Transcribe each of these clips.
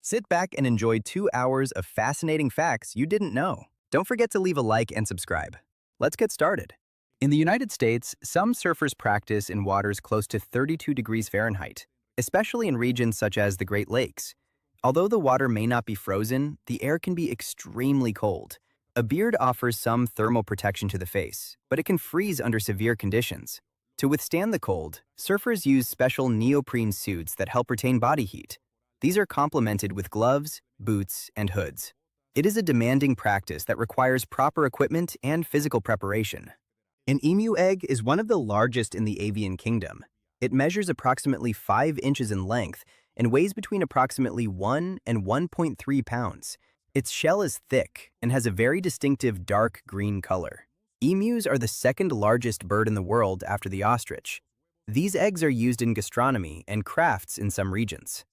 Sit back and enjoy 2 hours of fascinating facts you didn't know. Don't forget to leave a like and subscribe. Let's get started. In the United States, some surfers practice in waters close to 32 degrees Fahrenheit, especially in regions such as the Great Lakes. Although the water may not be frozen, the air can be extremely cold. A beard offers some thermal protection to the face, but it can freeze under severe conditions. To withstand the cold, surfers use special neoprene suits that help retain body heat. These are complemented with gloves, boots, and hoods. It is a demanding practice that requires proper equipment and physical preparation. An emu egg is one of the largest in the avian kingdom. It measures approximately 5 inches in length and weighs between approximately 1 and 1.3 pounds. Its shell is thick and has a very distinctive dark green color. Emus are the second largest bird in the world after the ostrich. These eggs are used in gastronomy and crafts in some regions.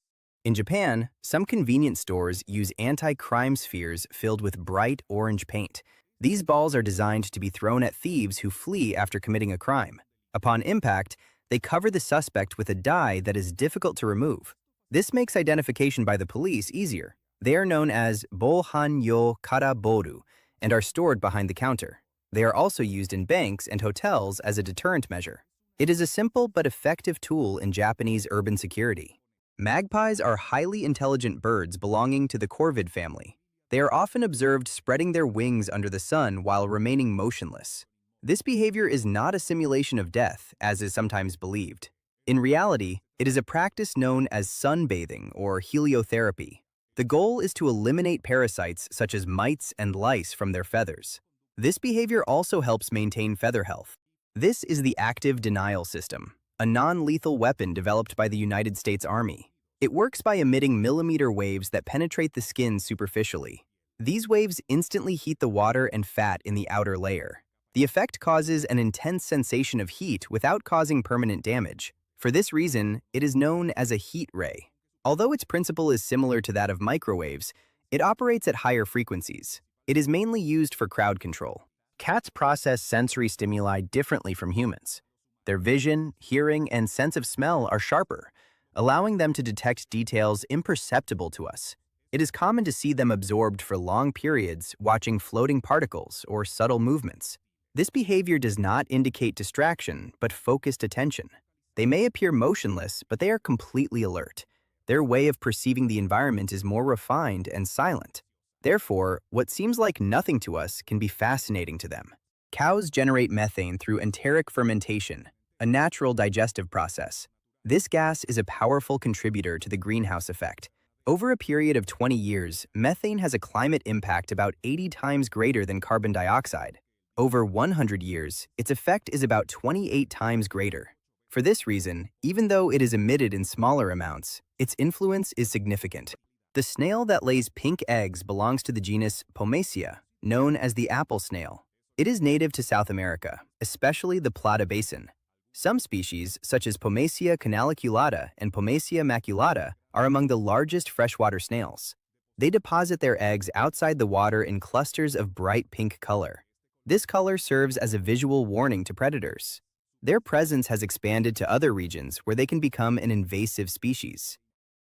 In Japan, some convenience stores use anti-crime spheres filled with bright orange paint. These balls are designed to be thrown at thieves who flee after committing a crime. Upon impact, they cover the suspect with a dye that is difficult to remove. This makes identification by the police easier. They are known as Bohan yo kara boru and are stored behind the counter. They are also used in banks and hotels as a deterrent measure. It is a simple but effective tool in Japanese urban security. Magpies are highly intelligent birds belonging to the corvid family. They are often observed spreading their wings under the sun while remaining motionless. This behavior is not a simulation of death, as is sometimes believed. In reality, it is a practice known as sunbathing or heliotherapy. The goal is to eliminate parasites such as mites and lice from their feathers. This behavior also helps maintain feather health. This is the active denial system, a non-lethal weapon developed by the United States Army. It works by emitting millimeter waves that penetrate the skin superficially. These waves instantly heat the water and fat in the outer layer. The effect causes an intense sensation of heat without causing permanent damage. For this reason, it is known as a heat ray. Although its principle is similar to that of microwaves, it operates at higher frequencies. It is mainly used for crowd control. Cats process sensory stimuli differently from humans. Their vision, hearing, and sense of smell are sharper, allowing them to detect details imperceptible to us. It is common to see them absorbed for long periods, watching floating particles or subtle movements. This behavior does not indicate distraction, but focused attention. They may appear motionless, but they are completely alert. Their way of perceiving the environment is more refined and silent. Therefore, what seems like nothing to us can be fascinating to them. Cows generate methane through enteric fermentation, a natural digestive process. This gas is a powerful contributor to the greenhouse effect. Over a period of 20 years, methane has a climate impact about 80 times greater than carbon dioxide. Over 100 years, its effect is about 28 times greater. For this reason, even though it is emitted in smaller amounts, its influence is significant. The snail that lays pink eggs belongs to the genus Pomacea, known as the apple snail. It is native to South America, especially the Plata Basin. Some species, such as Pomacea canaliculata and Pomacea maculata, are among the largest freshwater snails. They deposit their eggs outside the water in clusters of bright pink color. This color serves as a visual warning to predators. Their presence has expanded to other regions where they can become an invasive species.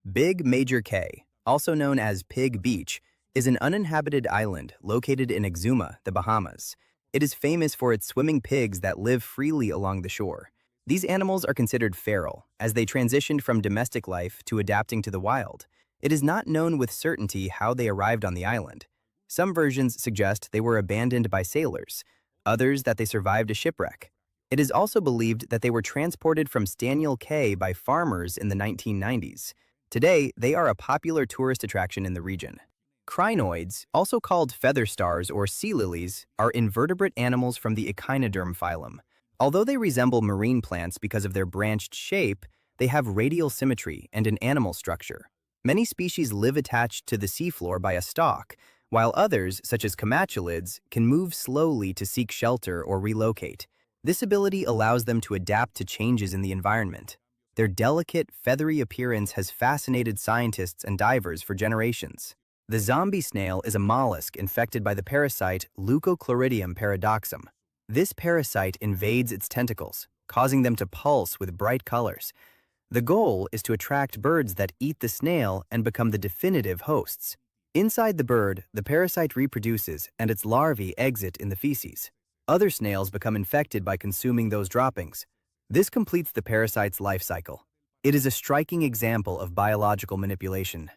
Big Major Cay, also known as Pig Beach, is an uninhabited island located in Exuma, the Bahamas. It is famous for its swimming pigs that live freely along the shore. These animals are considered feral, as they transitioned from domestic life to adapting to the wild. It is not known with certainty how they arrived on the island. Some versions suggest they were abandoned by sailors, others that they survived a shipwreck. It is also believed that they were transported from Staniel Cay by farmers in the 1990s. Today, they are a popular tourist attraction in the region. Crinoids, also called feather stars or sea lilies, are invertebrate animals from the Echinoderm phylum. Although they resemble marine plants because of their branched shape, they have radial symmetry and an animal structure. Many species live attached to the seafloor by a stalk, while others, such as comatulids, can move slowly to seek shelter or relocate. This ability allows them to adapt to changes in the environment. Their delicate, feathery appearance has fascinated scientists and divers for generations. The zombie snail is a mollusk infected by the parasite Leucochloridium paradoxum. This parasite invades its tentacles, causing them to pulse with bright colors. The goal is to attract birds that eat the snail and become the definitive hosts. Inside the bird, the parasite reproduces and its larvae exit in the feces. Other snails become infected by consuming those droppings. This completes the parasite's life cycle. It is a striking example of biological manipulation.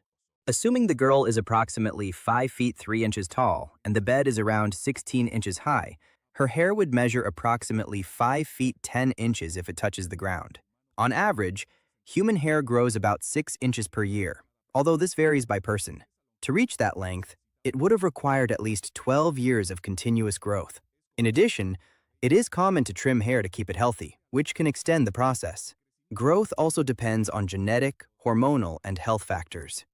Assuming the girl is approximately 5 feet 3 inches tall and the bed is around 16 inches high, her hair would measure approximately 5 feet 10 inches if it touches the ground. On average, human hair grows about 6 inches per year, although this varies by person. To reach that length, it would have required at least 12 years of continuous growth. In addition, it is common to trim hair to keep it healthy, which can extend the process. Growth also depends on genetic, hormonal, and health factors.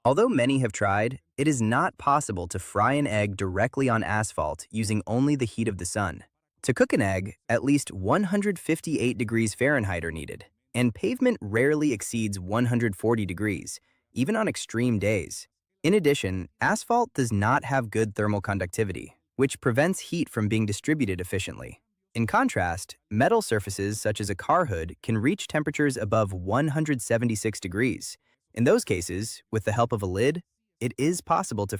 Although many have tried, it is not possible to fry an egg directly on asphalt using only the heat of the sun. To cook an egg, at least 158 degrees Fahrenheit are needed, and pavement rarely exceeds 140 degrees, even on extreme days. In addition, asphalt does not have good thermal conductivity, which prevents heat from being distributed efficiently. In contrast, metal surfaces such as a car hood can reach temperatures above 176 degrees. In those cases, with the help of a lid, it is possible to...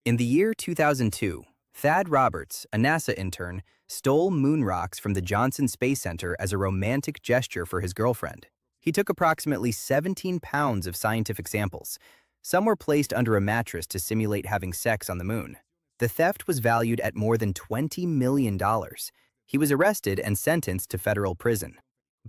In the year 2002, Thad Roberts, a NASA intern, stole moon rocks from the Johnson Space Center as a romantic gesture for his girlfriend. He took approximately 17 pounds of scientific samples. Some were placed under a mattress to simulate having sex on the moon. The theft was valued at more than $20 million. He was arrested and sentenced to federal prison.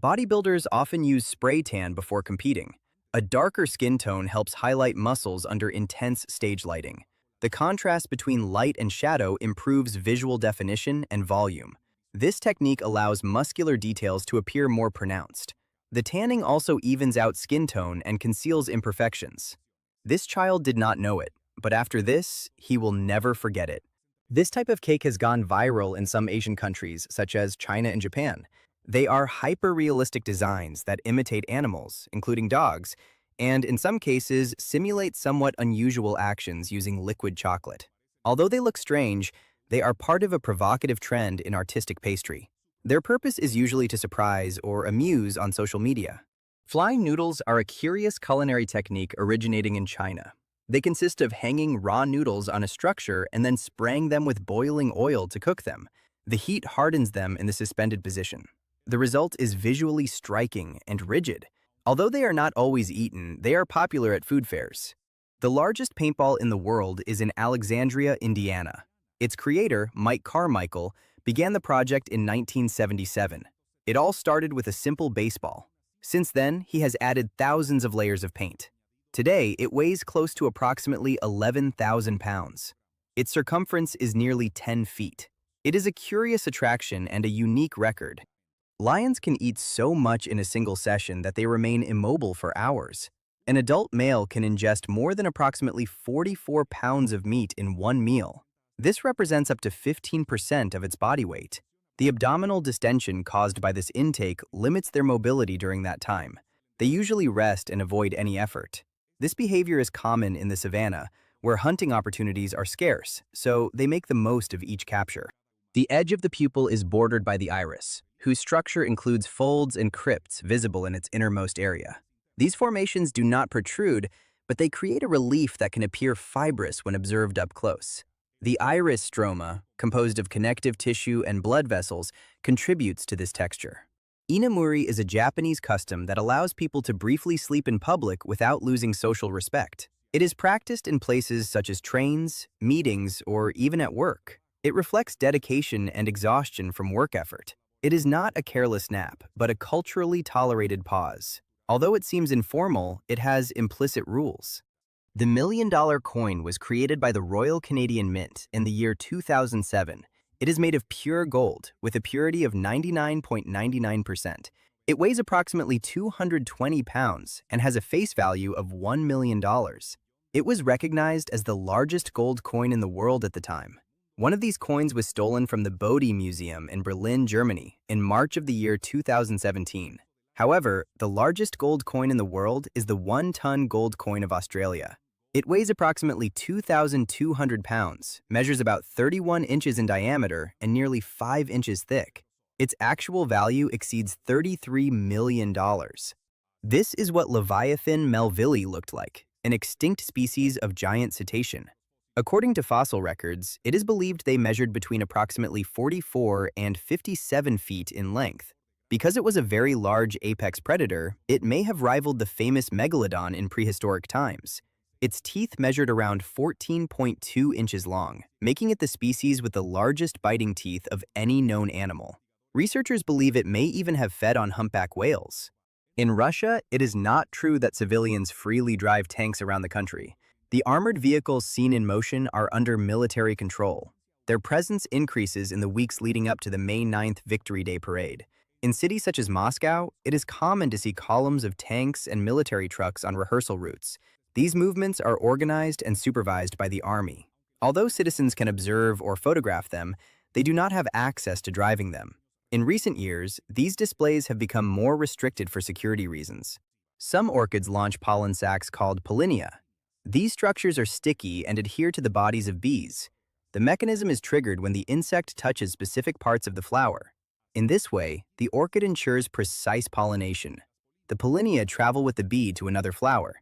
Bodybuilders often use spray tan before competing. A darker skin tone helps highlight muscles under intense stage lighting. The contrast between light and shadow improves visual definition and volume. This technique allows muscular details to appear more pronounced. The tanning also evens out skin tone and conceals imperfections. This child did not know it, but after this, he will never forget it. This type of cake has gone viral in some Asian countries, such as China and Japan. They are hyper-realistic designs that imitate animals, including dogs, and in some cases simulate somewhat unusual actions using liquid chocolate. Although they look strange, they are part of a provocative trend in artistic pastry. Their purpose is usually to surprise or amuse on social media. Flying noodles are a curious culinary technique originating in China. They consist of hanging raw noodles on a structure and then spraying them with boiling oil to cook them. The heat hardens them in the suspended position. The result is visually striking and rigid. Although they are not always eaten, they are popular at food fairs. The largest paintball in the world is in Alexandria, Indiana. Its creator, Mike Carmichael, began the project in 1977. It all started with a simple baseball. Since then, he has added thousands of layers of paint. Today, it weighs close to approximately 11,000 pounds. Its circumference is nearly 10 feet. It is a curious attraction and a unique record. Lions can eat so much in a single session that they remain immobile for hours. An adult male can ingest more than approximately 44 pounds of meat in one meal. This represents up to 15% of its body weight. The abdominal distension caused by this intake limits their mobility during that time. They usually rest and avoid any effort. This behavior is common in the savanna, where hunting opportunities are scarce, so they make the most of each capture. The edge of the pupil is bordered by the iris, whose structure includes folds and crypts visible in its innermost area. These formations do not protrude, but they create a relief that can appear fibrous when observed up close. The iris stroma, composed of connective tissue and blood vessels, contributes to this texture. Inamuri is a Japanese custom that allows people to briefly sleep in public without losing social respect. It is practiced in places such as trains, meetings, or even at work. It reflects dedication and exhaustion from work effort. It is not a careless nap, but a culturally tolerated pause. Although it seems informal, it has implicit rules. The $1 million coin was created by the Royal Canadian Mint in the year 2007. It is made of pure gold, with a purity of 99.99%. It weighs approximately 220 pounds and has a face value of $1 million. It was recognized as the largest gold coin in the world at the time. One of these coins was stolen from the Bode Museum in Berlin, Germany, in March of the year 2017. However, the largest gold coin in the world is the 1-ton gold coin of Australia. It weighs approximately 2,200 pounds, measures about 31 inches in diameter, and nearly 5 inches thick. Its actual value exceeds $33 million. This is what Leviathan melvillei looked like, an extinct species of giant cetacean. According to fossil records, it is believed they measured between approximately 44 and 57 feet in length. Because it was a very large apex predator, it may have rivaled the famous megalodon in prehistoric times. Its teeth measured around 14.2 inches long, making it the species with the largest biting teeth of any known animal. Researchers believe it may even have fed on humpback whales. In Russia, it is not true that civilians freely drive tanks around the country. The armored vehicles seen in motion are under military control. Their presence increases in the weeks leading up to the May 9th Victory Day parade. In cities such as Moscow, it is common to see columns of tanks and military trucks on rehearsal routes. These movements are organized and supervised by the army. Although citizens can observe or photograph them, they do not have access to driving them. In recent years, these displays have become more restricted for security reasons. Some orchids launch pollen sacs called pollinia. These structures are sticky and adhere to the bodies of bees. The mechanism is triggered when the insect touches specific parts of the flower. In this way, the orchid ensures precise pollination. The pollinia travel with the bee to another flower.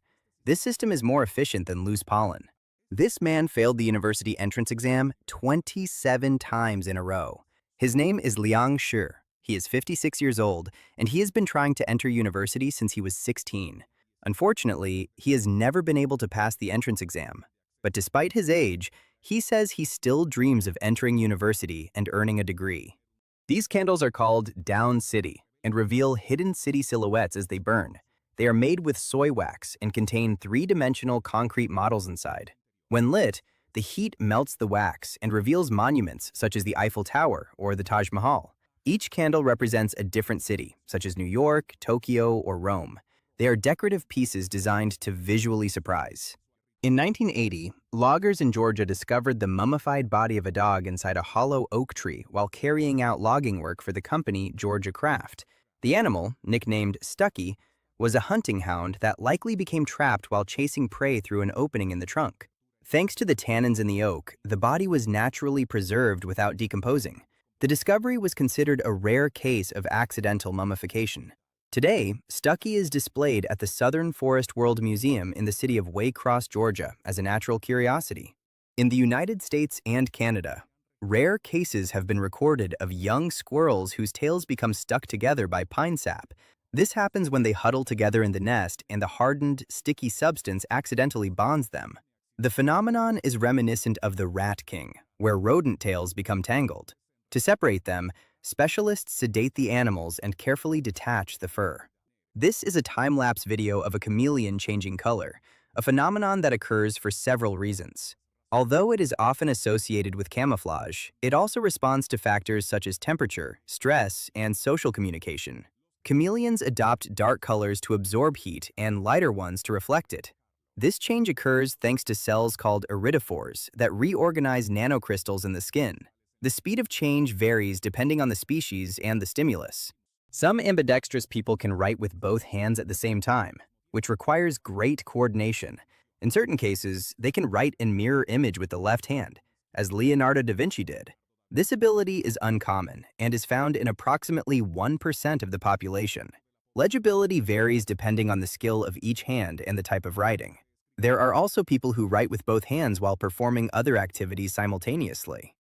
This system is more efficient than loose pollen. This man failed the university entrance exam 27 times in a row. His name is Liang Shi. He is 56 years old, and he has been trying to enter university since he was 16. Unfortunately, he has never been able to pass the entrance exam. But despite his age, he says he still dreams of entering university and earning a degree. These candles are called Down City and reveal hidden city silhouettes as they burn. They are made with soy wax and contain three-dimensional concrete models inside. When lit, the heat melts the wax and reveals monuments such as the Eiffel Tower or the Taj Mahal. Each candle represents a different city, such as New York, Tokyo, or Rome. They are decorative pieces designed to visually surprise. In 1980, loggers in Georgia discovered the mummified body of a dog inside a hollow oak tree while carrying out logging work for the company Georgia Craft. The animal, nicknamed Stucky, was a hunting hound that likely became trapped while chasing prey through an opening in the trunk. Thanks to the tannins in the oak, the body was naturally preserved without decomposing. The discovery was considered a rare case of accidental mummification. Today, Stucky is displayed at the Southern Forest World Museum in the city of Waycross, Georgia, as a natural curiosity. In the United States and Canada, rare cases have been recorded of young squirrels whose tails become stuck together by pine sap. This happens when they huddle together in the nest and the hardened, sticky substance accidentally bonds them. The phenomenon is reminiscent of the rat king, where rodent tails become tangled. To separate them, specialists sedate the animals and carefully detach the fur. This is a time-lapse video of a chameleon changing color, a phenomenon that occurs for several reasons. Although it is often associated with camouflage, it also responds to factors such as temperature, stress, and social communication. Chameleons adopt dark colors to absorb heat and lighter ones to reflect it. This change occurs thanks to cells called iridophores that reorganize nanocrystals in the skin. The speed of change varies depending on the species and the stimulus. Some ambidextrous people can write with both hands at the same time, which requires great coordination. In certain cases, they can write in mirror image with the left hand, as Leonardo da Vinci did. This ability is uncommon and is found in approximately 1% of the population. Legibility varies depending on the skill of each hand and the type of writing. There are also people who write with both hands while performing other activities simultaneously.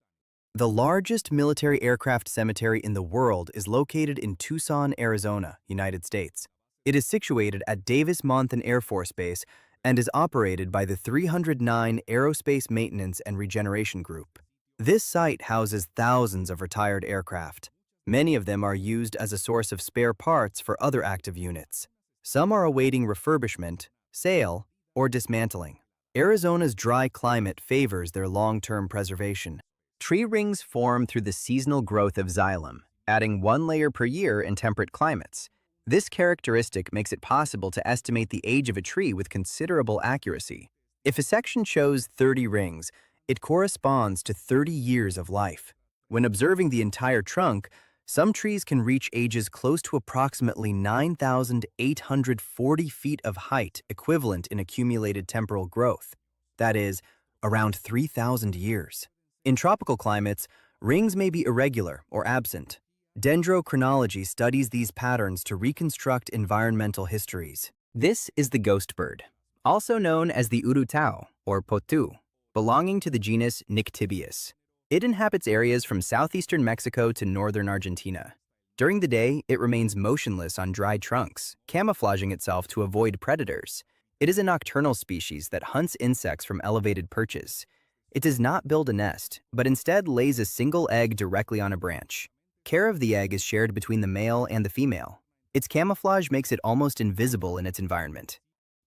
The largest military aircraft cemetery in the world is located in Tucson, Arizona, United States. It is situated at Davis-Monthan Air Force Base and is operated by the 309 Aerospace Maintenance and Regeneration Group. This site houses thousands of retired aircraft. Many of them are used as a source of spare parts for other active units. Some are awaiting refurbishment, sale, or dismantling. Arizona's dry climate favors their long-term preservation. Tree rings form through the seasonal growth of xylem, adding one layer per year in temperate climates. This characteristic makes it possible to estimate the age of a tree with considerable accuracy. If a section shows 30 rings, it corresponds to 30 years of life. When observing the entire trunk, some trees can reach ages close to approximately 9,840 feet of height, equivalent in accumulated temporal growth. That is, around 3,000 years. In tropical climates, rings may be irregular or absent. Dendrochronology studies these patterns to reconstruct environmental histories. This is the ghost bird, also known as the urutao, or potu, belonging to the genus Nyctibius. It inhabits areas from southeastern Mexico to northern Argentina. During the day, it remains motionless on dry trunks, camouflaging itself to avoid predators. It is a nocturnal species that hunts insects from elevated perches. It does not build a nest, but instead lays a single egg directly on a branch. Care of the egg is shared between the male and the female. Its camouflage makes it almost invisible in its environment.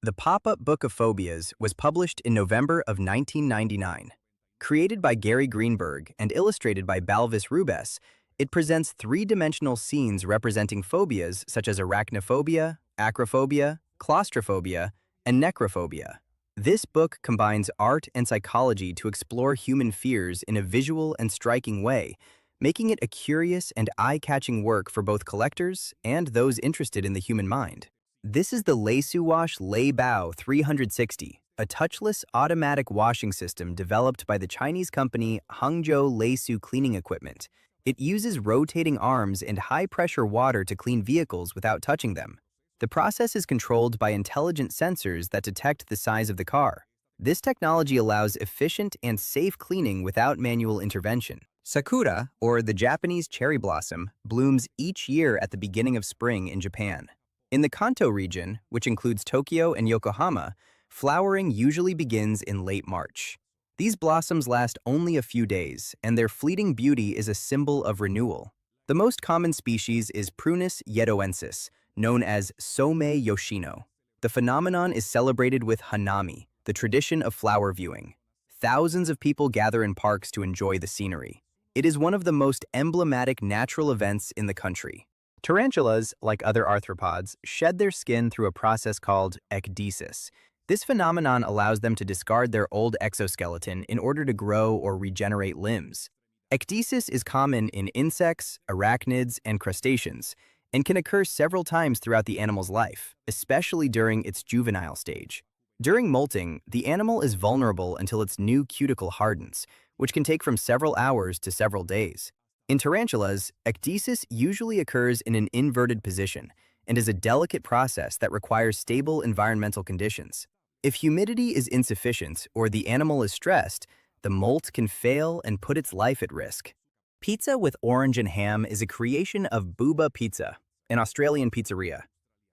The Pop-Up Book of Phobias was published in November of 1999. Created by Gary Greenberg and illustrated by Balvis Rubes, it presents three-dimensional scenes representing phobias such as arachnophobia, acrophobia, claustrophobia, and necrophobia. This book combines art and psychology to explore human fears in a visual and striking way, making it a curious and eye-catching work for both collectors and those interested in the human mind. This is the Leisuwash Leibao 360, a touchless automatic washing system developed by the Chinese company Hangzhou Leisu Cleaning Equipment. It uses rotating arms and high-pressure water to clean vehicles without touching them. The process is controlled by intelligent sensors that detect the size of the car. This technology allows efficient and safe cleaning without manual intervention. Sakura, or the Japanese cherry blossom, blooms each year at the beginning of spring in Japan. In the Kanto region, which includes Tokyo and Yokohama, flowering usually begins in late March. These blossoms last only a few days, and their fleeting beauty is a symbol of renewal. The most common species is Prunus yedoensis, known as Some Yoshino. The phenomenon is celebrated with hanami, the tradition of flower viewing. Thousands of people gather in parks to enjoy the scenery. It is one of the most emblematic natural events in the country. Tarantulas, like other arthropods, shed their skin through a process called ecdysis. This phenomenon allows them to discard their old exoskeleton in order to grow or regenerate limbs. Ecdysis is common in insects, arachnids, and crustaceans, and can occur several times throughout the animal's life, especially during its juvenile stage. During molting, the animal is vulnerable until its new cuticle hardens, which can take from several hours to several days. In tarantulas, ecdysis usually occurs in an inverted position and is a delicate process that requires stable environmental conditions. If humidity is insufficient or the animal is stressed, the molt can fail and put its life at risk. Pizza with orange and ham is a creation of Booba Pizza, an Australian pizzeria.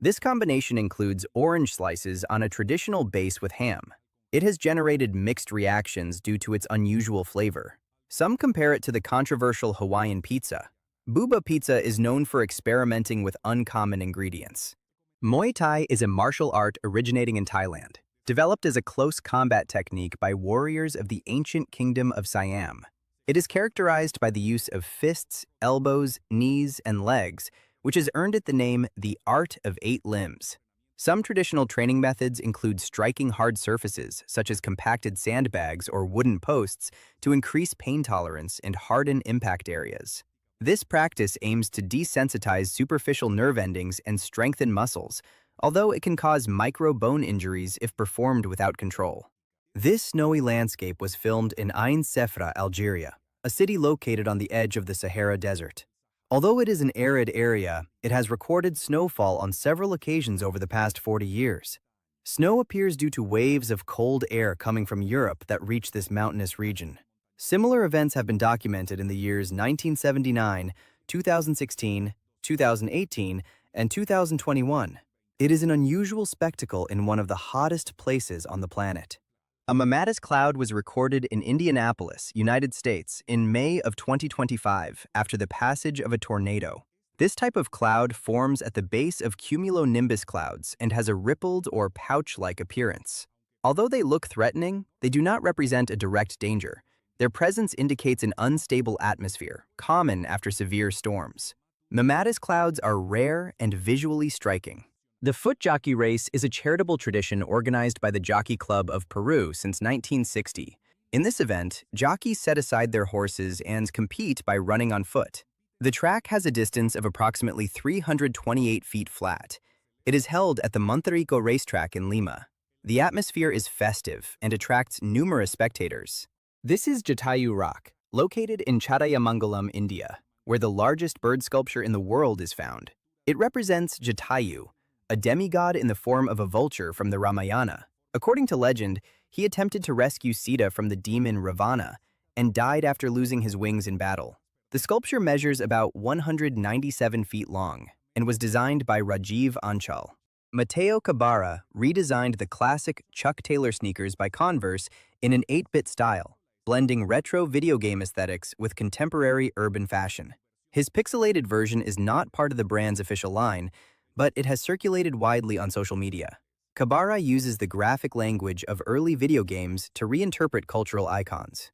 This combination includes orange slices on a traditional base with ham. It has generated mixed reactions due to its unusual flavor. Some compare it to the controversial Hawaiian pizza. Booba Pizza is known for experimenting with uncommon ingredients. Muay Thai is a martial art originating in Thailand, developed as a close combat technique by warriors of the ancient kingdom of Siam. It is characterized by the use of fists, elbows, knees, and legs, which has earned it the name the Art of 8 Limbs. Some traditional training methods include striking hard surfaces, such as compacted sandbags or wooden posts, to increase pain tolerance and harden impact areas. This practice aims to desensitize superficial nerve endings and strengthen muscles, although it can cause micro-bone injuries if performed without control. This snowy landscape was filmed in Ain Sefra, Algeria, a city located on the edge of the Sahara Desert. Although it is an arid area, it has recorded snowfall on several occasions over the past 40 years. Snow appears due to waves of cold air coming from Europe that reach this mountainous region. Similar events have been documented in the years 1979, 2016, 2018, and 2021. It is an unusual spectacle in one of the hottest places on the planet. A mammatus cloud was recorded in Indianapolis, United States, in May of 2025 after the passage of a tornado. This type of cloud forms at the base of cumulonimbus clouds and has a rippled or pouch-like appearance. Although they look threatening, they do not represent a direct danger. Their presence indicates an unstable atmosphere, common after severe storms. Mammatus clouds are rare and visually striking. The foot jockey race is a charitable tradition organized by the Jockey Club of Peru since 1960. In this event, jockeys set aside their horses and compete by running on foot. The track has a distance of approximately 328 feet flat. It is held at the Monterrico racetrack in Lima. The atmosphere is festive and attracts numerous spectators. This is Jatayu Rock, located in Chadayamangalam, India, where the largest bird sculpture in the world is found. It represents Jatayu, a demigod in the form of a vulture from the Ramayana. According to legend, he attempted to rescue Sita from the demon Ravana and died after losing his wings in battle. The sculpture measures about 197 feet long and was designed by Rajiv Anchal. Matteo Cabara redesigned the classic Chuck Taylor sneakers by Converse in an 8-bit style, blending retro video game aesthetics with contemporary urban fashion. His pixelated version is not part of the brand's official line, but it has circulated widely on social media. Cabara uses the graphic language of early video games to reinterpret cultural icons.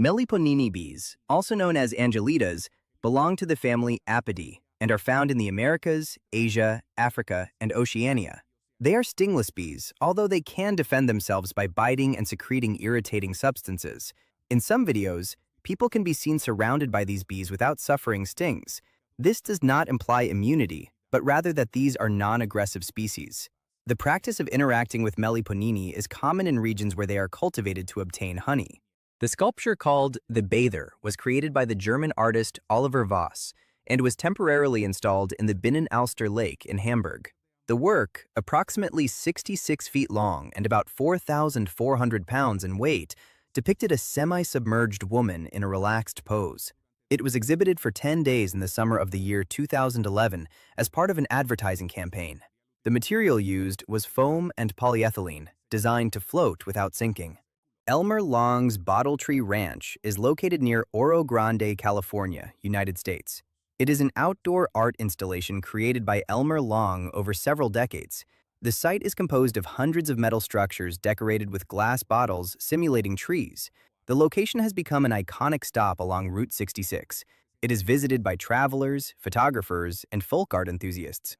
Meliponini bees, also known as angelitas, belong to the family Apidae and are found in the Americas, Asia, Africa, and Oceania. They are stingless bees, although they can defend themselves by biting and secreting irritating substances. In some videos, people can be seen surrounded by these bees without suffering stings. This does not imply immunity, but rather that these are non-aggressive species. The practice of interacting with Meliponini is common in regions where they are cultivated to obtain honey. The sculpture called The Bather was created by the German artist Oliver Voss and was temporarily installed in the Binnenalster Lake in Hamburg. The work, approximately 66 feet long and about 4,400 pounds in weight, depicted a semi-submerged woman in a relaxed pose. It was exhibited for 10 days in the summer of the year 2011 as part of an advertising campaign. The material used was foam and polyethylene, designed to float without sinking. Elmer Long's Bottle Tree Ranch is located near Oro Grande, California, United States. It is an outdoor art installation created by Elmer Long over several decades. The site is composed of hundreds of metal structures decorated with glass bottles simulating trees. The location has become an iconic stop along Route 66. It is visited by travelers, photographers, and folk art enthusiasts.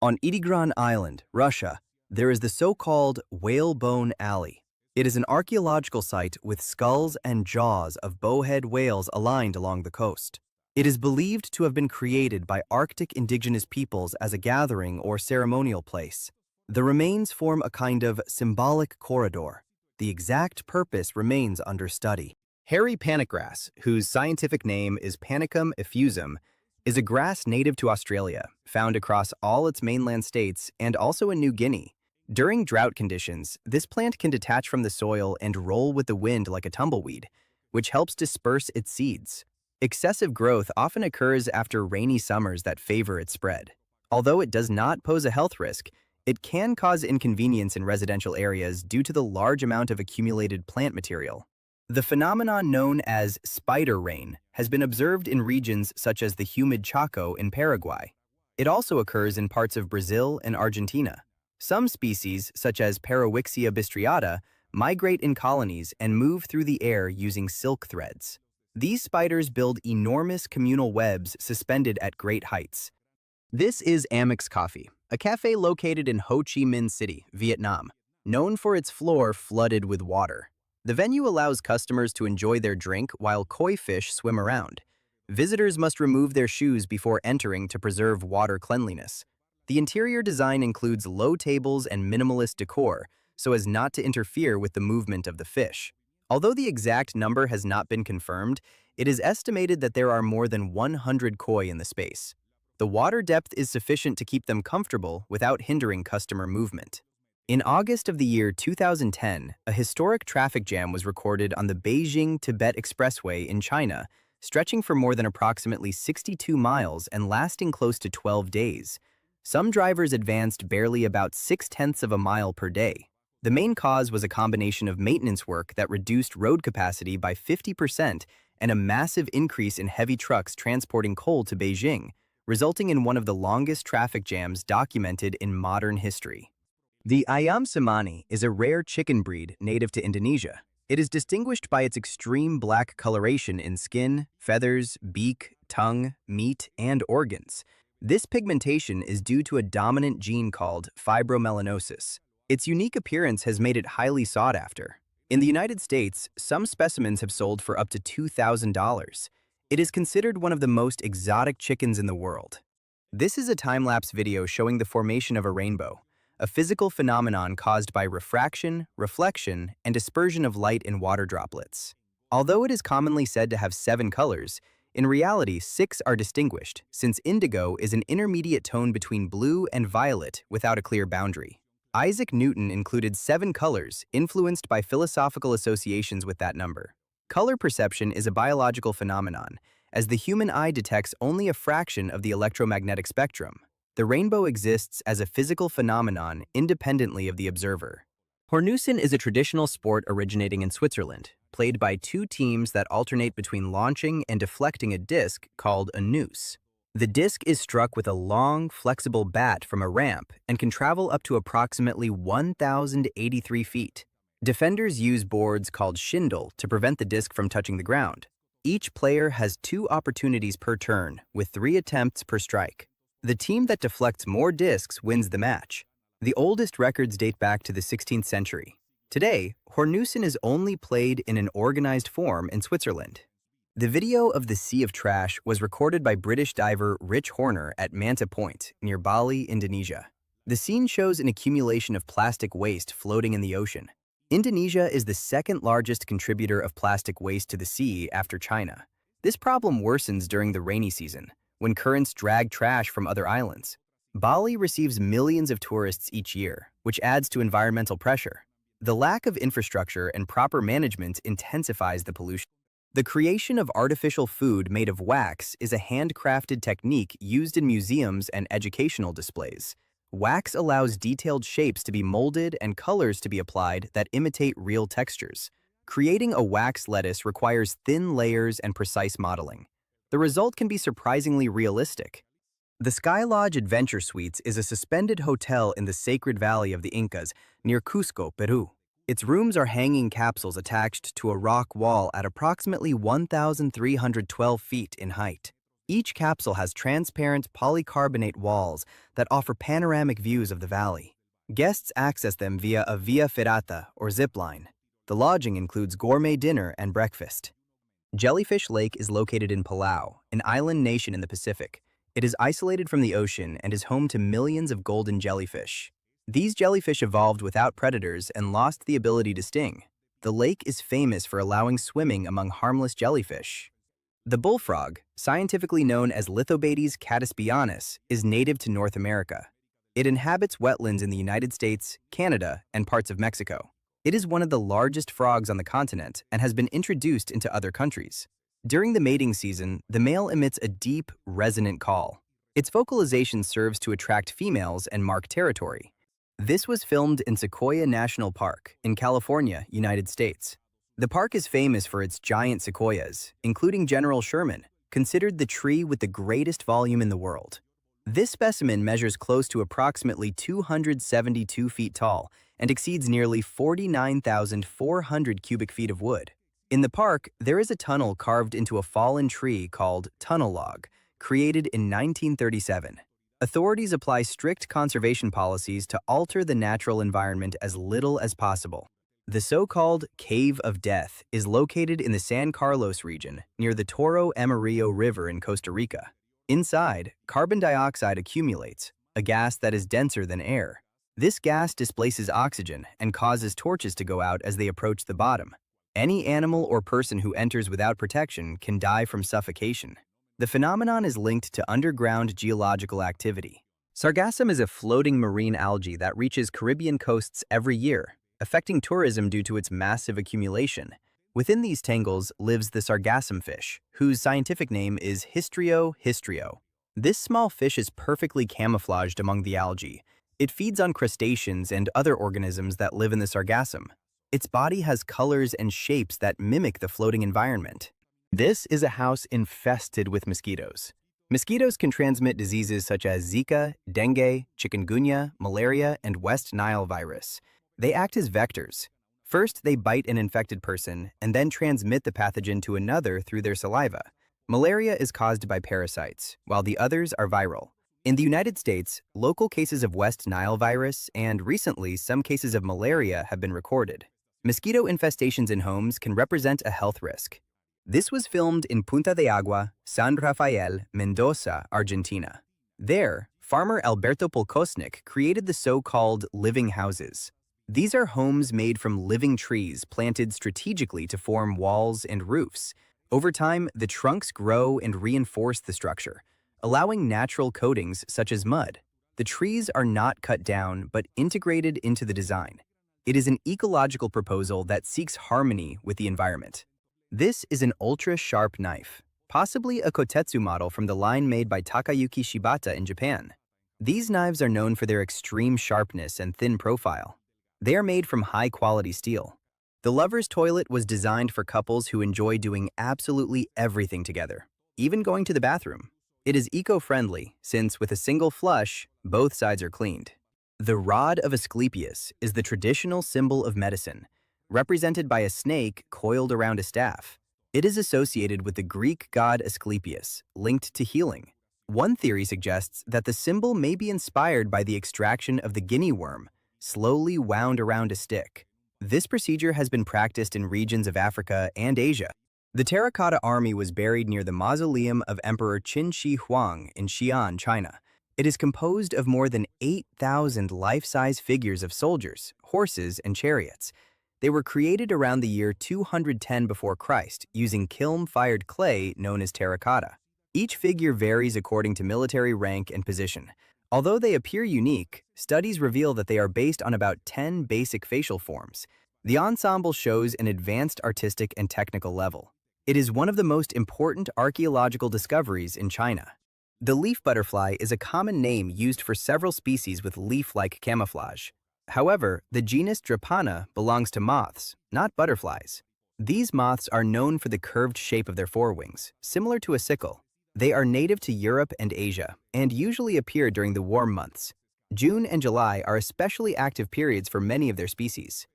On Idigran Island, Russia, there is the so-called Whalebone Alley. It is an archaeological site with skulls and jaws of bowhead whales aligned along the coast. It is believed to have been created by Arctic indigenous peoples as a gathering or ceremonial place. The remains form a kind of symbolic corridor. The exact purpose remains under study. Hairy panicgrass, whose scientific name is Panicum effusum, is a grass native to Australia, found across all its mainland states and also in New Guinea. During drought conditions, this plant can detach from the soil and roll with the wind like a tumbleweed, which helps disperse its seeds. Excessive growth often occurs after rainy summers that favor its spread. Although it does not pose a health risk, it can cause inconvenience in residential areas due to the large amount of accumulated plant material. The phenomenon known as spider rain has been observed in regions such as the humid Chaco in Paraguay. It also occurs in parts of Brazil and Argentina. Some species, such as Parawixia bistriata, migrate in colonies and move through the air using silk threads. These spiders build enormous communal webs suspended at great heights. This is Amex Coffee, a cafe located in Ho Chi Minh City, Vietnam, known for its floor flooded with water. The venue allows customers to enjoy their drink while koi fish swim around. Visitors must remove their shoes before entering to preserve water cleanliness. The interior design includes low tables and minimalist decor so as not to interfere with the movement of the fish. Although the exact number has not been confirmed, it is estimated that there are more than 100 koi in the space. The water depth is sufficient to keep them comfortable without hindering customer movement. In August of the year 2010, a historic traffic jam was recorded on the Beijing-Tibet Expressway in China, stretching for more than approximately 62 miles and lasting close to 12 days. Some drivers advanced barely about 0.6 of a mile per day. The main cause was a combination of maintenance work that reduced road capacity by 50% and a massive increase in heavy trucks transporting coal to Beijing, resulting in one of the longest traffic jams documented in modern history. The Ayam Cemani is a rare chicken breed native to Indonesia. It is distinguished by its extreme black coloration in skin, feathers, beak, tongue, meat, and organs. This pigmentation is due to a dominant gene called fibromelanosis. Its unique appearance has made it highly sought after. In the United States, some specimens have sold for up to $2,000. It is considered one of the most exotic chickens in the world. This is a time-lapse video showing the formation of a rainbow, a physical phenomenon caused by refraction, reflection, and dispersion of light in water droplets. Although it is commonly said to have 7 colors, In reality, 6 are distinguished, since indigo is an intermediate tone between blue and violet without a clear boundary. Isaac Newton included 7 colors, influenced by philosophical associations with that number. Color perception is a biological phenomenon, as the human eye detects only a fraction of the electromagnetic spectrum. The rainbow exists as a physical phenomenon independently of the observer. Hornussen is a traditional sport originating in Switzerland, played by 2 teams that alternate between launching and deflecting a disc called a noose. The disc is struck with a long, flexible bat from a ramp and can travel up to approximately 1,083 feet. Defenders use boards called shindle to prevent the disc from touching the ground. Each player has 2 opportunities per turn, with 3 attempts per strike. The team that deflects more discs wins the match. The oldest records date back to the 16th century. Today, Hornussen is only played in an organized form in Switzerland. The video of the Sea of Trash was recorded by British diver Rich Horner at Manta Point, near Bali, Indonesia. The scene shows an accumulation of plastic waste floating in the ocean. Indonesia is the second largest contributor of plastic waste to the sea after China. This problem worsens during the rainy season, when currents drag trash from other islands. Bali receives millions of tourists each year, which adds to environmental pressure. The lack of infrastructure and proper management intensifies the pollution. The creation of artificial food made of wax is a handcrafted technique used in museums and educational displays. Wax allows detailed shapes to be molded and colors to be applied that imitate real textures. Creating a wax lettuce requires thin layers and precise modeling. The result can be surprisingly realistic. The Sky Lodge Adventure Suites is a suspended hotel in the Sacred Valley of the Incas near Cusco, Peru. Its rooms are hanging capsules attached to a rock wall at approximately 1,312 feet in height. Each capsule has transparent polycarbonate walls that offer panoramic views of the valley. Guests access them via a via ferrata or zip line. The lodging includes gourmet dinner and breakfast. Jellyfish Lake is located in Palau, an island nation in the Pacific. It is isolated from the ocean and is home to millions of golden jellyfish. These jellyfish evolved without predators and lost the ability to sting. The lake is famous for allowing swimming among harmless jellyfish. The bullfrog, scientifically known as Lithobates catespianus, is native to North America. It inhabits wetlands in the United States, Canada, and parts of Mexico. It is one of the largest frogs on the continent and has been introduced into other countries. During the mating season, the male emits a deep, resonant call. Its vocalization serves to attract females and mark territory. This was filmed in Sequoia National Park in California, United States. The park is famous for its giant sequoias, including General Sherman, considered the tree with the greatest volume in the world. This specimen measures close to approximately 272 feet tall and exceeds nearly 49,400 cubic feet of wood. In the park, there is a tunnel carved into a fallen tree called Tunnel Log, created in 1937. Authorities apply strict conservation policies to alter the natural environment as little as possible. The so-called Cave of Death is located in the San Carlos region near the Toro Amarillo River in Costa Rica. Inside, carbon dioxide accumulates, a gas that is denser than air. This gas displaces oxygen and causes torches to go out as they approach the bottom. Any animal or person who enters without protection can die from suffocation. The phenomenon is linked to underground geological activity. Sargassum is a floating marine algae that reaches Caribbean coasts every year, affecting tourism due to its massive accumulation. Within these tangles lives the sargassum fish, whose scientific name is Histrio histrio. This small fish is perfectly camouflaged among the algae. It feeds on crustaceans and other organisms that live in the sargassum. Its body has colors and shapes that mimic the floating environment. This is a house infested with mosquitoes. Mosquitoes can transmit diseases such as Zika, dengue, chikungunya, malaria, and West Nile virus. They act as vectors. First, they bite an infected person and then transmit the pathogen to another through their saliva. Malaria is caused by parasites, while the others are viral. In the United States, local cases of West Nile virus and recently some cases of malaria have been recorded. Mosquito infestations in homes can represent a health risk. This was filmed in Punta de Agua, San Rafael, Mendoza, Argentina. There, farmer Alberto Polkosnik created the so-called living houses. These are homes made from living trees planted strategically to form walls and roofs. Over time, the trunks grow and reinforce the structure, allowing natural coatings such as mud. The trees are not cut down but integrated into the design. It is an ecological proposal that seeks harmony with the environment. This is an ultra-sharp knife, possibly a kotetsu model from the line made by Takayuki Shibata in Japan. These knives are known for their extreme sharpness and thin profile. They are made from high-quality steel. The lover's toilet was designed for couples who enjoy doing absolutely everything together, even going to the bathroom. It is eco-friendly, since with a single flush, both sides are cleaned. The rod of Asclepius is the traditional symbol of medicine, represented by a snake coiled around a staff. It is associated with the Greek god Asclepius, linked to healing. One theory suggests that the symbol may be inspired by the extraction of the guinea worm, slowly wound around a stick. This procedure has been practiced in regions of Africa and Asia. The terracotta army was buried near the mausoleum of Emperor Qin Shi Huang in Xi'an, China. It is composed of more than 8,000 life-size figures of soldiers, horses, and chariots. They were created around the year 210 before Christ using kiln-fired clay known as terracotta. Each figure varies according to military rank and position. Although they appear unique, studies reveal that they are based on about 10 basic facial forms. The ensemble shows an advanced artistic and technical level. It is one of the most important archaeological discoveries in China. The leaf butterfly is a common name used for several species with leaf-like camouflage. However, the genus Drepana belongs to moths, not butterflies. These moths are known for the curved shape of their forewings, similar to a sickle. They are native to Europe and Asia, and usually appear during the warm months. June and July are especially active periods for many of their species.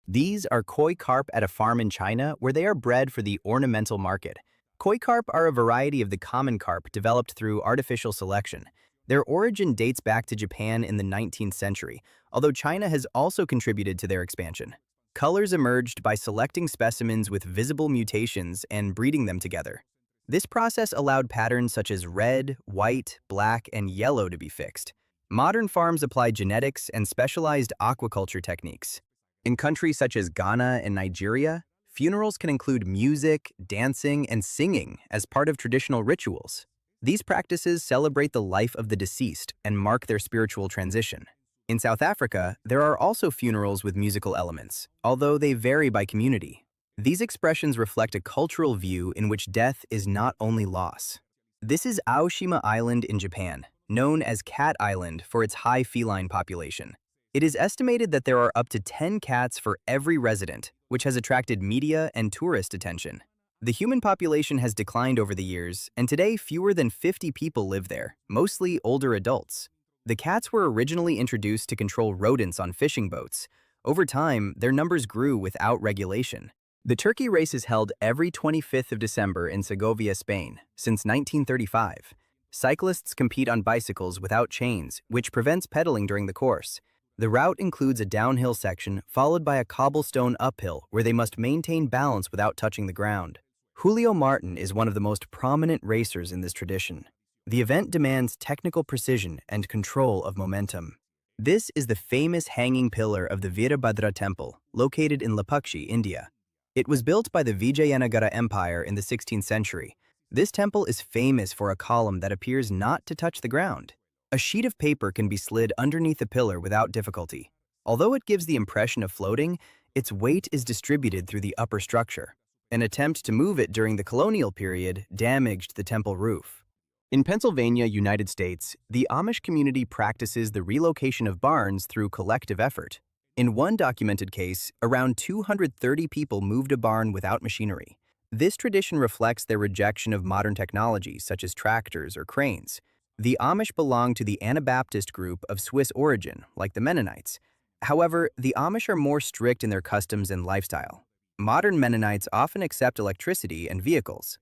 These are koi carp at a farm in China where they are bred for the ornamental market. Koi carp are a variety of the common carp developed through artificial selection. Their origin dates back to Japan in the 19th century, although China has also contributed to their expansion. Colors emerged by selecting specimens with visible mutations and breeding them together. This process allowed patterns such as red, white, black, and yellow to be fixed. Modern farms apply genetics and specialized aquaculture techniques. In countries such as Ghana and Nigeria, funerals can include music, dancing, and singing as part of traditional rituals. These practices celebrate the life of the deceased and mark their spiritual transition. In South Africa, there are also funerals with musical elements, although they vary by community. These expressions reflect a cultural view in which death is not only loss. This is Aoshima Island in Japan, known as Cat Island for its high feline population. It is estimated that there are up to 10 cats for every resident, which has attracted media and tourist attention. The human population has declined over the years, and today fewer than 50 people live there, mostly older adults. The cats were originally introduced to control rodents on fishing boats. Over time, their numbers grew without regulation. The turkey race is held every 25th of December in Segovia, Spain, since 1935. Cyclists compete on bicycles without chains, which prevents pedaling during the course. The route includes a downhill section followed by a cobblestone uphill where they must maintain balance without touching the ground. Julio Martin is one of the most prominent racers in this tradition. The event demands technical precision and control of momentum. This is the famous hanging pillar of the Veerabhadra temple, located in Lapakshi, India. It was built by the Vijayanagara Empire in the 16th century. This temple is famous for a column that appears not to touch the ground. A sheet of paper can be slid underneath a pillar without difficulty. Although it gives the impression of floating, its weight is distributed through the upper structure. An attempt to move it during the colonial period damaged the temple roof. In Pennsylvania, United States, the Amish community practices the relocation of barns through collective effort. In one documented case, around 230 people moved a barn without machinery. This tradition reflects their rejection of modern technology such as tractors or cranes. The Amish belong to the Anabaptist group of Swiss origin, like the Mennonites. However, the Amish are more strict in their customs and lifestyle. Modern Mennonites often accept electricity and vehicles.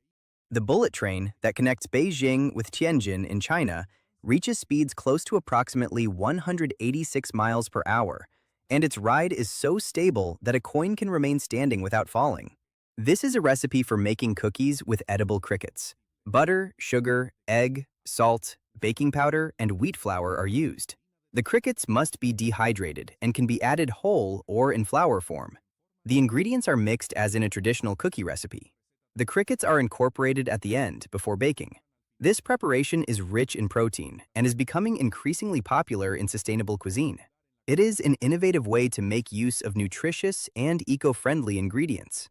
The bullet train that connects Beijing with Tianjin in China reaches speeds close to approximately 186 miles per hour, and its ride is so stable that a coin can remain standing without falling. This is a recipe for making cookies with edible crickets. Butter, sugar, egg, salt, baking powder, and wheat flour are used. The crickets must be dehydrated and can be added whole or in flour form. The ingredients are mixed as in a traditional cookie recipe. The crickets are incorporated at the end before baking. This preparation is rich in protein and is becoming increasingly popular in sustainable cuisine. It is an innovative way to make use of nutritious and eco-friendly ingredients.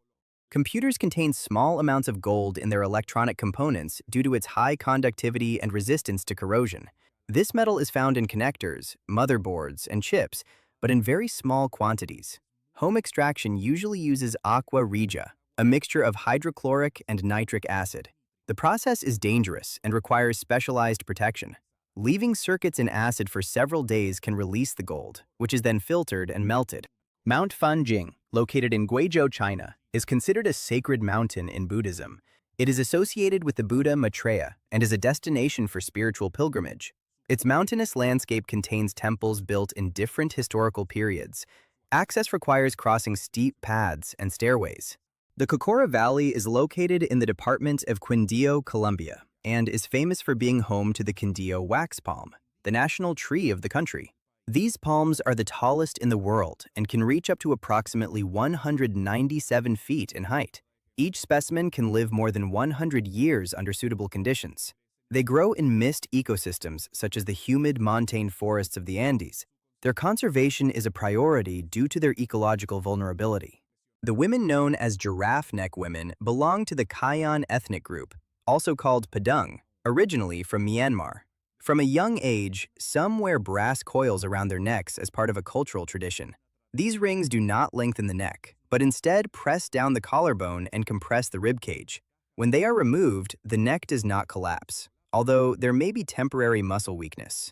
Computers contain small amounts of gold in their electronic components due to its high conductivity and resistance to corrosion. This metal is found in connectors, motherboards, and chips, but in very small quantities. Home extraction usually uses aqua regia, a mixture of hydrochloric and nitric acid. The process is dangerous and requires specialized protection. Leaving circuits in acid for several days can release the gold, which is then filtered and melted. Mount Fanjing, located in Guizhou, China, is considered a sacred mountain in Buddhism. It is associated with the Buddha Maitreya and is a destination for spiritual pilgrimage. Its mountainous landscape contains temples built in different historical periods. Access requires crossing steep paths and stairways. The Cocora Valley is located in the department of Quindío, Colombia, and is famous for being home to the Quindío wax palm, the national tree of the country. These palms are the tallest in the world and can reach up to approximately 197 feet in height. Each specimen can live more than 100 years under suitable conditions. They grow in mist ecosystems such as the humid montane forests of the Andes. Their conservation is a priority due to their ecological vulnerability. The women known as giraffe neck women belong to the Kayan ethnic group, also called Padung, originally from Myanmar. From a young age, some wear brass coils around their necks as part of a cultural tradition. These rings do not lengthen the neck, but instead press down the collarbone and compress the rib cage. When they are removed, the neck does not collapse, although there may be temporary muscle weakness.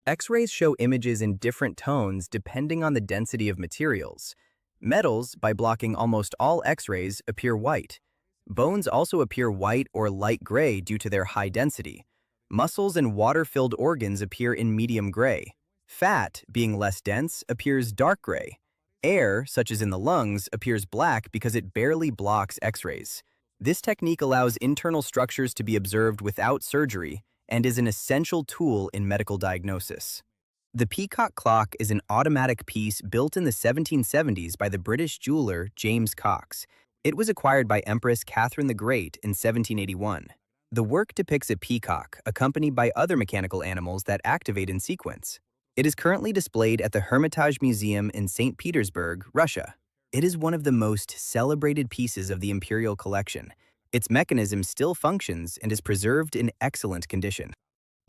X-rays show images in different tones depending on the density of materials. Metals, by blocking almost all X-rays, appear white. Bones also appear white or light gray due to their high density. Muscles and water-filled organs appear in medium gray. Fat, being less dense, appears dark gray. Air, such as in the lungs, appears black because it barely blocks X-rays. This technique allows internal structures to be observed without surgery and is an essential tool in medical diagnosis. The peacock clock is an automatic piece built in the 1770s by the British jeweler James Cox. It was acquired by Empress Catherine the Great in 1781. The work depicts a peacock accompanied by other mechanical animals that activate in sequence. It is currently displayed at the Hermitage Museum in St. Petersburg, Russia. It is one of the most celebrated pieces of the imperial collection. Its mechanism still functions and is preserved in excellent condition.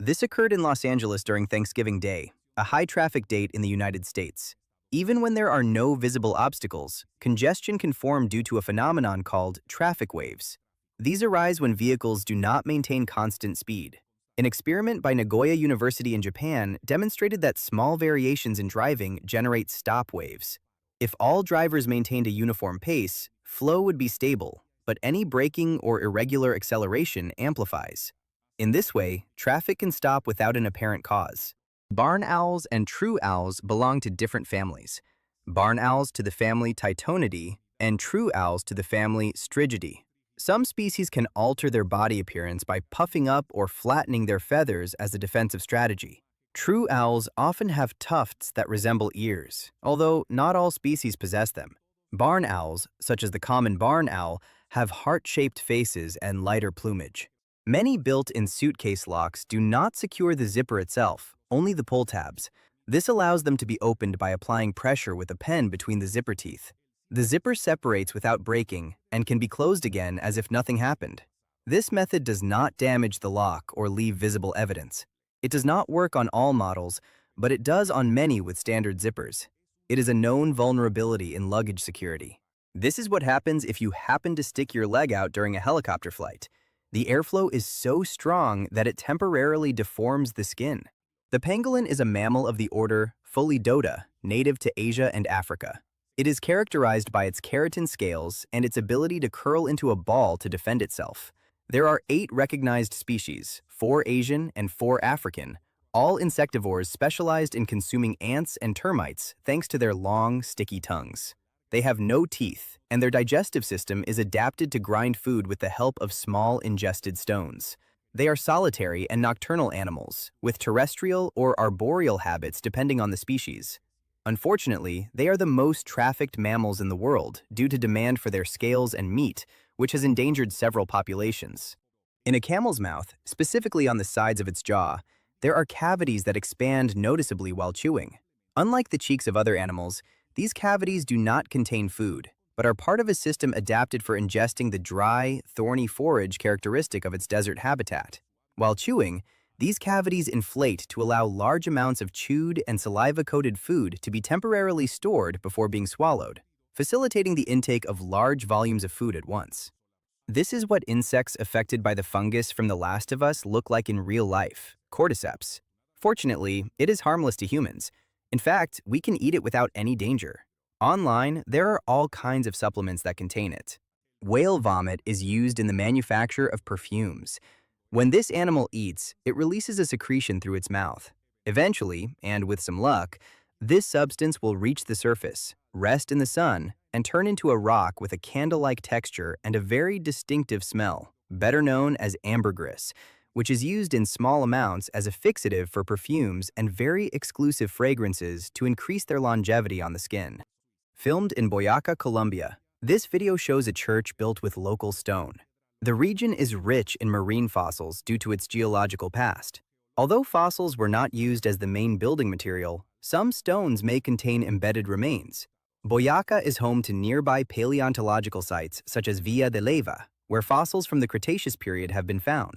This occurred in Los Angeles during Thanksgiving Day, a high-traffic date in the United States. Even when there are no visible obstacles, congestion can form due to a phenomenon called traffic waves. These arise when vehicles do not maintain constant speed. An experiment by Nagoya University in Japan demonstrated that small variations in driving generate stop waves. If all drivers maintained a uniform pace, flow would be stable, but any braking or irregular acceleration amplifies. In this way, traffic can stop without an apparent cause. Barn owls and true owls belong to different families. Barn owls to the family Titonidae and true owls to the family Strigidae. Some species can alter their body appearance by puffing up or flattening their feathers as a defensive strategy. True owls often have tufts that resemble ears, although not all species possess them. Barn owls, such as the common barn owl, have heart-shaped faces and lighter plumage. Many built-in suitcase locks do not secure the zipper itself, only the pull tabs. This allows them to be opened by applying pressure with a pen between the zipper teeth. The zipper separates without breaking and can be closed again as if nothing happened. This method does not damage the lock or leave visible evidence. It does not work on all models, but it does on many with standard zippers. It is a known vulnerability in luggage security. This is what happens if you happen to stick your leg out during a helicopter flight. The airflow is so strong that it temporarily deforms the skin. The pangolin is a mammal of the order Pholidota, native to Asia and Africa. It is characterized by its keratin scales and its ability to curl into a ball to defend itself. There are 8 recognized species, 4 Asian and 4 African, all insectivores specialized in consuming ants and termites thanks to their long, sticky tongues. They have no teeth, and their digestive system is adapted to grind food with the help of small ingested stones. They are solitary and nocturnal animals, with terrestrial or arboreal habits depending on the species. Unfortunately, they are the most trafficked mammals in the world due to demand for their scales and meat, which has endangered several populations. In a camel's mouth, specifically on the sides of its jaw, there are cavities that expand noticeably while chewing. Unlike the cheeks of other animals, these cavities do not contain food, but are part of a system adapted for ingesting the dry, thorny forage characteristic of its desert habitat. While chewing, these cavities inflate to allow large amounts of chewed and saliva-coated food to be temporarily stored before being swallowed, facilitating the intake of large volumes of food at once. This is what insects affected by the fungus from The Last of Us look like in real life, cordyceps. Fortunately, it is harmless to humans. In fact, we can eat it without any danger. Online, there are all kinds of supplements that contain it. Whale vomit is used in the manufacture of perfumes. When this animal eats, it releases a secretion through its mouth. Eventually, and with some luck, this substance will reach the surface, rest in the sun, and turn into a rock with a candle-like texture and a very distinctive smell, better known as ambergris, which is used in small amounts as a fixative for perfumes and very exclusive fragrances to increase their longevity on the skin. Filmed in Boyaca, Colombia, this video shows a church built with local stone. The region is rich in marine fossils due to its geological past. Although fossils were not used as the main building material, some stones may contain embedded remains. Boyaca is home to nearby paleontological sites such as Villa de Leyva, where fossils from the Cretaceous period have been found.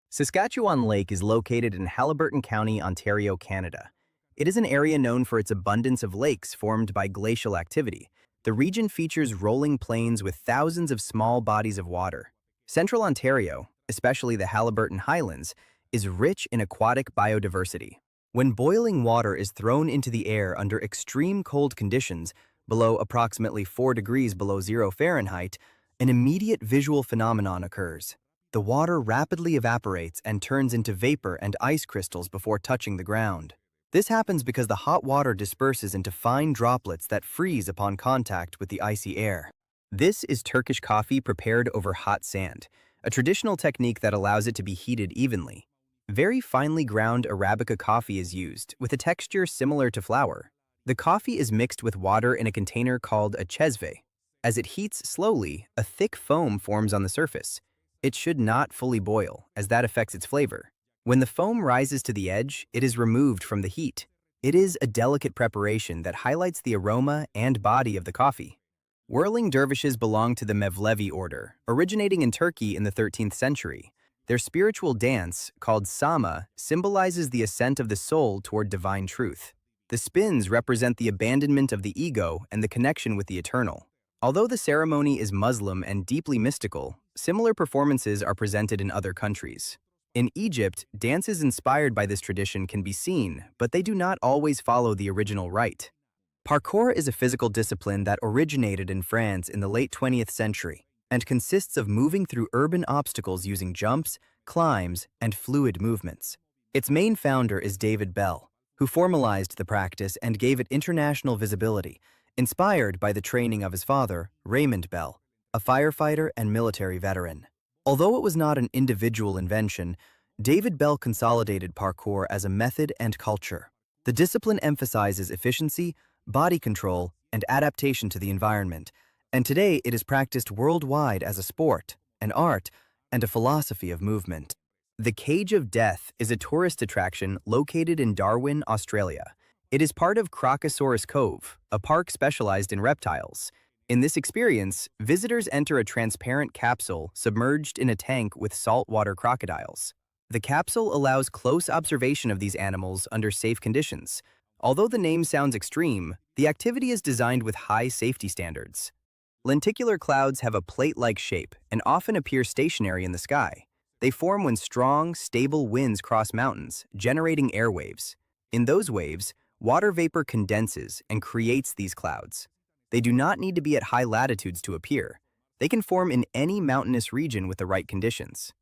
Saskatchewan Lake is located in Haliburton County, Ontario, Canada. It is an area known for its abundance of lakes formed by glacial activity. The region features rolling plains with thousands of small bodies of water. Central Ontario, especially the Haliburton Highlands, is rich in aquatic biodiversity. When boiling water is thrown into the air under extreme cold conditions, below approximately 4 degrees below 0 Fahrenheit, an immediate visual phenomenon occurs. The water rapidly evaporates and turns into vapor and ice crystals before touching the ground. This happens because the hot water disperses into fine droplets that freeze upon contact with the icy air. This is Turkish coffee prepared over hot sand, a traditional technique that allows it to be heated evenly. Very finely ground Arabica coffee is used, with a texture similar to flour. The coffee is mixed with water in a container called a chesve. As it heats slowly, a thick foam forms on the surface. It should not fully boil, as that affects its flavor. When the foam rises to the edge, it is removed from the heat. It is a delicate preparation that highlights the aroma and body of the coffee. Whirling dervishes belong to the Mevlevi order, originating in Turkey in the 13th century. Their spiritual dance, called sama, symbolizes the ascent of the soul toward divine truth. The spins represent the abandonment of the ego and the connection with the eternal. Although the ceremony is Muslim and deeply mystical, similar performances are presented in other countries. In Egypt, dances inspired by this tradition can be seen, but they do not always follow the original rite. Parkour is a physical discipline that originated in France in the late 20th century and consists of moving through urban obstacles using jumps, climbs, and fluid movements. Its main founder is David Bell, who formalized the practice and gave it international visibility, inspired by the training of his father, Raymond Bell, a firefighter and military veteran. Although it was not an individual invention, David Bell consolidated parkour as a method and culture. The discipline emphasizes efficiency, body control, and adaptation to the environment, and today it is practiced worldwide as a sport, an art, and a philosophy of movement. The Cage of Death is a tourist attraction located in Darwin, Australia. It is part of Crocosaurus Cove, a park specialized in reptiles. In this experience, visitors enter a transparent capsule submerged in a tank with saltwater crocodiles. The capsule allows close observation of these animals under safe conditions. Although the name sounds extreme, the activity is designed with high safety standards. Lenticular clouds have a plate-like shape and often appear stationary in the sky. They form when strong, stable winds cross mountains, generating air waves. In those waves, water vapor condenses and creates these clouds. They do not need to be at high latitudes to appear. They can form in any mountainous region with the right conditions.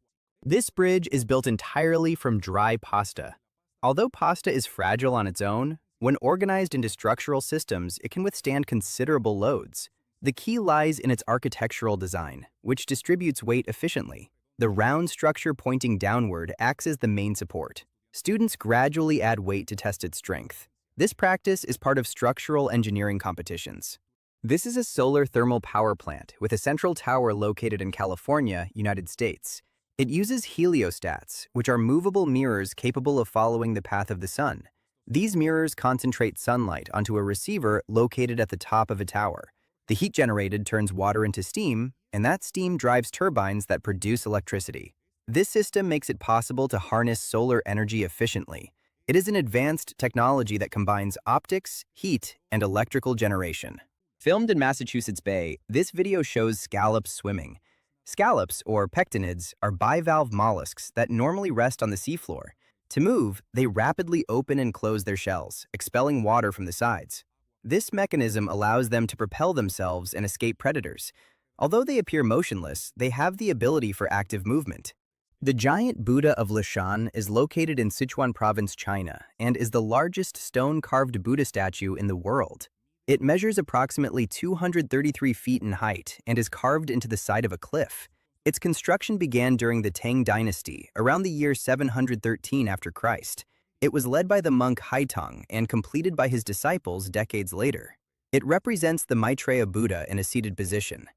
This bridge is built entirely from dry pasta. Although pasta is fragile on its own, when organized into structural systems, it can withstand considerable loads. The key lies in its architectural design, which distributes weight efficiently. The round structure pointing downward acts as the main support. Students gradually add weight to test its strength. This practice is part of structural engineering competitions. This is a solar thermal power plant with a central tower located in California, United States. It uses heliostats, which are movable mirrors capable of following the path of the sun. These mirrors concentrate sunlight onto a receiver located at the top of a tower. The heat generated turns water into steam, and that steam drives turbines that produce electricity. This system makes it possible to harness solar energy efficiently. It is an advanced technology that combines optics, heat, and electrical generation. Filmed in Massachusetts Bay, this video shows scallops swimming. Scallops, or pectinids, are bivalve mollusks that normally rest on the seafloor. To move, they rapidly open and close their shells, expelling water from the sides. This mechanism allows them to propel themselves and escape predators. Although they appear motionless, they have the ability for active movement. The giant Buddha of Lashan is located in Sichuan Province, China, and is the largest stone-carved Buddha statue in the world. It measures approximately 233 feet in height and is carved into the side of a cliff. Its construction began during the Tang dynasty, around the year 713 after Christ. It was led by the monk Haitong and completed by his disciples decades later. It represents the Maitreya Buddha in a seated position.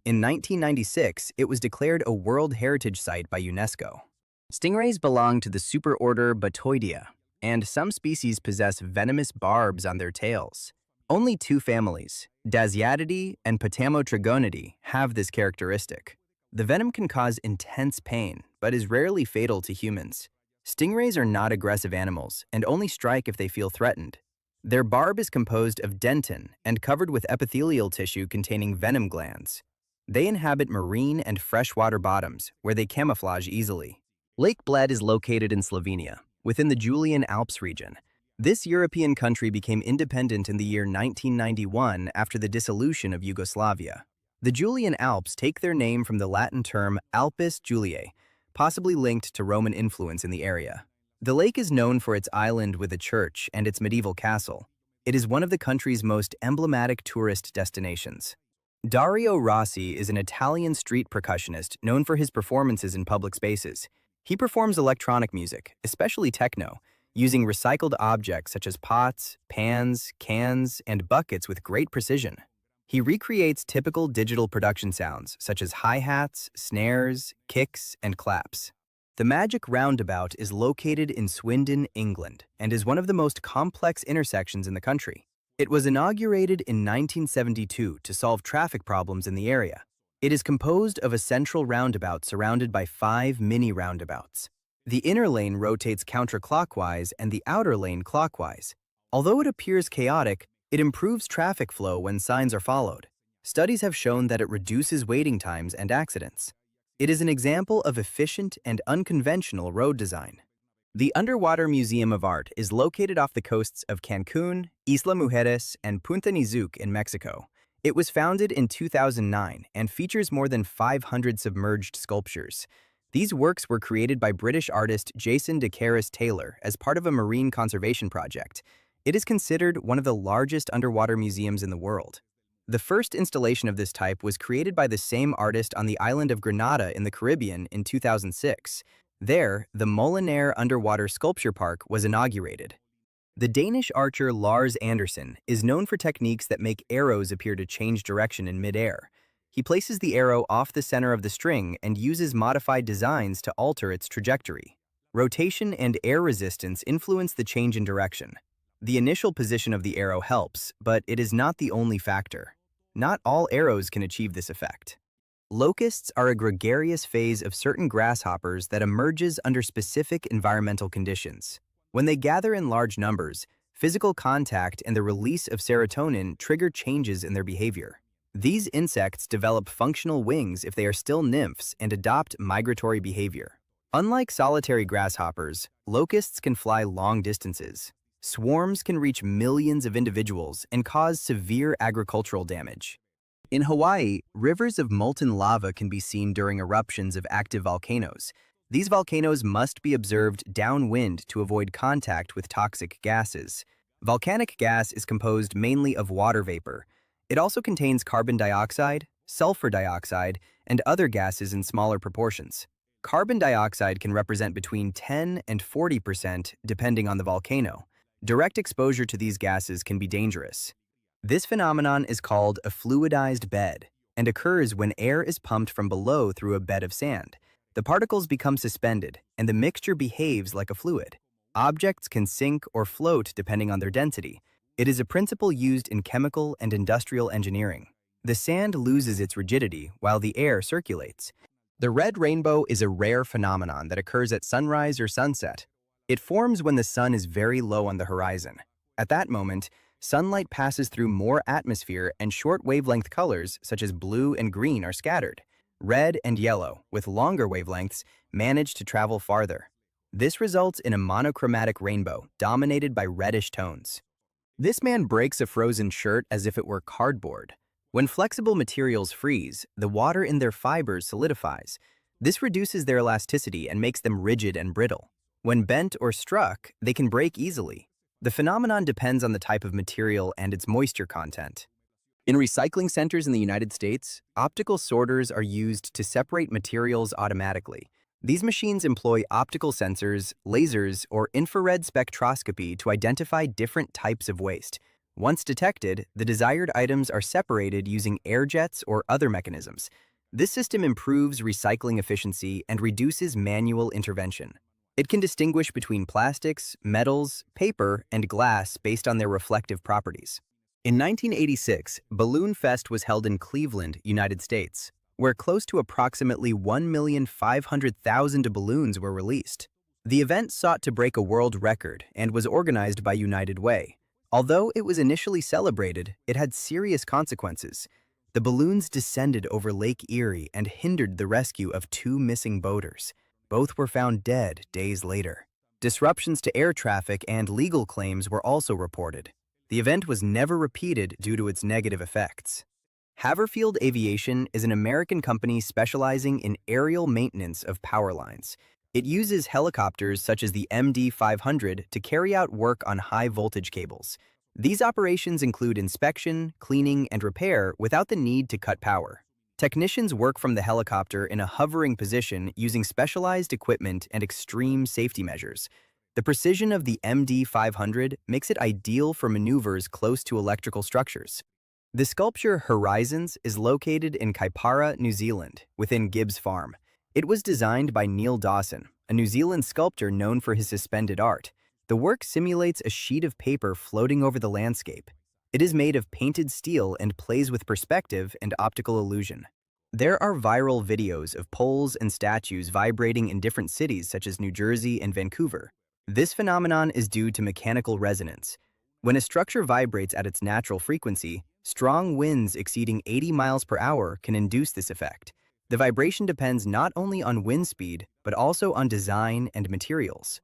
In 1996, it was declared a World Heritage Site by UNESCO. Stingrays belong to the superorder Batoidea, and some species possess venomous barbs on their tails. Only two families, Dasyatidae and Potamotrigonidae, have this characteristic. The venom can cause intense pain, but is rarely fatal to humans. Stingrays are not aggressive animals and only strike if they feel threatened. Their barb is composed of dentin and covered with epithelial tissue containing venom glands. They inhabit marine and freshwater bottoms, where they camouflage easily. Lake Bled is located in Slovenia, within the Julian Alps region. This European country became independent in the year 1991 after the dissolution of Yugoslavia. The Julian Alps take their name from the Latin term Alpus Juliae, possibly linked to Roman influence in the area. The lake is known for its island with a church and its medieval castle. It is one of the country's most emblematic tourist destinations. Dario Rossi is an Italian street percussionist known for his performances in public spaces. He performs electronic music, especially techno, using recycled objects such as pots, pans, cans, and buckets with great precision. He recreates typical digital production sounds such as hi-hats, snares, kicks, and claps. The Magic Roundabout is located in Swindon, England, and is one of the most complex intersections in the country. It was inaugurated in 1972 to solve traffic problems in the area. It is composed of a central roundabout surrounded by 5 mini roundabouts. The inner lane rotates counterclockwise and the outer lane clockwise. Although it appears chaotic, it improves traffic flow when signs are followed. Studies have shown that it reduces waiting times and accidents. It is an example of efficient and unconventional road design. The Underwater Museum of Art is located off the coasts of Cancun, Isla Mujeres, and Punta Nizuc in Mexico. It was founded in 2009 and features more than 500 submerged sculptures. These works were created by British artist Jason de Caris Taylor as part of a marine conservation project. It is considered one of the largest underwater museums in the world. The first installation of this type was created by the same artist on the island of Grenada in the Caribbean in 2006. There, the Molinare Underwater Sculpture Park was inaugurated. The Danish archer Lars Andersen is known for techniques that make arrows appear to change direction in midair. He places the arrow off the center of the string and uses modified designs to alter its trajectory. Rotation and air resistance influence the change in direction. The initial position of the arrow helps, but it is not the only factor. Not all arrows can achieve this effect. Locusts are a gregarious phase of certain grasshoppers that emerges under specific environmental conditions. When they gather in large numbers, physical contact and the release of serotonin trigger changes in their behavior. These insects develop functional wings if they are still nymphs and adopt migratory behavior. Unlike solitary grasshoppers, locusts can fly long distances. Swarms can reach millions of individuals and cause severe agricultural damage. In Hawaii, rivers of molten lava can be seen during eruptions of active volcanoes. These volcanoes must be observed downwind to avoid contact with toxic gases. Volcanic gas is composed mainly of water vapor. It also contains carbon dioxide, sulfur dioxide, and other gases in smaller proportions. Carbon dioxide can represent between 10 and 40% depending on the volcano. Direct exposure to these gases can be dangerous. This phenomenon is called a fluidized bed and occurs when air is pumped from below through a bed of sand. The particles become suspended, and the mixture behaves like a fluid. Objects can sink or float depending on their density. It is a principle used in chemical and industrial engineering. The sand loses its rigidity while the air circulates. The red rainbow is a rare phenomenon that occurs at sunrise or sunset. It forms when the sun is very low on the horizon. At that moment, sunlight passes through more atmosphere and short wavelength colors such as blue and green are scattered. Red and yellow, with longer wavelengths, manage to travel farther. This results in a monochromatic rainbow dominated by reddish tones. This man breaks a frozen shirt as if it were cardboard. When flexible materials freeze, the water in their fibers solidifies. This reduces their elasticity and makes them rigid and brittle. When bent or struck, they can break easily. The phenomenon depends on the type of material and its moisture content. In recycling centers in the United States, optical sorters are used to separate materials automatically. These machines employ optical sensors, lasers, or infrared spectroscopy to identify different types of waste. Once detected, the desired items are separated using air jets or other mechanisms. This system improves recycling efficiency and reduces manual intervention. It can distinguish between plastics, metals, paper, and glass based on their reflective properties. In 1986, Balloon Fest was held in Cleveland, United States, where close to approximately 1,500,000 balloons were released. The event sought to break a world record and was organized by United Way. Although it was initially celebrated, it had serious consequences. The balloons descended over Lake Erie and hindered the rescue of 2 missing boaters. Both were found dead days later. Disruptions to air traffic and legal claims were also reported. The event was never repeated due to its negative effects. Haverfield Aviation is an American company specializing in aerial maintenance of power lines. It uses helicopters such as the MD-500 to carry out work on high-voltage cables. These operations include inspection, cleaning, and repair without the need to cut power. Technicians work from the helicopter in a hovering position using specialized equipment and extreme safety measures. The precision of the MD-500 makes it ideal for maneuvers close to electrical structures. The sculpture Horizons is located in Kaipara, New Zealand, within Gibbs Farm. It was designed by Neil Dawson, a New Zealand sculptor known for his suspended art. The work simulates a sheet of paper floating over the landscape. It is made of painted steel and plays with perspective and optical illusion. There are viral videos of poles and statues vibrating in different cities such as New Jersey and Vancouver. This phenomenon is due to mechanical resonance. When a structure vibrates at its natural frequency, strong winds exceeding 80 miles per hour can induce this effect. The vibration depends not only on wind speed, but also on design and materials.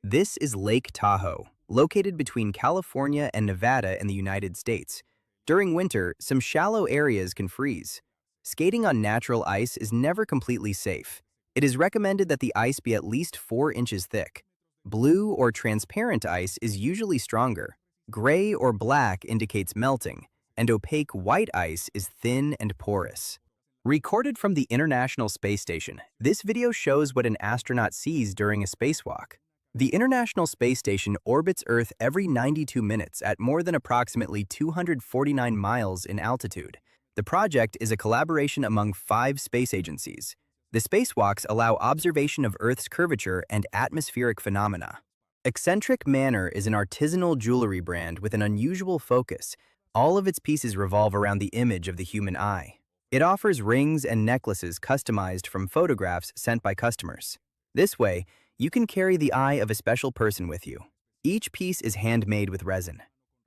This is Lake Tahoe, located between California and Nevada in the United States. During winter, some shallow areas can freeze. Skating on natural ice is never completely safe. It is recommended that the ice be at least 4 inches thick. Blue or transparent ice is usually stronger. Gray or black indicates melting, and opaque white ice is thin and porous. Recorded from the International Space Station, this video shows what an astronaut sees during a spacewalk. The International Space Station orbits Earth every 92 minutes at more than approximately 249 miles in altitude. The project is a collaboration among 5 space agencies. The spacewalks allow observation of Earth's curvature and atmospheric phenomena. Eccentric Manor is an artisanal jewelry brand with an unusual focus. All of its pieces revolve around the image of the human eye. It offers rings and necklaces customized from photographs sent by customers. This way, you can carry the eye of a special person with you. Each piece is handmade with resin.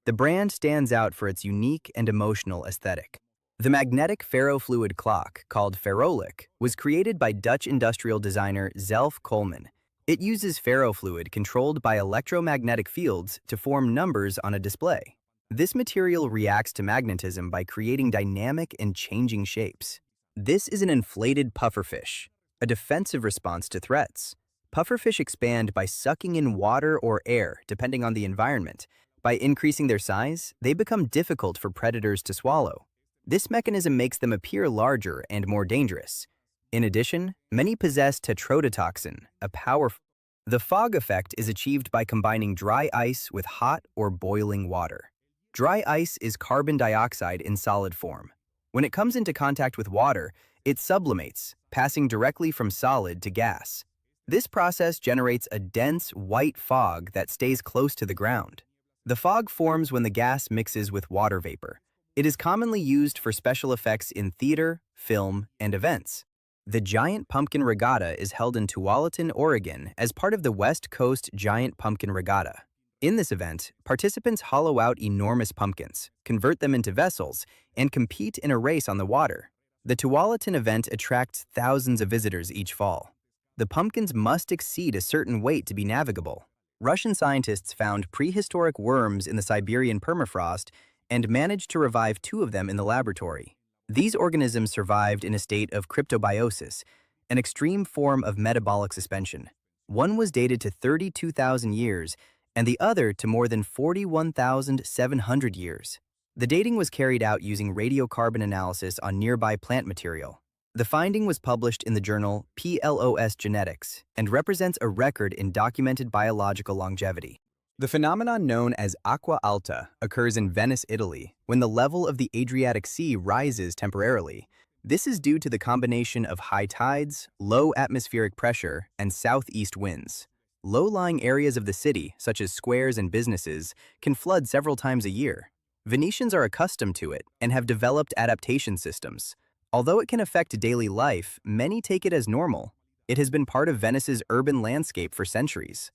The brand stands out for its unique and emotional aesthetic. The magnetic ferrofluid clock, called ferrolik, was created by Dutch industrial designer Zelf Coleman. It uses ferrofluid controlled by electromagnetic fields to form numbers on a display. This material reacts to magnetism by creating dynamic and changing shapes. This is an inflated pufferfish, a defensive response to threats. Pufferfish expand by sucking in water or air, depending on the environment. By increasing their size, they become difficult for predators to swallow. This mechanism makes them appear larger and more dangerous. In addition, many possess tetrodotoxin, a powerful. The fog effect is achieved by combining dry ice with hot or boiling water. Dry ice is carbon dioxide in solid form. When it comes into contact with water, it sublimates, passing directly from solid to gas. This process generates a dense, white fog that stays close to the ground. The fog forms when the gas mixes with water vapor. It is commonly used for special effects in theater, film, and events. The Giant Pumpkin Regatta is held in Tualatin, Oregon, as part of the West Coast Giant Pumpkin Regatta. In this event, participants hollow out enormous pumpkins, convert them into vessels, and compete in a race on the water. The Tualatin event attracts thousands of visitors each fall. The pumpkins must exceed a certain weight to be navigable. Russian scientists found prehistoric worms in the Siberian permafrost and managed to revive 2 of them in the laboratory. These organisms survived in a state of cryptobiosis, an extreme form of metabolic suspension. One was dated to 32,000 years, and the other to more than 41,700 years. The dating was carried out using radiocarbon analysis on nearby plant material. The finding was published in the journal PLOS Genetics and represents a record in documented biological longevity. The phenomenon known as aqua alta occurs in Venice, Italy, when the level of the Adriatic Sea rises temporarily. This is due to the combination of high tides, low atmospheric pressure, and southeast winds. Low-lying areas of the city, such as squares and businesses, can flood several times a year. Venetians are accustomed to it and have developed adaptation systems. Although it can affect daily life, many take it as normal. It has been part of Venice's urban landscape for centuries.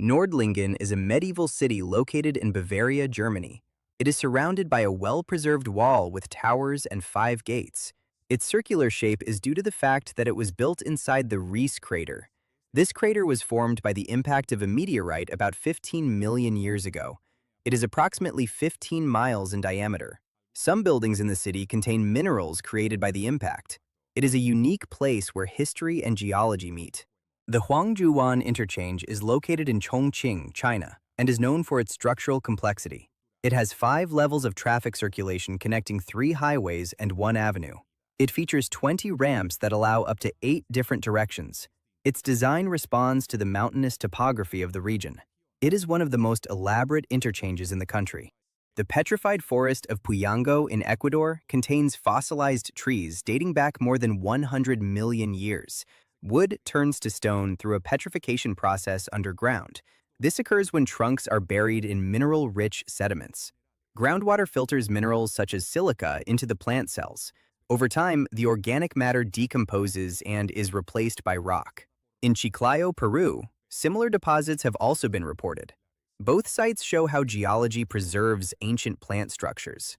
Nordlingen is a medieval city located in Bavaria, Germany. It is surrounded by a well-preserved wall with towers and 5 gates. Its circular shape is due to the fact that it was built inside the Reese crater. This crater was formed by the impact of a meteorite about 15 million years ago. It is approximately 15 miles in diameter. Some buildings in the city contain minerals created by the impact. It is a unique place where history and geology meet. The Huangzhuwan interchange is located in Chongqing, China, and is known for its structural complexity. It has 5 levels of traffic circulation connecting 3 highways and 1 avenue. It features 20 ramps that allow up to 8 different directions. Its design responds to the mountainous topography of the region. It is one of the most elaborate interchanges in the country. The petrified forest of Puyango in Ecuador contains fossilized trees dating back more than 100 million years. Wood turns to stone through a petrification process underground. This occurs when trunks are buried in mineral-rich sediments. Groundwater filters minerals such as silica into the plant cells. Over time, the organic matter decomposes and is replaced by rock. In Chiclayo, Peru, similar deposits have also been reported. Both sites show how geology preserves ancient plant structures.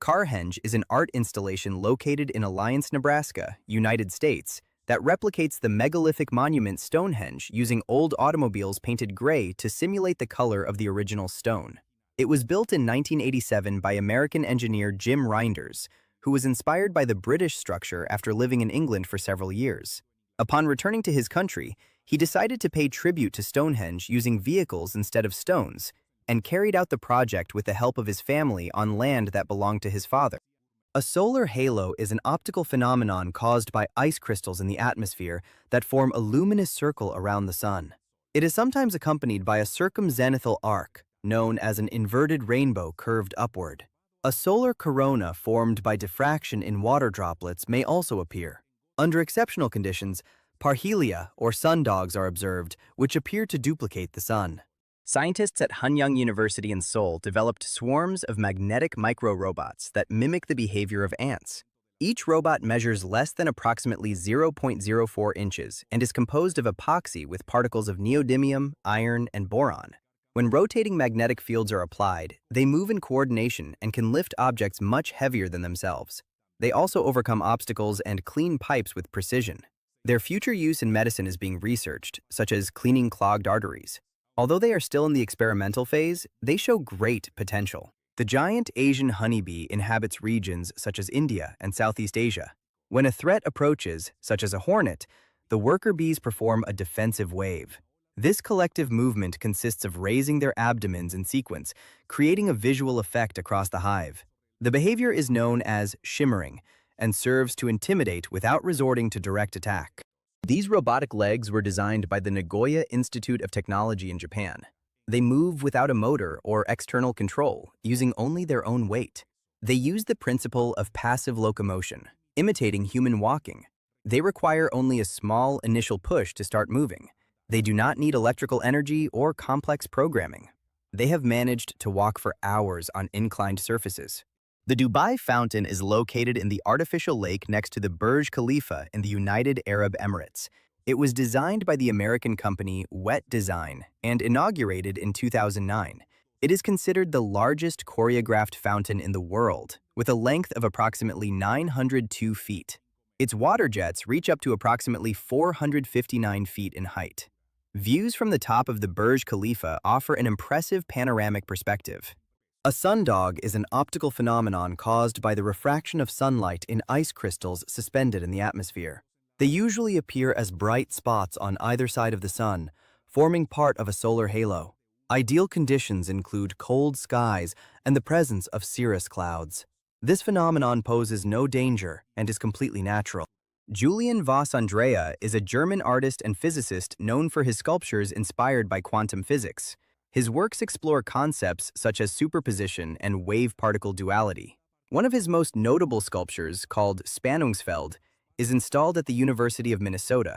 Carhenge is an art installation located in Alliance, Nebraska, United States, that replicates the megalithic monument Stonehenge using old automobiles painted gray to simulate the color of the original stone. It was built in 1987 by American engineer Jim Reinders, who was inspired by the British structure after living in England for several years. Upon returning to his country, he decided to pay tribute to Stonehenge using vehicles instead of stones, and carried out the project with the help of his family on land that belonged to his father. A solar halo is an optical phenomenon caused by ice crystals in the atmosphere that form a luminous circle around the sun. It is sometimes accompanied by a circumzenithal arc, known as an inverted rainbow curved upward. A solar corona formed by diffraction in water droplets may also appear. Under exceptional conditions, parhelia or sundogs are observed, which appear to duplicate the sun. Scientists at Hanyang University in Seoul developed swarms of magnetic micro-robots that mimic the behavior of ants. Each robot measures less than approximately 0.04 inches and is composed of epoxy with particles of neodymium, iron, and boron. When rotating magnetic fields are applied, they move in coordination and can lift objects much heavier than themselves. They also overcome obstacles and clean pipes with precision. Their future use in medicine is being researched, such as cleaning clogged arteries. Although they are still in the experimental phase, they show great potential. The giant Asian honeybee inhabits regions such as India and Southeast Asia. When a threat approaches, such as a hornet, the worker bees perform a defensive wave. This collective movement consists of raising their abdomens in sequence, creating a visual effect across the hive. The behavior is known as shimmering and serves to intimidate without resorting to direct attack. These robotic legs were designed by the Nagoya Institute of Technology in Japan. They move without a motor or external control, using only their own weight. They use the principle of passive locomotion, imitating human walking. They require only a small initial push to start moving. They do not need electrical energy or complex programming. They have managed to walk for hours on inclined surfaces. The Dubai Fountain is located in the artificial lake next to the Burj Khalifa in the United Arab Emirates. It was designed by the American company Wet Design and inaugurated in 2009. It is considered the largest choreographed fountain in the world, with a length of approximately 902 feet. Its water jets reach up to approximately 459 feet in height. Views from the top of the Burj Khalifa offer an impressive panoramic perspective. A sundog is an optical phenomenon caused by the refraction of sunlight in ice crystals suspended in the atmosphere. They usually appear as bright spots on either side of the sun, forming part of a solar halo. Ideal conditions include cold skies and the presence of cirrus clouds. This phenomenon poses no danger and is completely natural. Julian Voss Andrea is a German artist and physicist known for his sculptures inspired by quantum physics. His works explore concepts such as superposition and wave-particle duality. One of his most notable sculptures, called Spannungsfeld, is installed at the University of Minnesota.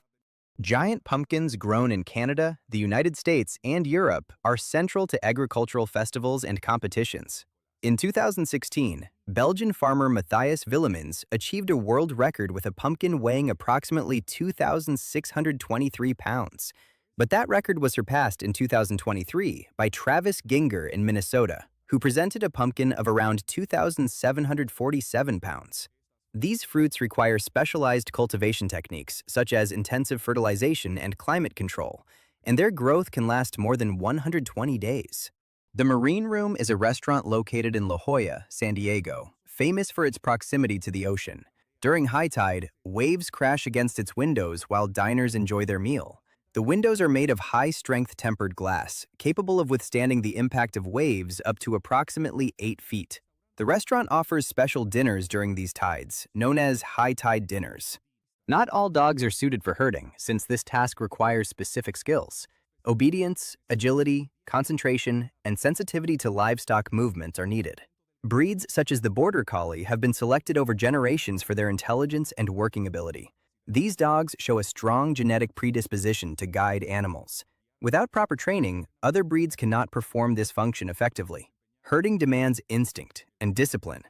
Giant pumpkins grown in Canada, the United States, and Europe are central to agricultural festivals and competitions. In 2016, Belgian farmer Matthias Willemins achieved a world record with a pumpkin weighing approximately 2,623 pounds. But that record was surpassed in 2023 by Travis Ginger in Minnesota, who presented a pumpkin of around 2,747 pounds. These fruits require specialized cultivation techniques, such as intensive fertilization and climate control, and their growth can last more than 120 days. The Marine Room is a restaurant located in La Jolla, San Diego, famous for its proximity to the ocean. During high tide, waves crash against its windows while diners enjoy their meal. The windows are made of high-strength tempered glass, capable of withstanding the impact of waves up to approximately 8 feet. The restaurant offers special dinners during these tides, known as high-tide dinners. Not all dogs are suited for herding, since this task requires specific skills. Obedience, agility, concentration, and sensitivity to livestock movements are needed. Breeds such as the Border Collie have been selected over generations for their intelligence and working ability. These dogs show a strong genetic predisposition to guide animals. Without proper training, other breeds cannot perform this function effectively. Herding demands instinct and discipline.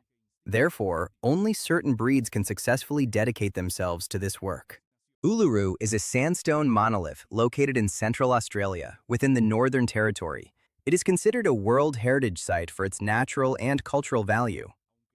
Therefore, only certain breeds can successfully dedicate themselves to this work. Uluru is a sandstone monolith located in central Australia, within the Northern Territory. It is considered a World Heritage Site for its natural and cultural value.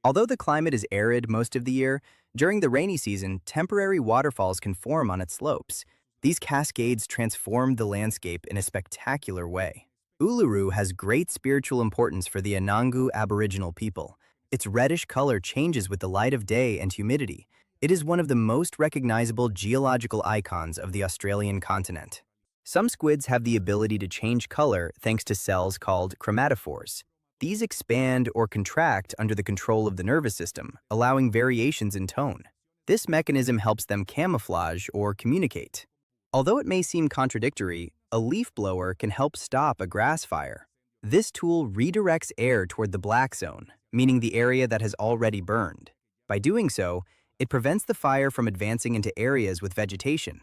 Although the climate is arid most of the year, during the rainy season, temporary waterfalls can form on its slopes. These cascades transform the landscape in a spectacular way. Uluru has great spiritual importance for the Anangu Aboriginal people. Its reddish color changes with the light of day and humidity. It is one of the most recognizable geological icons of the Australian continent. Some squids have the ability to change color thanks to cells called chromatophores. These expand or contract under the control of the nervous system, allowing variations in tone. This mechanism helps them camouflage or communicate. Although it may seem contradictory, a leaf blower can help stop a grass fire. This tool redirects air toward the black zone, meaning the area that has already burned. By doing so, it prevents the fire from advancing into areas with vegetation.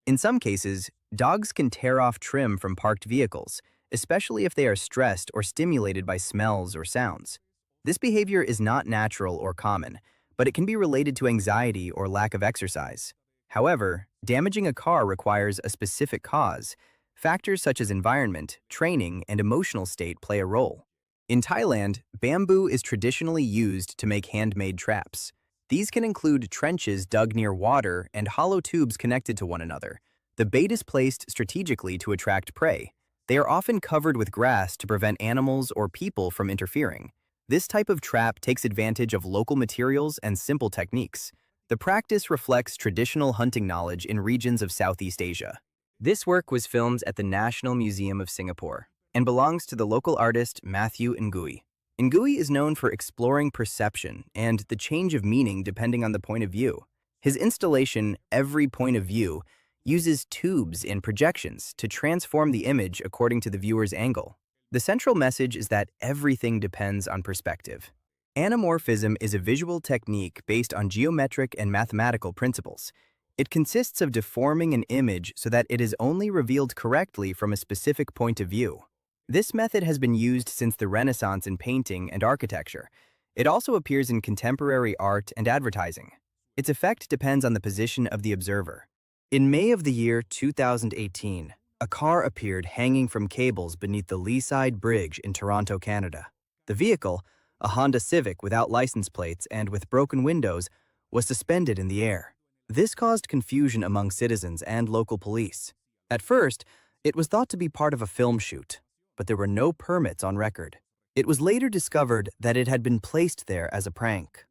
In some cases, dogs can tear off trim from parked vehicles, especially if they are stressed or stimulated by smells or sounds. This behavior is not natural or common, but it can be related to anxiety or lack of exercise. However, damaging a car requires a specific cause. Factors such as environment, training, and emotional state play a role. In Thailand, bamboo is traditionally used to make handmade traps. These can include trenches dug near water and hollow tubes connected to one another. The bait is placed strategically to attract prey. They are often covered with grass to prevent animals or people from interfering. This type of trap takes advantage of local materials and simple techniques. The practice reflects traditional hunting knowledge in regions of Southeast Asia. This work was filmed at the National Museum of Singapore and belongs to the local artist Matthew Ngui. Ngui is known for exploring perception and the change of meaning depending on the point of view. His installation, Every Point of View, uses tubes and projections to transform the image according to the viewer's angle. The central message is that everything depends on perspective. Anamorphism is a visual technique based on geometric and mathematical principles. It consists of deforming an image so that it is only revealed correctly from a specific point of view. This method has been used since the Renaissance in painting and architecture. It also appears in contemporary art and advertising. Its effect depends on the position of the observer. In May of the year 2018, a car appeared hanging from cables beneath the Leaside Bridge in Toronto, Canada. The vehicle, a Honda Civic without license plates and with broken windows, was suspended in the air. This caused confusion among citizens and local police. At first, it was thought to be part of a film shoot, but there were no permits on record. It was later discovered that it had been placed there as a prank.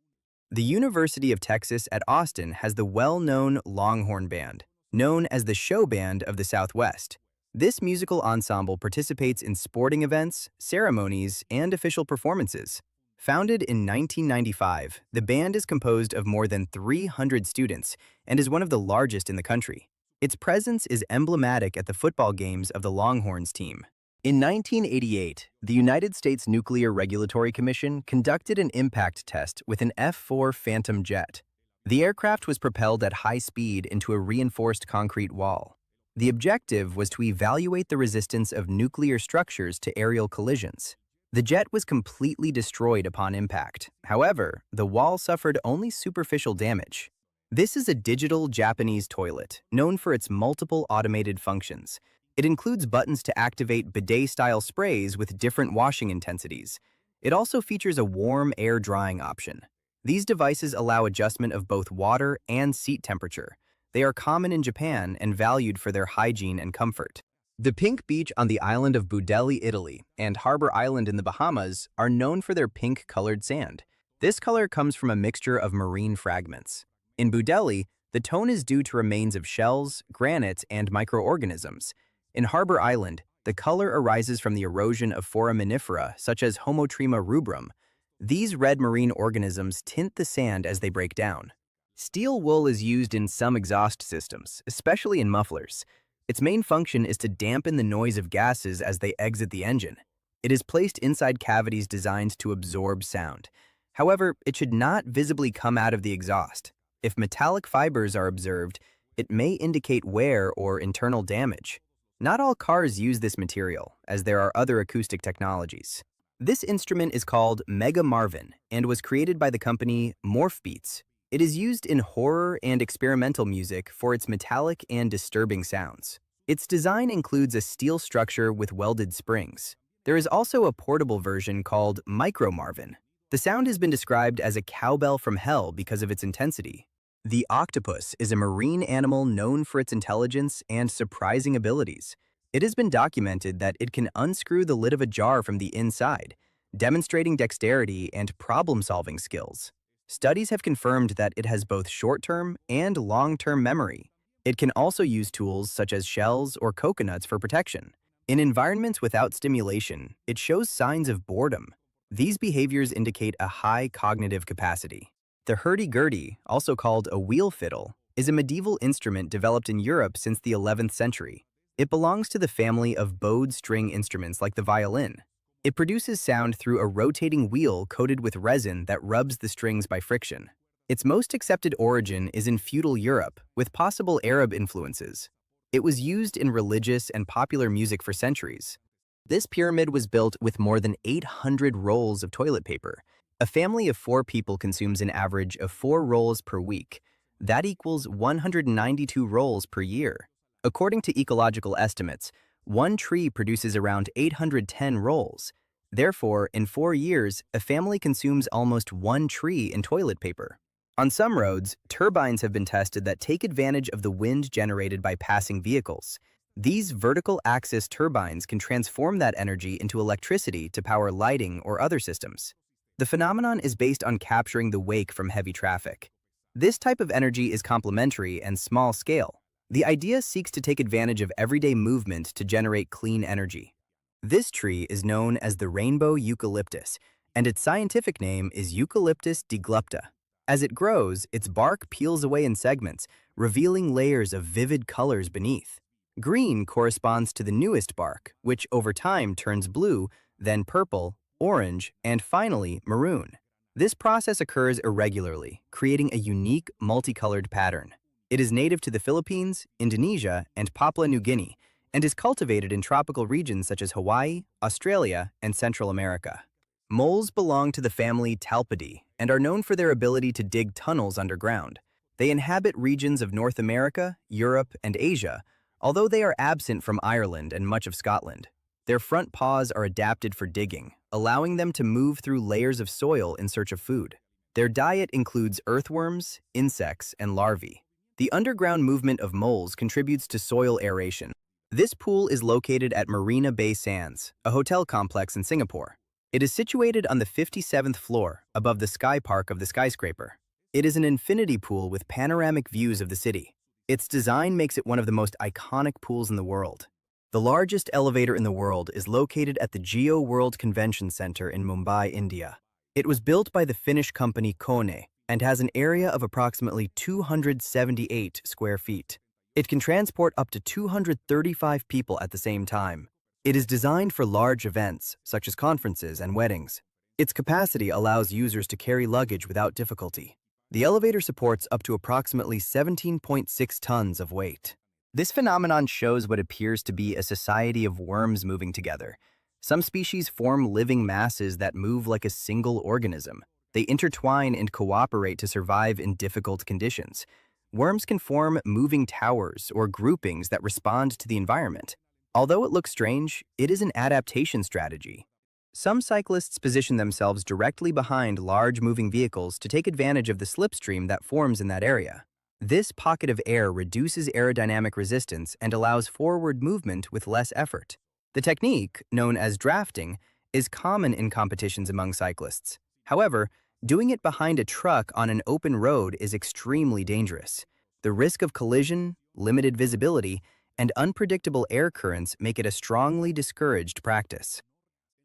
The University of Texas at Austin has the well-known Longhorn Band, known as the Show Band of the Southwest. This musical ensemble participates in sporting events, ceremonies, and official performances. Founded in 1995, the band is composed of more than 300 students and is one of the largest in the country. Its presence is emblematic at the football games of the Longhorns team. In 1988, the United States Nuclear Regulatory Commission conducted an impact test with an F-4 Phantom jet. The aircraft was propelled at high speed into a reinforced concrete wall. The objective was to evaluate the resistance of nuclear structures to aerial collisions. The jet was completely destroyed upon impact. However, the wall suffered only superficial damage. This is a digital Japanese toilet, known for its multiple automated functions. It includes buttons to activate bidet-style sprays with different washing intensities. It also features a warm air drying option. These devices allow adjustment of both water and seat temperature. They are common in Japan and valued for their hygiene and comfort. The pink beach on the island of Budelli, Italy, and Harbor Island in the Bahamas are known for their pink-colored sand. This color comes from a mixture of marine fragments. In Budelli, the tone is due to remains of shells, granite, and microorganisms. In Harbor Island, the color arises from the erosion of foraminifera such as Homotrema rubrum. These red marine organisms tint the sand as they break down. Steel wool is used in some exhaust systems, especially in mufflers. Its main function is to dampen the noise of gases as they exit the engine. It is placed inside cavities designed to absorb sound. However, it should not visibly come out of the exhaust. If metallic fibers are observed, it may indicate wear or internal damage. Not all cars use this material, as there are other acoustic technologies. This instrument is called Mega Marvin and was created by the company Morphbeats. It is used in horror and experimental music for its metallic and disturbing sounds. Its design includes a steel structure with welded springs. There is also a portable version called Micro Marvin. The sound has been described as a cowbell from hell because of its intensity. The octopus is a marine animal known for its intelligence and surprising abilities. It has been documented that it can unscrew the lid of a jar from the inside, demonstrating dexterity and problem-solving skills. Studies have confirmed that it has both short-term and long-term memory. It can also use tools such as shells or coconuts for protection. In environments without stimulation, it shows signs of boredom. These behaviors indicate a high cognitive capacity. The hurdy-gurdy, also called a wheel fiddle, is a medieval instrument developed in Europe since the 11th century. It belongs to the family of bowed string instruments like the violin. It produces sound through a rotating wheel coated with resin that rubs the strings by friction. Its most accepted origin is in feudal Europe, with possible Arab influences. It was used in religious and popular music for centuries. This pyramid was built with more than 800 rolls of toilet paper. A family of 4 people consumes an average of 4 rolls per week. That equals 192 rolls per year. According to ecological estimates, one tree produces around 810 rolls. Therefore, in 4 years, a family consumes almost 1 tree in toilet paper. On some roads, turbines have been tested that take advantage of the wind generated by passing vehicles. These vertical axis turbines can transform that energy into electricity to power lighting or other systems. The phenomenon is based on capturing the wake from heavy traffic. This type of energy is complementary and small-scale. The idea seeks to take advantage of everyday movement to generate clean energy. This tree is known as the rainbow eucalyptus, and its scientific name is Eucalyptus deglupta. As it grows, its bark peels away in segments, revealing layers of vivid colors beneath. Green corresponds to the newest bark, which over time turns blue, then purple, orange, and finally maroon. This process occurs irregularly, creating a unique, multicolored pattern. It is native to the Philippines, Indonesia, and Papua New Guinea, and is cultivated in tropical regions such as Hawaii, Australia, and Central America. Moles belong to the family Talpidae and are known for their ability to dig tunnels underground. They inhabit regions of North America, Europe, and Asia, although they are absent from Ireland and much of Scotland. Their front paws are adapted for digging, allowing them to move through layers of soil in search of food. Their diet includes earthworms, insects, and larvae. The underground movement of moles contributes to soil aeration. This pool is located at Marina Bay Sands, a hotel complex in Singapore. It is situated on the 57th floor, above the Sky Park of the skyscraper. It is an infinity pool with panoramic views of the city. Its design makes it one of the most iconic pools in the world. The largest elevator in the world is located at the Geo World Convention Center in Mumbai, India. It was built by the Finnish company Kone and has an area of approximately 278 square feet. It can transport up to 235 people at the same time. It is designed for large events, such as conferences and weddings. Its capacity allows users to carry luggage without difficulty. The elevator supports up to approximately 17.6 tons of weight. This phenomenon shows what appears to be a society of worms moving together. Some species form living masses that move like a single organism. They intertwine and cooperate to survive in difficult conditions. Worms can form moving towers or groupings that respond to the environment. Although it looks strange, it is an adaptation strategy. Some cyclists position themselves directly behind large moving vehicles to take advantage of the slipstream that forms in that area. This pocket of air reduces aerodynamic resistance and allows forward movement with less effort. The technique, known as drafting, is common in competitions among cyclists. However, doing it behind a truck on an open road is extremely dangerous. The risk of collision, limited visibility, and unpredictable air currents make it a strongly discouraged practice.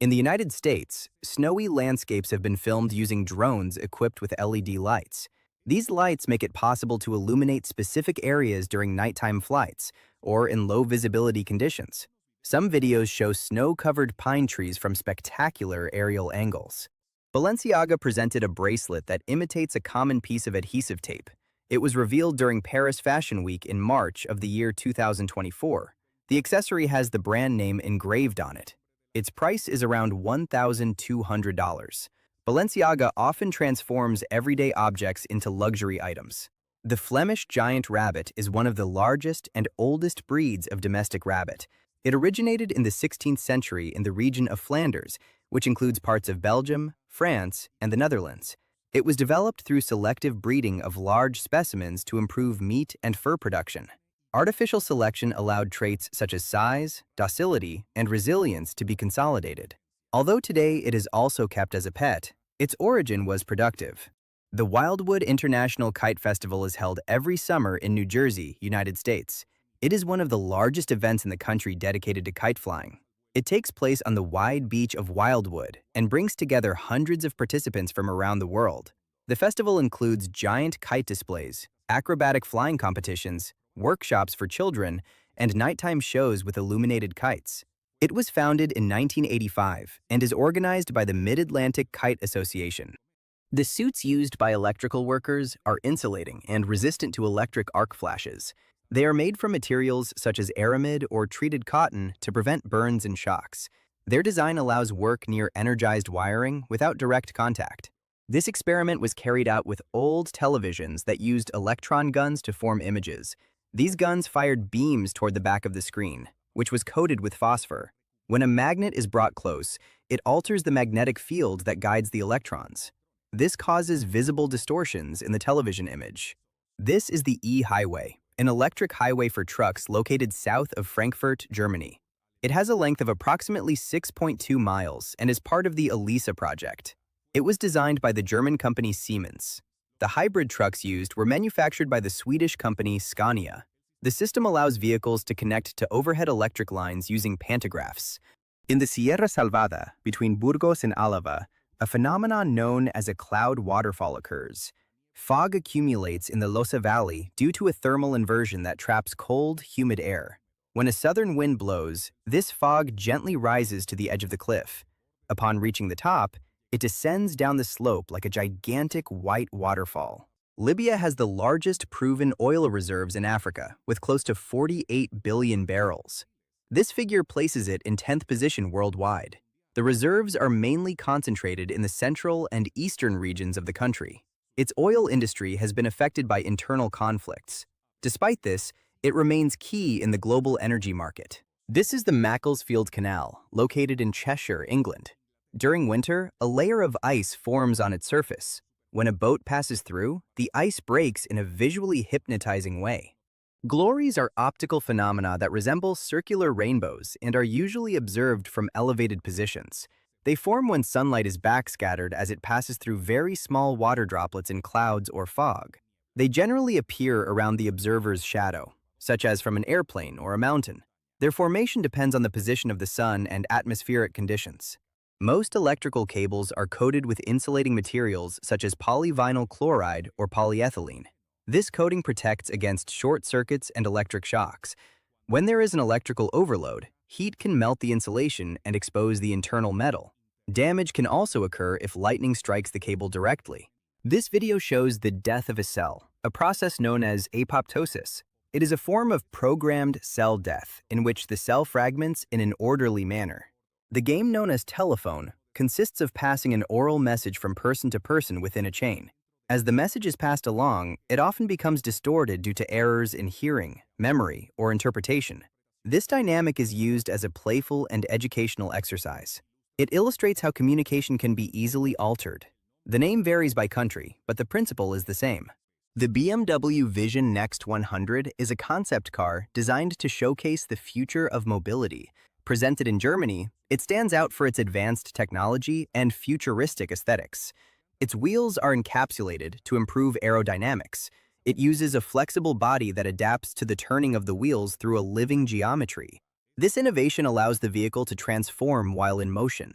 In the United States, snowy landscapes have been filmed using drones equipped with LED lights. These lights make it possible to illuminate specific areas during nighttime flights or in low visibility conditions. Some videos show snow-covered pine trees from spectacular aerial angles. Balenciaga presented a bracelet that imitates a common piece of adhesive tape. It was revealed during Paris Fashion Week in March of the year 2024. The accessory has the brand name engraved on it. Its price is around $1,200. Balenciaga often transforms everyday objects into luxury items. The Flemish giant rabbit is one of the largest and oldest breeds of domestic rabbit. It originated in the 16th century in the region of Flanders, which includes parts of Belgium, France, and the Netherlands. It was developed through selective breeding of large specimens to improve meat and fur production. Artificial selection allowed traits such as size, docility, and resilience to be consolidated. Although today it is also kept as a pet, its origin was productive. The Wildwood International Kite Festival is held every summer in New Jersey, United States. It is one of the largest events in the country dedicated to kite flying. It takes place on the wide beach of Wildwood and brings together hundreds of participants from around the world. The festival includes giant kite displays, acrobatic flying competitions, workshops for children, and nighttime shows with illuminated kites. It was founded in 1985 and is organized by the Mid-Atlantic Kite Association. The suits used by electrical workers are insulating and resistant to electric arc flashes. They are made from materials such as aramid or treated cotton to prevent burns and shocks. Their design allows work near energized wiring without direct contact. This experiment was carried out with old televisions that used electron guns to form images. These guns fired beams toward the back of the screen, which was coated with phosphor. When a magnet is brought close, it alters the magnetic field that guides the electrons. This causes visible distortions in the television image. This is the E-Highway, an electric highway for trucks located south of Frankfurt, Germany. It has a length of approximately 6.2 miles and is part of the ELISA project. It was designed by the German company Siemens. The hybrid trucks used were manufactured by the Swedish company Scania. The system allows vehicles to connect to overhead electric lines using pantographs. In the Sierra Salvada, between Burgos and Álava, a phenomenon known as a cloud waterfall occurs. Fog accumulates in the Losa Valley due to a thermal inversion that traps cold, humid air. When a southern wind blows, this fog gently rises to the edge of the cliff. Upon reaching the top, it descends down the slope like a gigantic white waterfall. Libya has the largest proven oil reserves in Africa, with close to 48 billion barrels. This figure places it in 10th position worldwide. The reserves are mainly concentrated in the central and eastern regions of the country. Its oil industry has been affected by internal conflicts. Despite this, it remains key in the global energy market. This is the Macclesfield Canal, located in Cheshire, England. During winter, a layer of ice forms on its surface. When a boat passes through, the ice breaks in a visually hypnotizing way. Glories are optical phenomena that resemble circular rainbows and are usually observed from elevated positions. They form when sunlight is backscattered as it passes through very small water droplets in clouds or fog. They generally appear around the observer's shadow, such as from an airplane or a mountain. Their formation depends on the position of the sun and atmospheric conditions. Most electrical cables are coated with insulating materials such as polyvinyl chloride or polyethylene. This coating protects against short circuits and electric shocks. When there is an electrical overload, heat can melt the insulation and expose the internal metal. Damage can also occur if lightning strikes the cable directly. This video shows the death of a cell, a process known as apoptosis. It is a form of programmed cell death in which the cell fragments in an orderly manner. The game known as telephone consists of passing an oral message from person to person within a chain. As the message is passed along, it often becomes distorted due to errors in hearing, memory, or interpretation. This dynamic is used as a playful and educational exercise. It illustrates how communication can be easily altered. The name varies by country, but the principle is the same. The BMW Vision Next 100 is a concept car designed to showcase the future of mobility. Presented in Germany, it stands out for its advanced technology and futuristic aesthetics. Its wheels are encapsulated to improve aerodynamics. It uses a flexible body that adapts to the turning of the wheels through a living geometry. This innovation allows the vehicle to transform while in motion.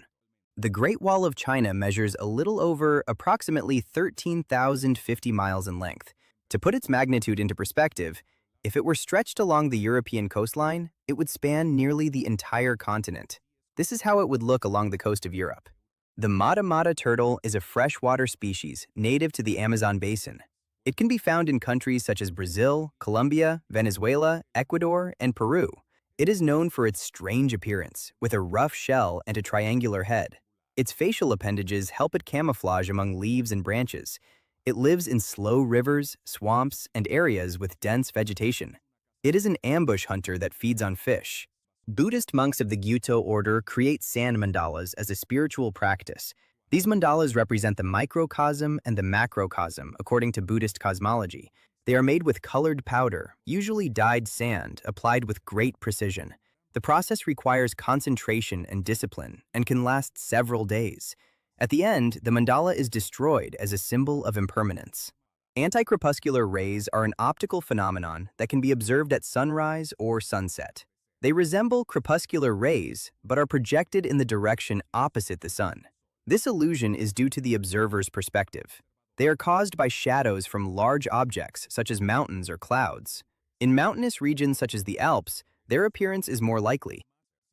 The Great Wall of China measures a little over approximately 13,050 miles in length. To put its magnitude into perspective, if it were stretched along the European coastline, it would span nearly the entire continent. This is how it would look along the coast of Europe. The Mata Mata turtle is a freshwater species native to the Amazon basin. It can be found in countries such as Brazil, Colombia, Venezuela, Ecuador, and Peru. It is known for its strange appearance, with a rough shell and a triangular head. Its facial appendages help it camouflage among leaves and branches. It lives in slow rivers, swamps, and areas with dense vegetation. It is an ambush hunter that feeds on fish. Buddhist monks of the Gyuto order create sand mandalas as a spiritual practice. These mandalas represent the microcosm and the macrocosm according to Buddhist cosmology. They are made with colored powder, usually dyed sand, applied with great precision. The process requires concentration and discipline and can last several days. At the end, the mandala is destroyed as a symbol of impermanence. Anti-crepuscular rays are an optical phenomenon that can be observed at sunrise or sunset. They resemble crepuscular rays, but are projected in the direction opposite the sun. This illusion is due to the observer's perspective. They are caused by shadows from large objects, such as mountains or clouds. In mountainous regions such as the Alps, their appearance is more likely.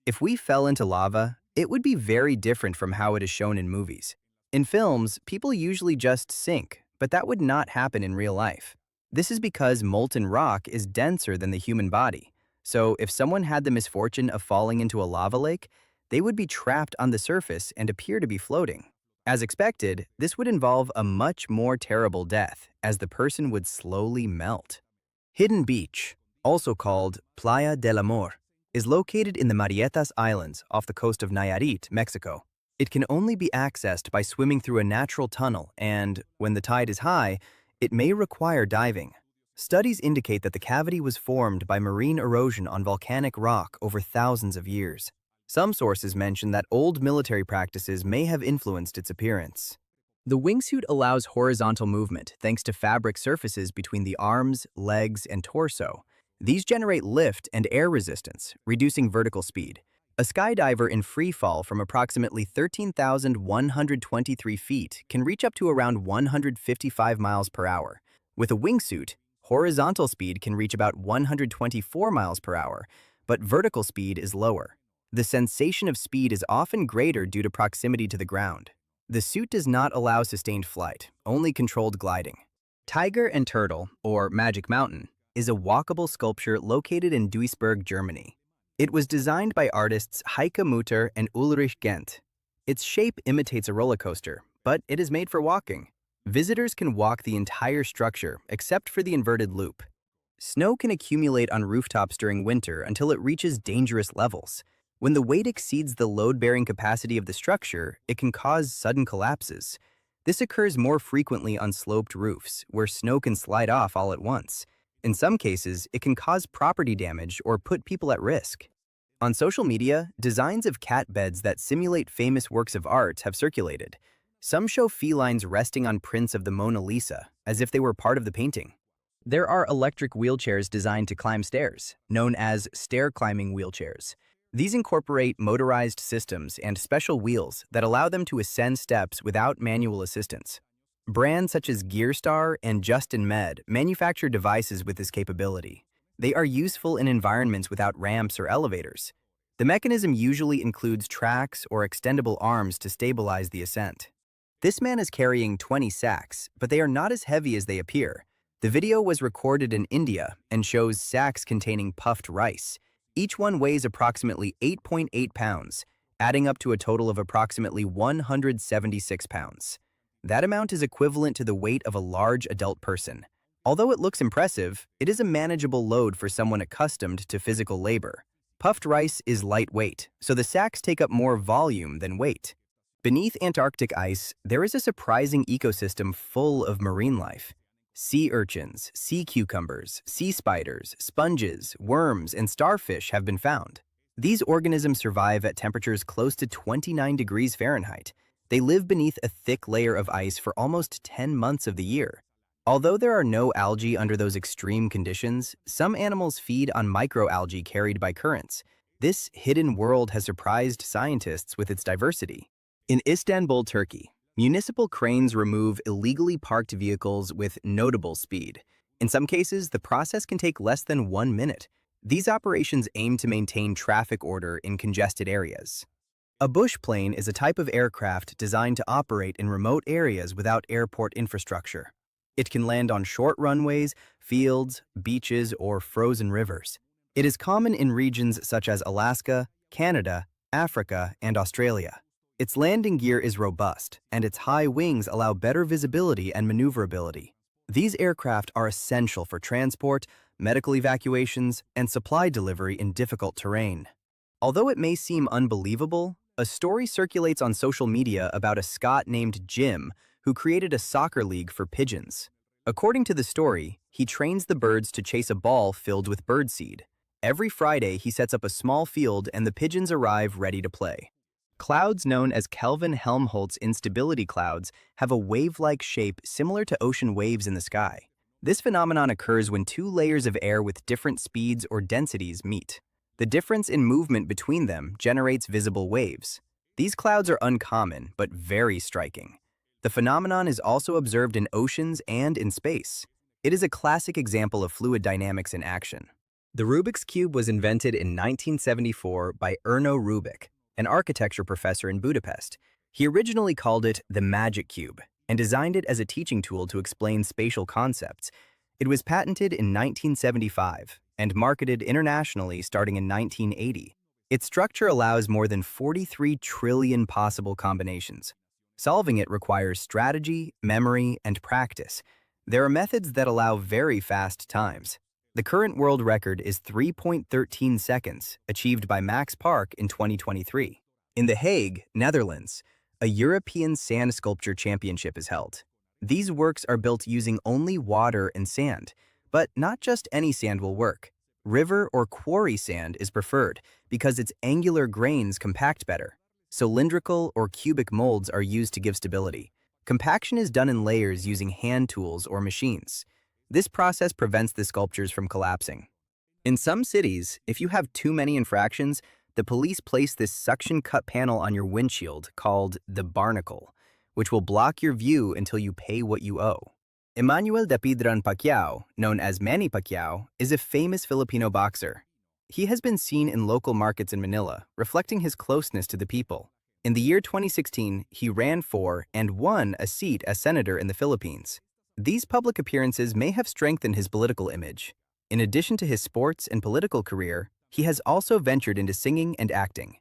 If we fell into lava, it would be very different from how it is shown in movies. In films, people usually just sink, but that would not happen in real life. This is because molten rock is denser than the human body. So if someone had the misfortune of falling into a lava lake, they would be trapped on the surface and appear to be floating. As expected, this would involve a much more terrible death, as the person would slowly melt. Hidden Beach, also called Playa del Amor, is located in the Marietas Islands off the coast of Nayarit, Mexico. It can only be accessed by swimming through a natural tunnel and, when the tide is high, it may require diving. Studies indicate that the cavity was formed by marine erosion on volcanic rock over thousands of years. Some sources mention that old military practices may have influenced its appearance. The wingsuit allows horizontal movement thanks to fabric surfaces between the arms, legs, and torso. These generate lift and air resistance, reducing vertical speed. A skydiver in free fall from approximately 13,123 feet can reach up to around 155 miles per hour. With a wingsuit, horizontal speed can reach about 124 miles per hour, but vertical speed is lower. The sensation of speed is often greater due to proximity to the ground. The suit does not allow sustained flight, only controlled gliding. Tiger and Turtle, or Magic Mountain, is a walkable sculpture located in Duisburg, Germany. It was designed by artists Heike Mutter and Ulrich Gent. Its shape imitates a roller coaster, but it is made for walking. Visitors can walk the entire structure except for the inverted loop. Snow can accumulate on rooftops during winter until it reaches dangerous levels. When the weight exceeds the load-bearing capacity of the structure, it can cause sudden collapses. This occurs more frequently on sloped roofs, where snow can slide off all at once. In some cases, it can cause property damage or put people at risk. On social media, designs of cat beds that simulate famous works of art have circulated. Some show felines resting on prints of the Mona Lisa, as if they were part of the painting. There are electric wheelchairs designed to climb stairs, known as stair-climbing wheelchairs. These incorporate motorized systems and special wheels that allow them to ascend steps without manual assistance. Brands such as Gearstar and Justin Med manufacture devices with this capability. They are useful in environments without ramps or elevators. The mechanism usually includes tracks or extendable arms to stabilize the ascent. This man is carrying 20 sacks, but they are not as heavy as they appear. The video was recorded in India and shows sacks containing puffed rice. Each one weighs approximately 8.8 pounds, adding up to a total of approximately 176 pounds. That amount is equivalent to the weight of a large adult person. Although it looks impressive, it is a manageable load for someone accustomed to physical labor. Puffed rice is lightweight, so the sacks take up more volume than weight. Beneath Antarctic ice, there is a surprising ecosystem full of marine life. Sea urchins, sea cucumbers, sea spiders, sponges, worms, and starfish have been found. These organisms survive at temperatures close to 29 degrees Fahrenheit. They live beneath a thick layer of ice for almost 10 months of the year. Although there are no algae under those extreme conditions, some animals feed on microalgae carried by currents. This hidden world has surprised scientists with its diversity. In Istanbul, Turkey, municipal cranes remove illegally parked vehicles with notable speed. In some cases, the process can take less than 1 minute. These operations aim to maintain traffic order in congested areas. A bush plane is a type of aircraft designed to operate in remote areas without airport infrastructure. It can land on short runways, fields, beaches, or frozen rivers. It is common in regions such as Alaska, Canada, Africa, and Australia. Its landing gear is robust, and its high wings allow better visibility and maneuverability. These aircraft are essential for transport, medical evacuations, and supply delivery in difficult terrain. Although it may seem unbelievable, a story circulates on social media about a Scot named Jim who created a soccer league for pigeons. According to the story, he trains the birds to chase a ball filled with birdseed. Every Friday, he sets up a small field and the pigeons arrive ready to play. Clouds known as Kelvin-Helmholtz instability clouds have a wave-like shape similar to ocean waves in the sky. This phenomenon occurs when two layers of air with different speeds or densities meet. The difference in movement between them generates visible waves. These clouds are uncommon, but very striking. The phenomenon is also observed in oceans and in space. It is a classic example of fluid dynamics in action. The Rubik's Cube was invented in 1974 by Erno Rubik, an architecture professor in Budapest. He originally called it the Magic Cube and designed it as a teaching tool to explain spatial concepts. It was patented in 1975 and marketed internationally starting in 1980. Its structure allows more than 43 trillion possible combinations. Solving it requires strategy, memory, and practice. There are methods that allow very fast times. The current world record is 3.13 seconds, achieved by Max Park in 2023. In The Hague, Netherlands, a European Sand Sculpture Championship is held. These works are built using only water and sand, but not just any sand will work. River or quarry sand is preferred because its angular grains compact better. Cylindrical or cubic molds are used to give stability. Compaction is done in layers using hand tools or machines. This process prevents the sculptures from collapsing. In some cities, if you have too many infractions, the police place this suction cut panel on your windshield called the barnacle, which will block your view until you pay what you owe. Emmanuel Dapidran Pacquiao, known as Manny Pacquiao, is a famous Filipino boxer. He has been seen in local markets in Manila, reflecting his closeness to the people. In the year 2016, he ran for and won a seat as senator in the Philippines. These public appearances may have strengthened his political image. In addition to his sports and political career, he has also ventured into singing and acting.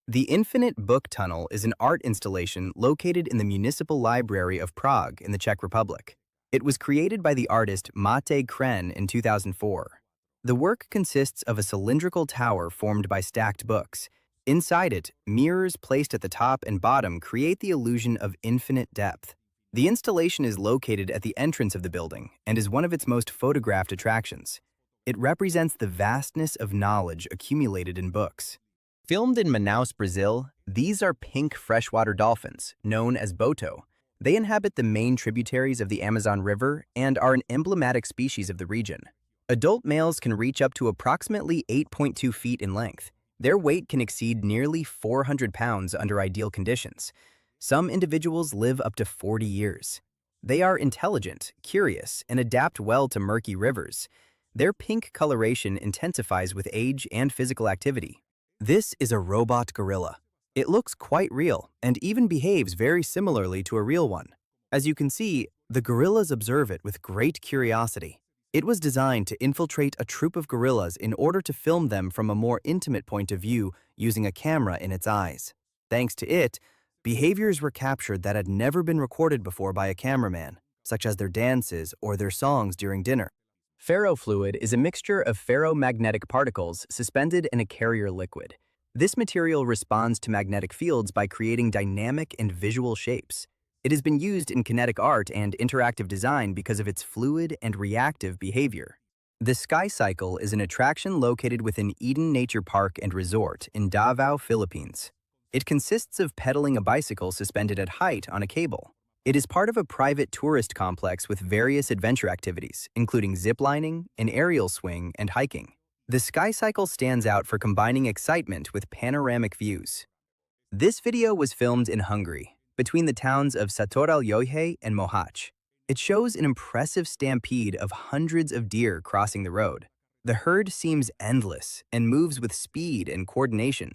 The Infinite Book Tunnel is an art installation located in the Municipal Library of Prague in the Czech Republic. It was created by the artist Mate Kren in 2004. The work consists of a cylindrical tower formed by stacked books. Inside it, mirrors placed at the top and bottom create the illusion of infinite depth. The installation is located at the entrance of the building and is one of its most photographed attractions. It represents the vastness of knowledge accumulated in books. Filmed in Manaus, Brazil, these are pink freshwater dolphins, known as boto. They inhabit the main tributaries of the Amazon River and are an emblematic species of the region. Adult males can reach up to approximately 8.2 feet in length. Their weight can exceed nearly 400 pounds under ideal conditions. Some individuals live up to 40 years. They are intelligent, curious, and adapt well to murky rivers. Their pink coloration intensifies with age and physical activity. This is a robot gorilla. It looks quite real and even behaves very similarly to a real one. As you can see, the gorillas observe it with great curiosity. It was designed to infiltrate a troop of gorillas in order to film them from a more intimate point of view using a camera in its eyes. Thanks to it, behaviors were captured that had never been recorded before by a cameraman, such as their dances or their songs during dinner. Ferrofluid is a mixture of ferromagnetic particles suspended in a carrier liquid. This material responds to magnetic fields by creating dynamic and visual shapes. It has been used in kinetic art and interactive design because of its fluid and reactive behavior. The Sky Cycle is an attraction located within Eden Nature Park and Resort in Davao, Philippines. It consists of pedaling a bicycle suspended at height on a cable. It is part of a private tourist complex with various adventure activities, including ziplining, an aerial swing, and hiking. The Sky Cycle stands out for combining excitement with panoramic views. This video was filmed in Hungary, between the towns of Sátoraljaújhely and Mohács. It shows an impressive stampede of hundreds of deer crossing the road. The herd seems endless and moves with speed and coordination.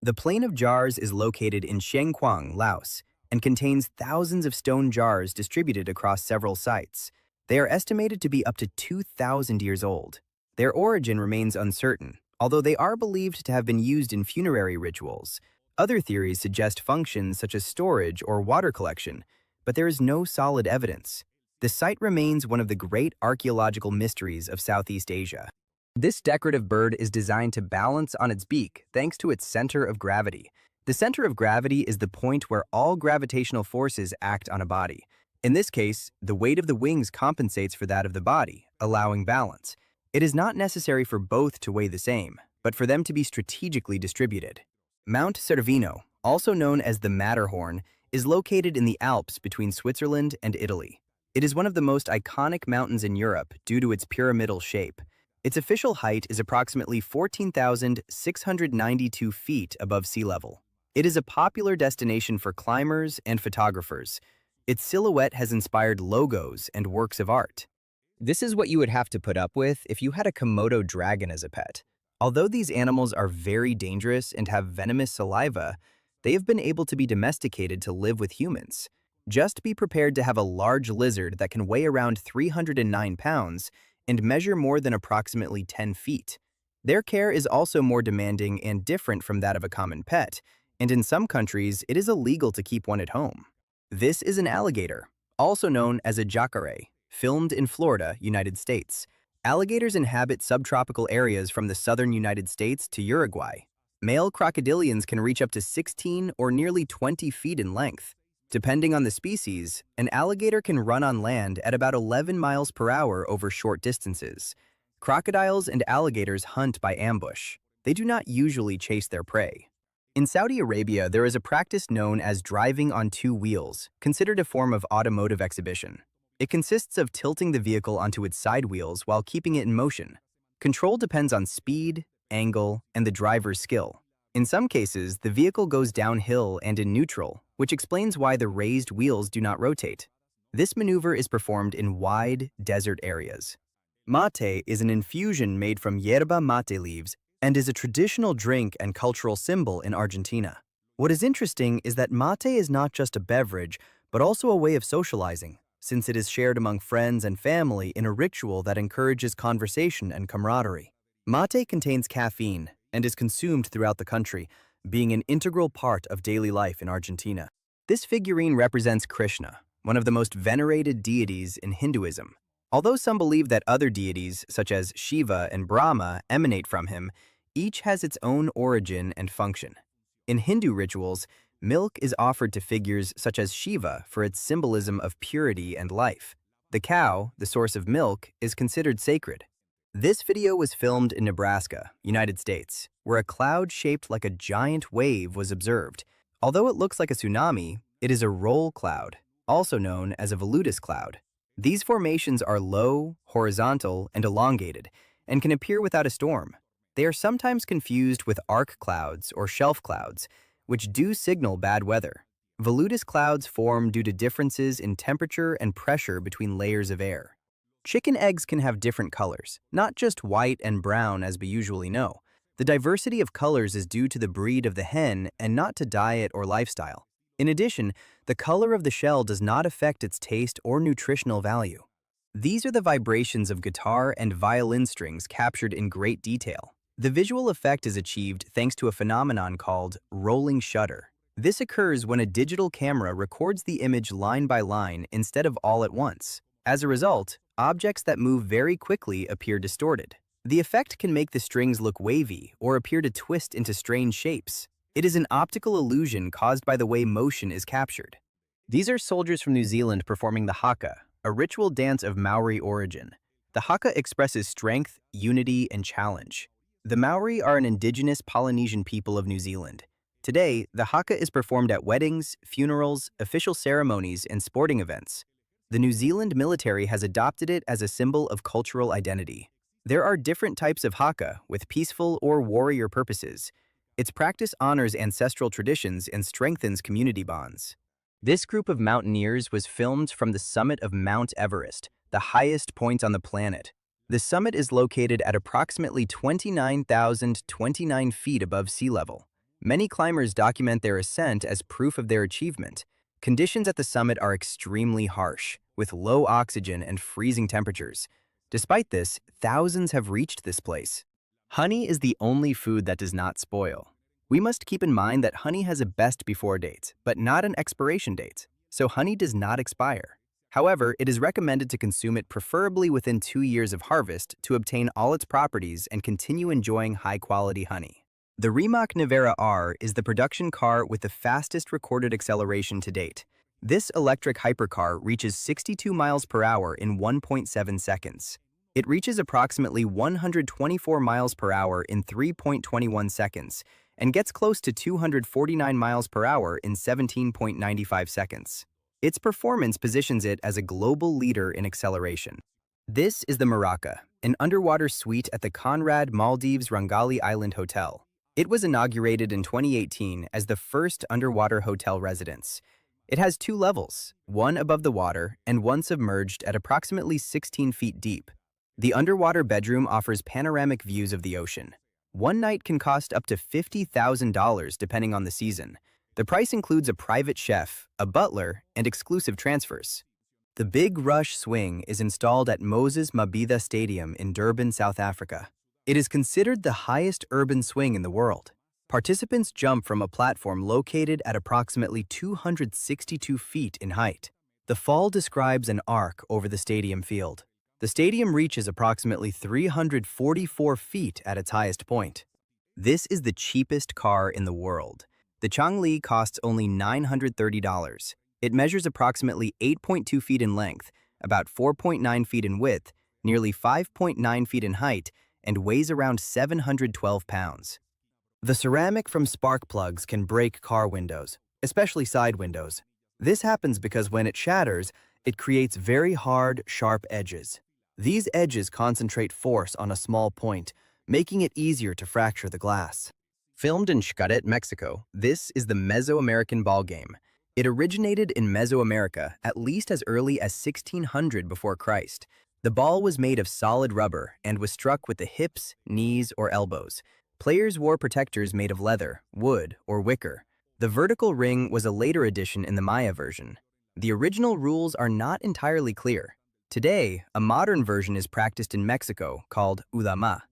The Plain of Jars is located in Xiangkhouang, Laos, and contains thousands of stone jars distributed across several sites. They are estimated to be up to 2,000 years old. Their origin remains uncertain, although they are believed to have been used in funerary rituals. Other theories suggest functions such as storage or water collection, but there is no solid evidence. The site remains one of the great archaeological mysteries of Southeast Asia. This decorative bird is designed to balance on its beak thanks to its center of gravity. The center of gravity is the point where all gravitational forces act on a body. In this case, the weight of the wings compensates for that of the body, allowing balance. It is not necessary for both to weigh the same, but for them to be strategically distributed. Mount Cervino, also known as the Matterhorn, is located in the Alps between Switzerland and Italy. It is one of the most iconic mountains in Europe due to its pyramidal shape. Its official height is approximately 14,692 feet above sea level. It is a popular destination for climbers and photographers. Its silhouette has inspired logos and works of art. This is what you would have to put up with if you had a Komodo dragon as a pet. Although these animals are very dangerous and have venomous saliva, they have been able to be domesticated to live with humans. Just be prepared to have a large lizard that can weigh around 309 pounds and measure more than approximately 10 feet. Their care is also more demanding and different from that of a common pet, and in some countries, it is illegal to keep one at home. This is an alligator, also known as a jacare, filmed in Florida, United States. Alligators inhabit subtropical areas from the southern United States to Uruguay. Male crocodilians can reach up to 16 or nearly 20 feet in length. Depending on the species, an alligator can run on land at about 11 miles per hour over short distances. Crocodiles and alligators hunt by ambush. They do not usually chase their prey. In Saudi Arabia, there is a practice known as driving on two wheels, considered a form of automotive exhibition. It consists of tilting the vehicle onto its side wheels while keeping it in motion. Control depends on speed, angle, and the driver's skill. In some cases, the vehicle goes downhill and in neutral, which explains why the raised wheels do not rotate. This maneuver is performed in wide, desert areas. Mate is an infusion made from yerba mate leaves and is a traditional drink and cultural symbol in Argentina. What is interesting is that mate is not just a beverage, but also a way of socializing, since it is shared among friends and family in a ritual that encourages conversation and camaraderie. Mate contains caffeine and is consumed throughout the country, being an integral part of daily life in Argentina. This figurine represents Krishna, one of the most venerated deities in Hinduism. Although some believe that other deities, such as Shiva and Brahma, emanate from him, each has its own origin and function. In Hindu rituals, milk is offered to figures such as Shiva for its symbolism of purity and life. The cow, the source of milk, is considered sacred. This video was filmed in Nebraska, United States, where a cloud shaped like a giant wave was observed. Although it looks like a tsunami, it is a roll cloud, also known as a volutus cloud. These formations are low, horizontal, and elongated, and can appear without a storm. They are sometimes confused with arc clouds or shelf clouds, which do signal bad weather. Volutus clouds form due to differences in temperature and pressure between layers of air. Chicken eggs can have different colors, not just white and brown as we usually know. The diversity of colors is due to the breed of the hen and not to diet or lifestyle. In addition, the color of the shell does not affect its taste or nutritional value. These are the vibrations of guitar and violin strings captured in great detail. The visual effect is achieved thanks to a phenomenon called rolling shutter. This occurs when a digital camera records the image line by line instead of all at once. As a result, objects that move very quickly appear distorted. The effect can make the strings look wavy or appear to twist into strange shapes. It is an optical illusion caused by the way motion is captured. These are soldiers from New Zealand performing the haka, a ritual dance of Maori origin. The haka expresses strength, unity, and challenge. The Maori are an indigenous Polynesian people of New Zealand. Today, the haka is performed at weddings, funerals, official ceremonies, and sporting events. The New Zealand military has adopted it as a symbol of cultural identity. There are different types of haka with peaceful or warrior purposes. Its practice honors ancestral traditions and strengthens community bonds. This group of mountaineers was filmed from the summit of Mount Everest, the highest point on the planet. The summit is located at approximately 29,029 feet above sea level. Many climbers document their ascent as proof of their achievement. Conditions at the summit are extremely harsh, with low oxygen and freezing temperatures. Despite this, thousands have reached this place. Honey is the only food that does not spoil. We must keep in mind that honey has a best before date, but not an expiration date, so honey does not expire. However, it is recommended to consume it preferably within 2 years of harvest to obtain all its properties and continue enjoying high-quality honey. The Rimac Nevera R is the production car with the fastest recorded acceleration to date. This electric hypercar reaches 62 miles per hour in 1.7 seconds. It reaches approximately 124 miles per hour in 3.21 seconds and gets close to 249 miles per hour in 17.95 seconds. Its performance positions it as a global leader in acceleration. This is the Maraca, an underwater suite at the Conrad Maldives Rangali Island Hotel. It was inaugurated in 2018 as the first underwater hotel residence. It has 2 levels, one above the water and one submerged at approximately 16 feet deep. The underwater bedroom offers panoramic views of the ocean. One night can cost up to $50,000 depending on the season. The price includes a private chef, a butler, and exclusive transfers. The Big Rush Swing is installed at Moses Mabhida Stadium in Durban, South Africa. It is considered the highest urban swing in the world. Participants jump from a platform located at approximately 262 feet in height. The fall describes an arc over the stadium field. The stadium reaches approximately 344 feet at its highest point. This is the cheapest car in the world. The Changli costs only $930. It measures approximately 8.2 feet in length, about 4.9 feet in width, nearly 5.9 feet in height, and weighs around 712 pounds. The ceramic from spark plugs can break car windows, especially side windows. This happens because when it shatters, it creates very hard, sharp edges. These edges concentrate force on a small point, making it easier to fracture the glass. Filmed in Xcaret, Mexico, this is the Mesoamerican ball game. It originated in Mesoamerica at least as early as 1600 before Christ. The ball was made of solid rubber and was struck with the hips, knees, or elbows. Players wore protectors made of leather, wood, or wicker. The vertical ring was a later addition in the Maya version. The original rules are not entirely clear. Today, a modern version is practiced in Mexico called Ulama.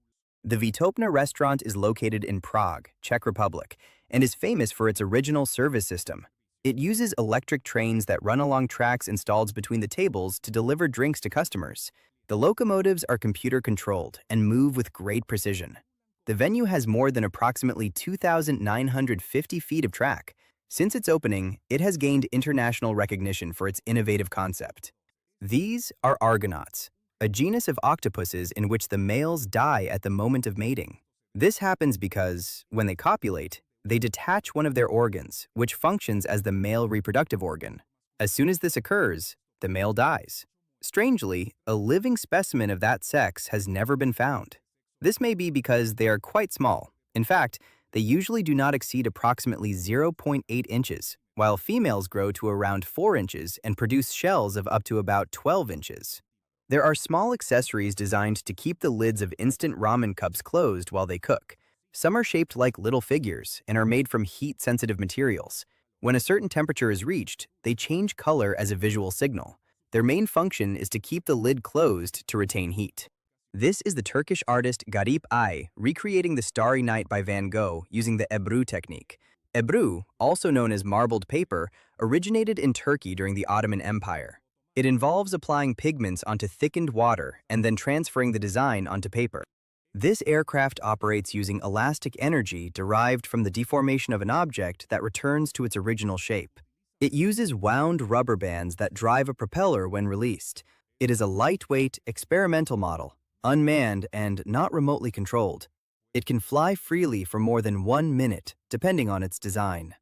The Vitopna restaurant is located in Prague, Czech Republic, and is famous for its original service system. It uses electric trains that run along tracks installed between the tables to deliver drinks to customers. The locomotives are computer-controlled and move with great precision. The venue has more than approximately 2,950 feet of track. Since its opening, it has gained international recognition for its innovative concept. These are argonauts, a genus of octopuses in which the males die at the moment of mating. This happens because, when they copulate, they detach one of their organs, which functions as the male reproductive organ. As soon as this occurs, the male dies. Strangely, a living specimen of that sex has never been found. This may be because they are quite small. In fact, they usually do not exceed approximately 0.8 inches, while females grow to around 4 inches and produce shells of up to about 12 inches. There are small accessories designed to keep the lids of instant ramen cups closed while they cook. Some are shaped like little figures and are made from heat-sensitive materials. When a certain temperature is reached, they change color as a visual signal. Their main function is to keep the lid closed to retain heat. This is the Turkish artist Garip Ay recreating the Starry Night by Van Gogh using the Ebru technique. Ebru, also known as marbled paper, originated in Turkey during the Ottoman Empire. It involves applying pigments onto thickened water and then transferring the design onto paper. This aircraft operates using elastic energy derived from the deformation of an object that returns to its original shape. It uses wound rubber bands that drive a propeller when released. It is a lightweight, experimental model, unmanned and not remotely controlled. It can fly freely for more than 1 minute, depending on its design.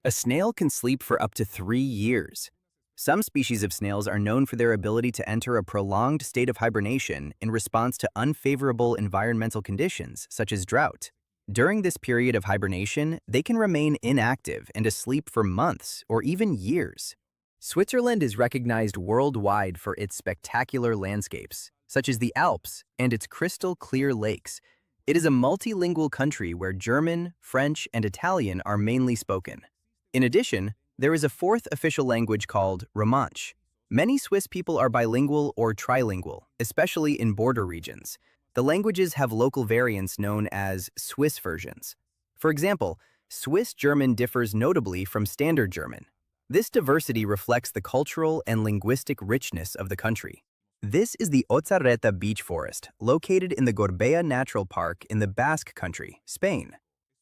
A snail can sleep for up to 3 years. Some species of snails are known for their ability to enter a prolonged state of hibernation in response to unfavorable environmental conditions, such as drought. During this period of hibernation, they can remain inactive and asleep for months or even years. Switzerland is recognized worldwide for its spectacular landscapes, such as the Alps and its crystal-clear lakes. It is a multilingual country where German, French, and Italian are mainly spoken. In addition, there is a fourth official language called Romansh. Many Swiss people are bilingual or trilingual, especially in border regions. The languages have local variants known as Swiss versions. For example, Swiss German differs notably from Standard German. This diversity reflects the cultural and linguistic richness of the country. This is the Otzarreta beech forest, located in the Gorbea Natural Park in the Basque Country, Spain.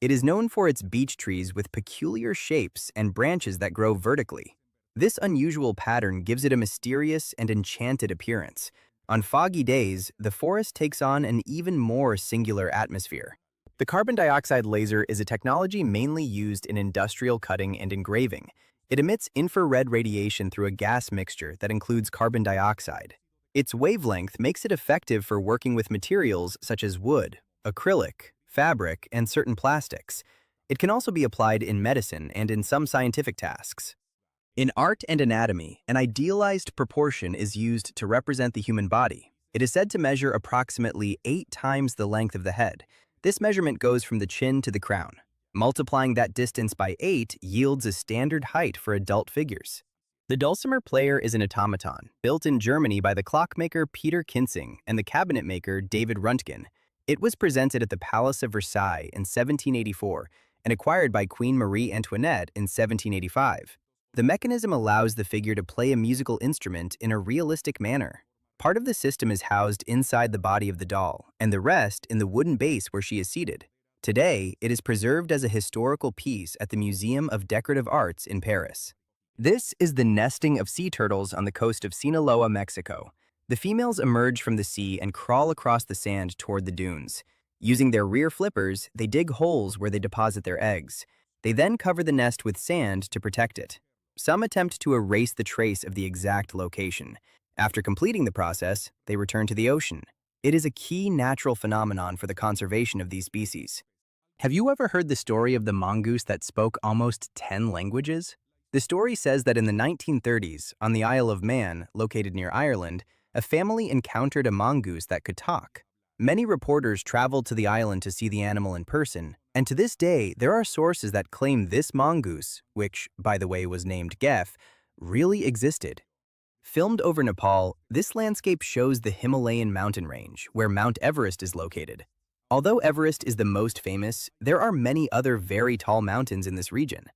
It is known for its beech trees with peculiar shapes and branches that grow vertically. This unusual pattern gives it a mysterious and enchanted appearance. On foggy days, the forest takes on an even more singular atmosphere. The carbon dioxide laser is a technology mainly used in industrial cutting and engraving. It emits infrared radiation through a gas mixture that includes carbon dioxide. Its wavelength makes it effective for working with materials such as wood, acrylic, fabric, and certain plastics. It can also be applied in medicine and in some scientific tasks. In art and anatomy, an idealized proportion is used to represent the human body. It is said to measure approximately 8 times the length of the head. This measurement goes from the chin to the crown. Multiplying that distance by 8 yields a standard height for adult figures. The dulcimer player is an automaton, built in Germany by the clockmaker Peter Kinsing and the cabinet maker David Röntgen. It was presented at the Palace of Versailles in 1784 and acquired by Queen Marie Antoinette in 1785. The mechanism allows the figure to play a musical instrument in a realistic manner. Part of the system is housed inside the body of the doll, and the rest in the wooden base where she is seated. Today, it is preserved as a historical piece at the Museum of Decorative Arts in Paris. This is the nesting of sea turtles on the coast of Sinaloa, Mexico. The females emerge from the sea and crawl across the sand toward the dunes. Using their rear flippers, they dig holes where they deposit their eggs. They then cover the nest with sand to protect it. Some attempt to erase the trace of the exact location. After completing the process, they return to the ocean. It is a key natural phenomenon for the conservation of these species. Have you ever heard the story of the mongoose that spoke almost 10 languages? The story says that in the 1930s, on the Isle of Man, located near Ireland, a family encountered a mongoose that could talk. Many reporters traveled to the island to see the animal in person, and to this day, there are sources that claim this mongoose, which, by the way, was named Gef, really existed. Filmed over Nepal, this landscape shows the Himalayan mountain range, where Mount Everest is located. Although Everest is the most famous, there are many other very tall mountains in this region.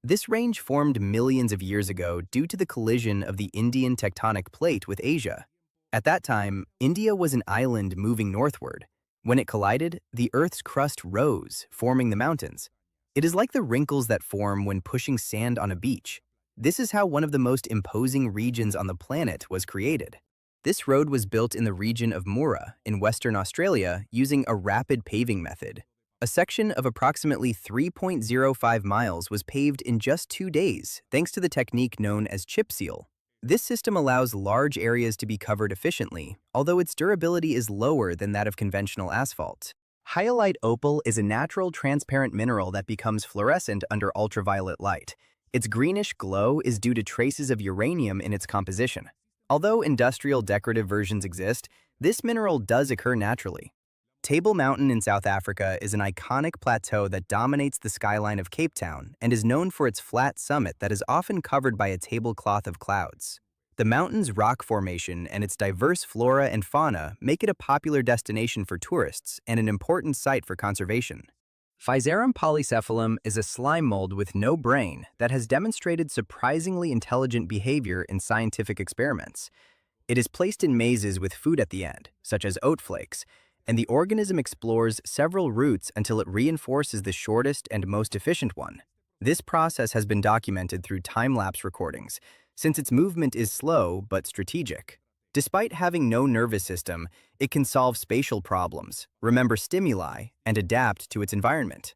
This range formed millions of years ago due to the collision of the Indian tectonic plate with Asia. At that time, India was an island moving northward. When it collided, the Earth's crust rose, forming the mountains. It is like the wrinkles that form when pushing sand on a beach. This is how one of the most imposing regions on the planet was created. This road was built in the region of Mura, in Western Australia, using a rapid paving method. A section of approximately 3.05 miles was paved in just 2 days, thanks to the technique known as chip seal. This system allows large areas to be covered efficiently, although its durability is lower than that of conventional asphalt. Hyalite opal is a natural transparent mineral that becomes fluorescent under ultraviolet light. Its greenish glow is due to traces of uranium in its composition. Although industrial decorative versions exist, this mineral does occur naturally. Table Mountain in South Africa is an iconic plateau that dominates the skyline of Cape Town and is known for its flat summit that is often covered by a tablecloth of clouds. The mountain's rock formation and its diverse flora and fauna make it a popular destination for tourists and an important site for conservation. Physarum polycephalum is a slime mold with no brain that has demonstrated surprisingly intelligent behavior in scientific experiments. It is placed in mazes with food at the end, such as oat flakes, and the organism explores several routes until it reinforces the shortest and most efficient one. This process has been documented through time-lapse recordings, since its movement is slow but strategic. Despite having no nervous system, it can solve spatial problems, remember stimuli, and adapt to its environment.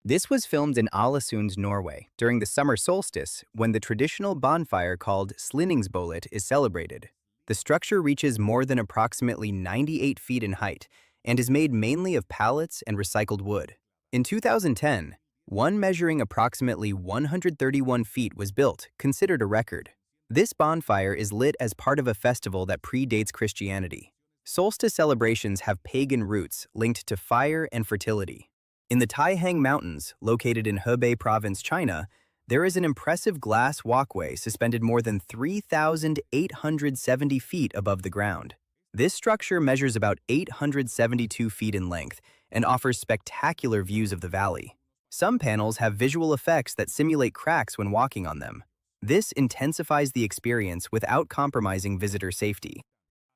This was filmed in Ålesund, Norway, during the summer solstice when the traditional bonfire called Slinningsbollet is celebrated. The structure reaches more than approximately 98 feet in height and is made mainly of pallets and recycled wood. In 2010, one measuring approximately 131 feet was built, considered a record. This bonfire is lit as part of a festival that predates Christianity. Solstice celebrations have pagan roots linked to fire and fertility. In the Taihang Mountains, located in Hebei Province, China, there is an impressive glass walkway suspended more than 3,870 feet above the ground. This structure measures about 872 feet in length and offers spectacular views of the valley. Some panels have visual effects that simulate cracks when walking on them. This intensifies the experience without compromising visitor safety.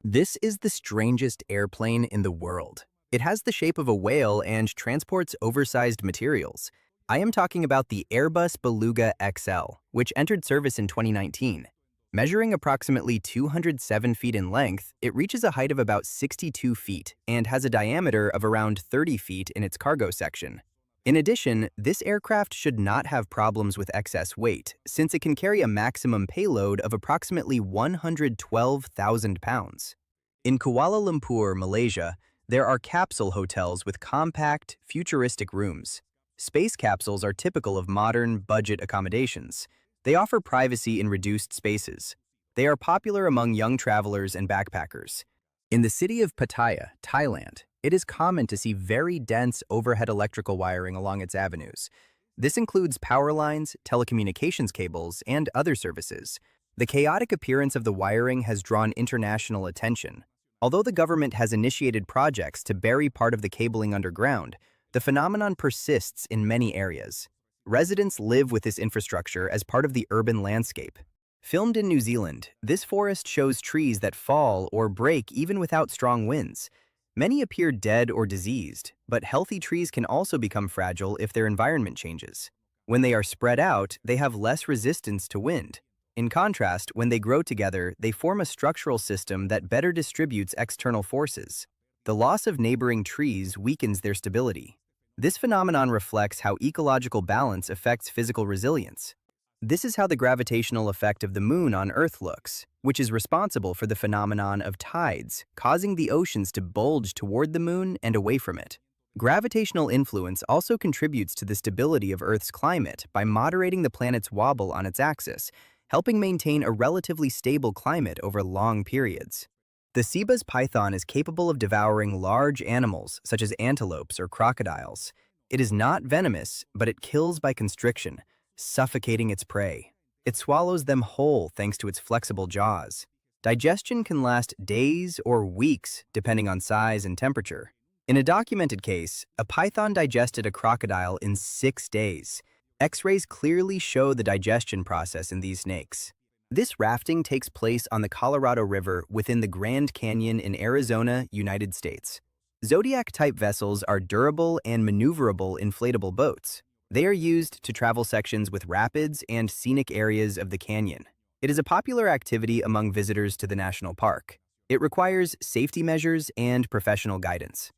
This is the strangest airplane in the world. It has the shape of a whale and transports oversized materials. I am talking about the Airbus Beluga XL, which entered service in 2019. Measuring approximately 207 feet in length, it reaches a height of about 62 feet and has a diameter of around 30 feet in its cargo section. In addition, this aircraft should not have problems with excess weight, since it can carry a maximum payload of approximately 112,000 pounds. In Kuala Lumpur, Malaysia, there are capsule hotels with compact, futuristic rooms. Space capsules are typical of modern, budget accommodations. They offer privacy in reduced spaces. They are popular among young travelers and backpackers. In the city of Pattaya, Thailand, it is common to see very dense overhead electrical wiring along its avenues. This includes power lines, telecommunications cables, and other services. The chaotic appearance of the wiring has drawn international attention. Although the government has initiated projects to bury part of the cabling underground, the phenomenon persists in many areas. Residents live with this infrastructure as part of the urban landscape. Filmed in New Zealand, this forest shows trees that fall or break even without strong winds. Many appear dead or diseased, but healthy trees can also become fragile if their environment changes. When they are spread out, they have less resistance to wind. In contrast, when they grow together, they form a structural system that better distributes external forces. The loss of neighboring trees weakens their stability. This phenomenon reflects how ecological balance affects physical resilience. This is how the gravitational effect of the moon on Earth looks, which is responsible for the phenomenon of tides, causing the oceans to bulge toward the moon and away from it. Gravitational influence also contributes to the stability of Earth's climate by moderating the planet's wobble on its axis, helping maintain a relatively stable climate over long periods. The Seba's python is capable of devouring large animals such as antelopes or crocodiles. It is not venomous, but it kills by constriction, suffocating its prey. It swallows them whole thanks to its flexible jaws. Digestion can last days or weeks depending on size and temperature. In a documented case, a python digested a crocodile in 6 days. X-rays clearly show the digestion process in these snakes. This rafting takes place on the Colorado River within the Grand Canyon in Arizona, United States. Zodiac-type vessels are durable and maneuverable inflatable boats. They are used to travel sections with rapids and scenic areas of the canyon. It is a popular activity among visitors to the national park. It requires safety measures and professional guidance.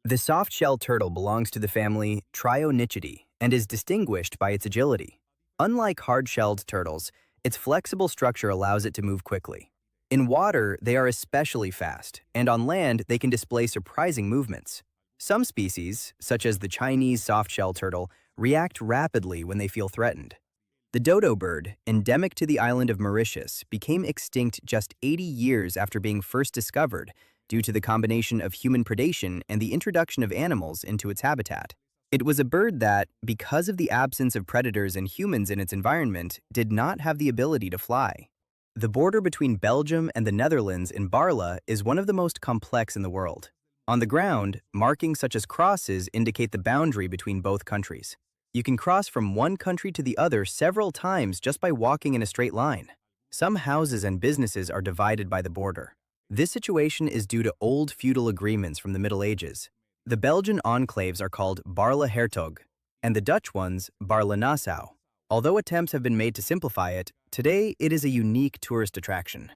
The soft-shell turtle belongs to the family Trionychidae and is distinguished by its agility. Unlike hard-shelled turtles, its flexible structure allows it to move quickly. In water, they are especially fast, and on land, they can display surprising movements. Some species, such as the Chinese soft-shell turtle, react rapidly when they feel threatened. The dodo bird, endemic to the island of Mauritius, became extinct just 80 years after being first discovered due to the combination of human predation and the introduction of animals into its habitat. It was a bird that, because of the absence of predators and humans in its environment, did not have the ability to fly. The border between Belgium and the Netherlands in Barla is one of the most complex in the world. On the ground, markings such as crosses indicate the boundary between both countries. You can cross from one country to the other several times just by walking in a straight line. Some houses and businesses are divided by the border. This situation is due to old feudal agreements from the Middle Ages. The Belgian enclaves are called Barle-Hertog, and the Dutch ones Barle-Nassau. Although attempts have been made to simplify it, today it is a unique tourist attraction.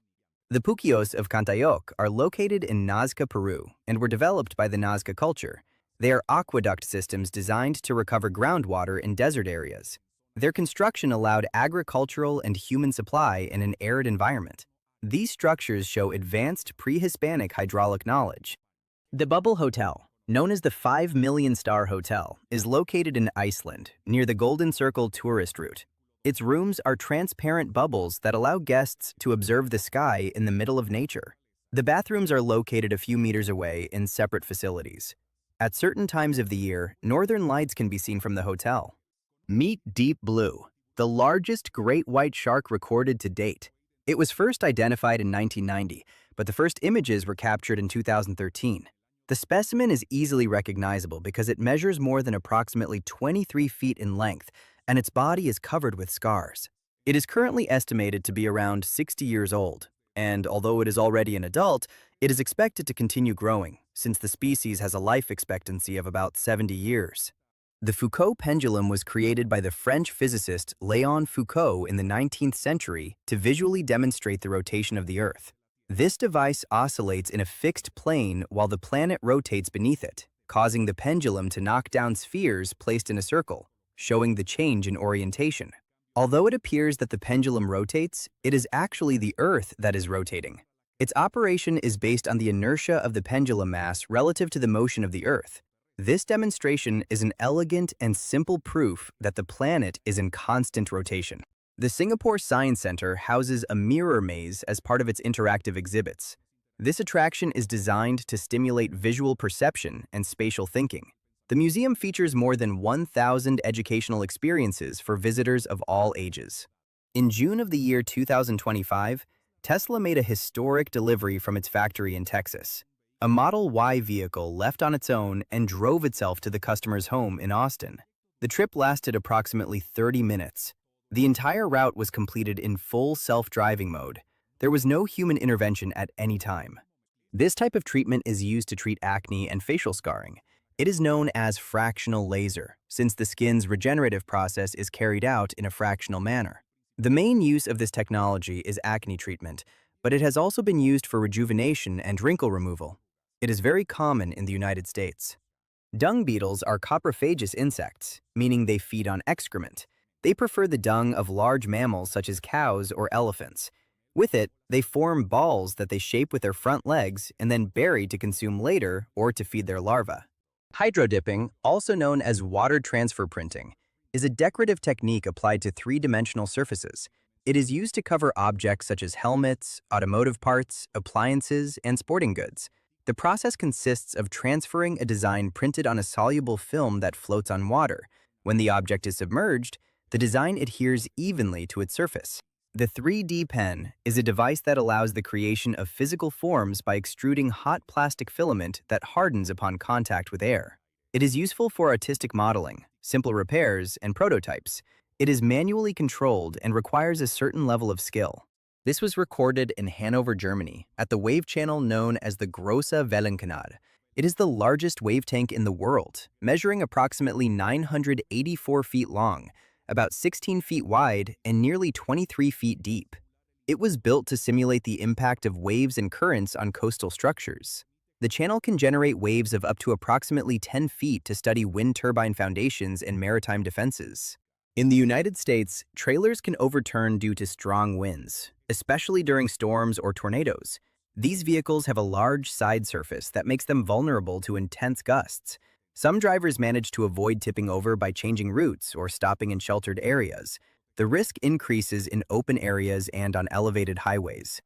The Puquios of Cantayoc are located in Nazca, Peru, and were developed by the Nazca culture. They are aqueduct systems designed to recover groundwater in desert areas. Their construction allowed agricultural and human supply in an arid environment. These structures show advanced pre-Hispanic hydraulic knowledge. The Bubble Hotel, known as the 5 Million Star Hotel, is located in Iceland, near the Golden Circle tourist route. Its rooms are transparent bubbles that allow guests to observe the sky in the middle of nature. The bathrooms are located a few meters away in separate facilities. At certain times of the year, northern lights can be seen from the hotel. Meet Deep Blue, the largest great white shark recorded to date. It was first identified in 1990, but the first images were captured in 2013. The specimen is easily recognizable because it measures more than approximately 23 feet in length, and its body is covered with scars. It is currently estimated to be around 60 years old, and although it is already an adult, it is expected to continue growing, since the species has a life expectancy of about 70 years. The Foucault pendulum was created by the French physicist Léon Foucault in the 19th century to visually demonstrate the rotation of the Earth. This device oscillates in a fixed plane while the planet rotates beneath it, causing the pendulum to knock down spheres placed in a circle, showing the change in orientation. Although it appears that the pendulum rotates, it is actually the Earth that is rotating. Its operation is based on the inertia of the pendulum mass relative to the motion of the Earth. This demonstration is an elegant and simple proof that the planet is in constant rotation. The Singapore Science Center houses a mirror maze as part of its interactive exhibits. This attraction is designed to stimulate visual perception and spatial thinking. The museum features more than 1,000 educational experiences for visitors of all ages. In June of the year 2025, Tesla made a historic delivery from its factory in Texas. A Model Y vehicle left on its own and drove itself to the customer's home in Austin. The trip lasted approximately 30 minutes. The entire route was completed in full self-driving mode. There was no human intervention at any time. This type of treatment is used to treat acne and facial scarring. It is known as fractional laser, since the skin's regenerative process is carried out in a fractional manner. The main use of this technology is acne treatment, but it has also been used for rejuvenation and wrinkle removal. It is very common in the United States. Dung beetles are coprophagous insects, meaning they feed on excrement. They prefer the dung of large mammals such as cows or elephants. With it, they form balls that they shape with their front legs and then bury to consume later or to feed their larvae. Hydrodipping, also known as water transfer printing, is a decorative technique applied to three-dimensional surfaces. It is used to cover objects such as helmets, automotive parts, appliances, and sporting goods. The process consists of transferring a design printed on a soluble film that floats on water. When the object is submerged, the design adheres evenly to its surface. The 3D pen is a device that allows the creation of physical forms by extruding hot plastic filament that hardens upon contact with air. It is useful for artistic modeling, simple repairs, and prototypes. It is manually controlled and requires a certain level of skill. This was recorded in Hanover, Germany, at the wave channel known as the Grosse Wellenkanal. It is the largest wave tank in the world, measuring approximately 984 feet long, about 16 feet wide, and nearly 23 feet deep. It was built to simulate the impact of waves and currents on coastal structures. The channel can generate waves of up to approximately 10 feet to study wind turbine foundations and maritime defenses. In the United States, trailers can overturn due to strong winds, especially during storms or tornadoes. These vehicles have a large side surface that makes them vulnerable to intense gusts. Some drivers manage to avoid tipping over by changing routes or stopping in sheltered areas. The risk increases in open areas and on elevated highways.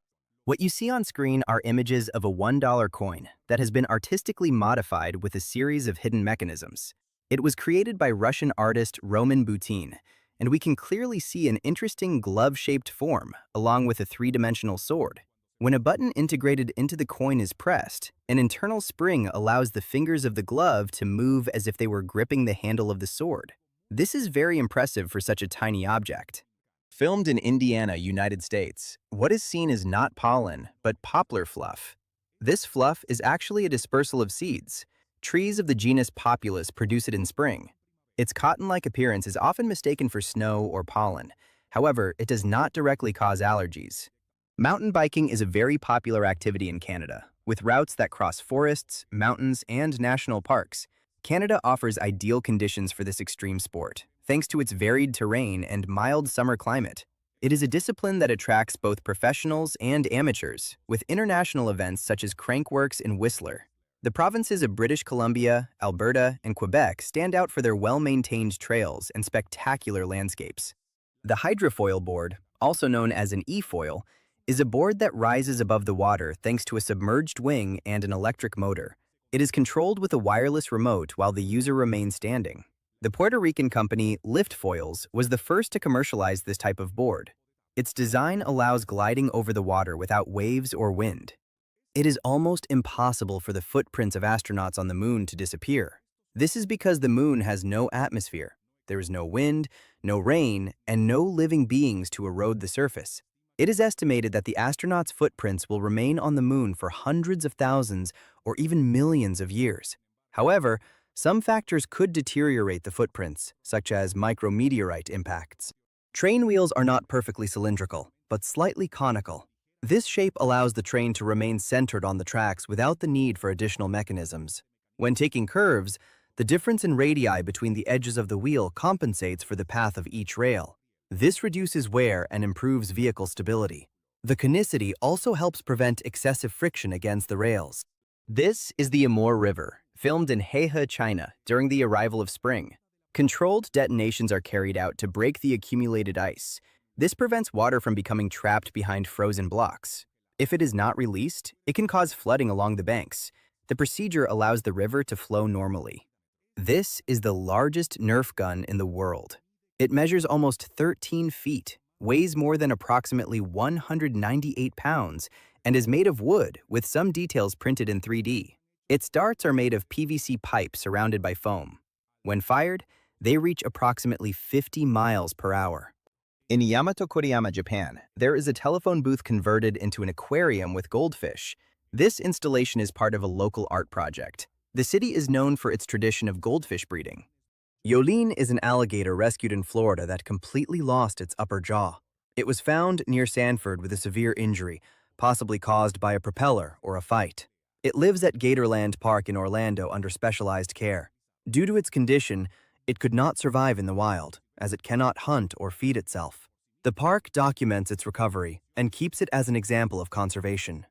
What you see on screen are images of a $1 coin that has been artistically modified with a series of hidden mechanisms. It was created by Russian artist Roman Butin, and we can clearly see an interesting glove-shaped form, along with a three-dimensional sword. When a button integrated into the coin is pressed, an internal spring allows the fingers of the glove to move as if they were gripping the handle of the sword. This is very impressive for such a tiny object. Filmed in Indiana, United States, what is seen is not pollen, but poplar fluff. This fluff is actually a dispersal of seeds. Trees of the genus Populus produce it in spring. Its cotton-like appearance is often mistaken for snow or pollen. However, it does not directly cause allergies. Mountain biking is a very popular activity in Canada, with routes that cross forests, mountains, and national parks. Canada offers ideal conditions for this extreme sport, thanks to its varied terrain and mild summer climate. It is a discipline that attracts both professionals and amateurs, with international events such as Crankworx in Whistler. The provinces of British Columbia, Alberta, and Quebec stand out for their well-maintained trails and spectacular landscapes. The hydrofoil board, also known as an e-foil, is a board that rises above the water thanks to a submerged wing and an electric motor. It is controlled with a wireless remote while the user remains standing. The Puerto Rican company Liftfoils was the first to commercialize this type of board. Its design allows gliding over the water without waves or wind. It is almost impossible for the footprints of astronauts on the moon to disappear. This is because the moon has no atmosphere. There is no wind, no rain, and no living beings to erode the surface. It is estimated that the astronauts' footprints will remain on the moon for hundreds of thousands or even millions of years. However, some factors could deteriorate the footprints, such as micrometeorite impacts. Train wheels are not perfectly cylindrical, but slightly conical. This shape allows the train to remain centered on the tracks without the need for additional mechanisms. When taking curves, the difference in radii between the edges of the wheel compensates for the path of each rail. This reduces wear and improves vehicle stability. The conicity also helps prevent excessive friction against the rails. This is the Amur River, filmed in Hehe, China, during the arrival of spring. Controlled detonations are carried out to break the accumulated ice. This prevents water from becoming trapped behind frozen blocks. If it is not released, it can cause flooding along the banks. The procedure allows the river to flow normally. This is the largest Nerf gun in the world. It measures almost 13 feet, weighs more than approximately 198 pounds, and is made of wood with some details printed in 3D. Its darts are made of PVC pipe surrounded by foam. When fired, they reach approximately 50 miles per hour. In Yamato Koriyama, Japan, there is a telephone booth converted into an aquarium with goldfish. This installation is part of a local art project. The city is known for its tradition of goldfish breeding. Yolene is an alligator rescued in Florida that completely lost its upper jaw. It was found near Sanford with a severe injury, possibly caused by a propeller or a fight. It lives at Gatorland Park in Orlando under specialized care. Due to its condition, it could not survive in the wild, as it cannot hunt or feed itself. The park documents its recovery and keeps it as an example of conservation.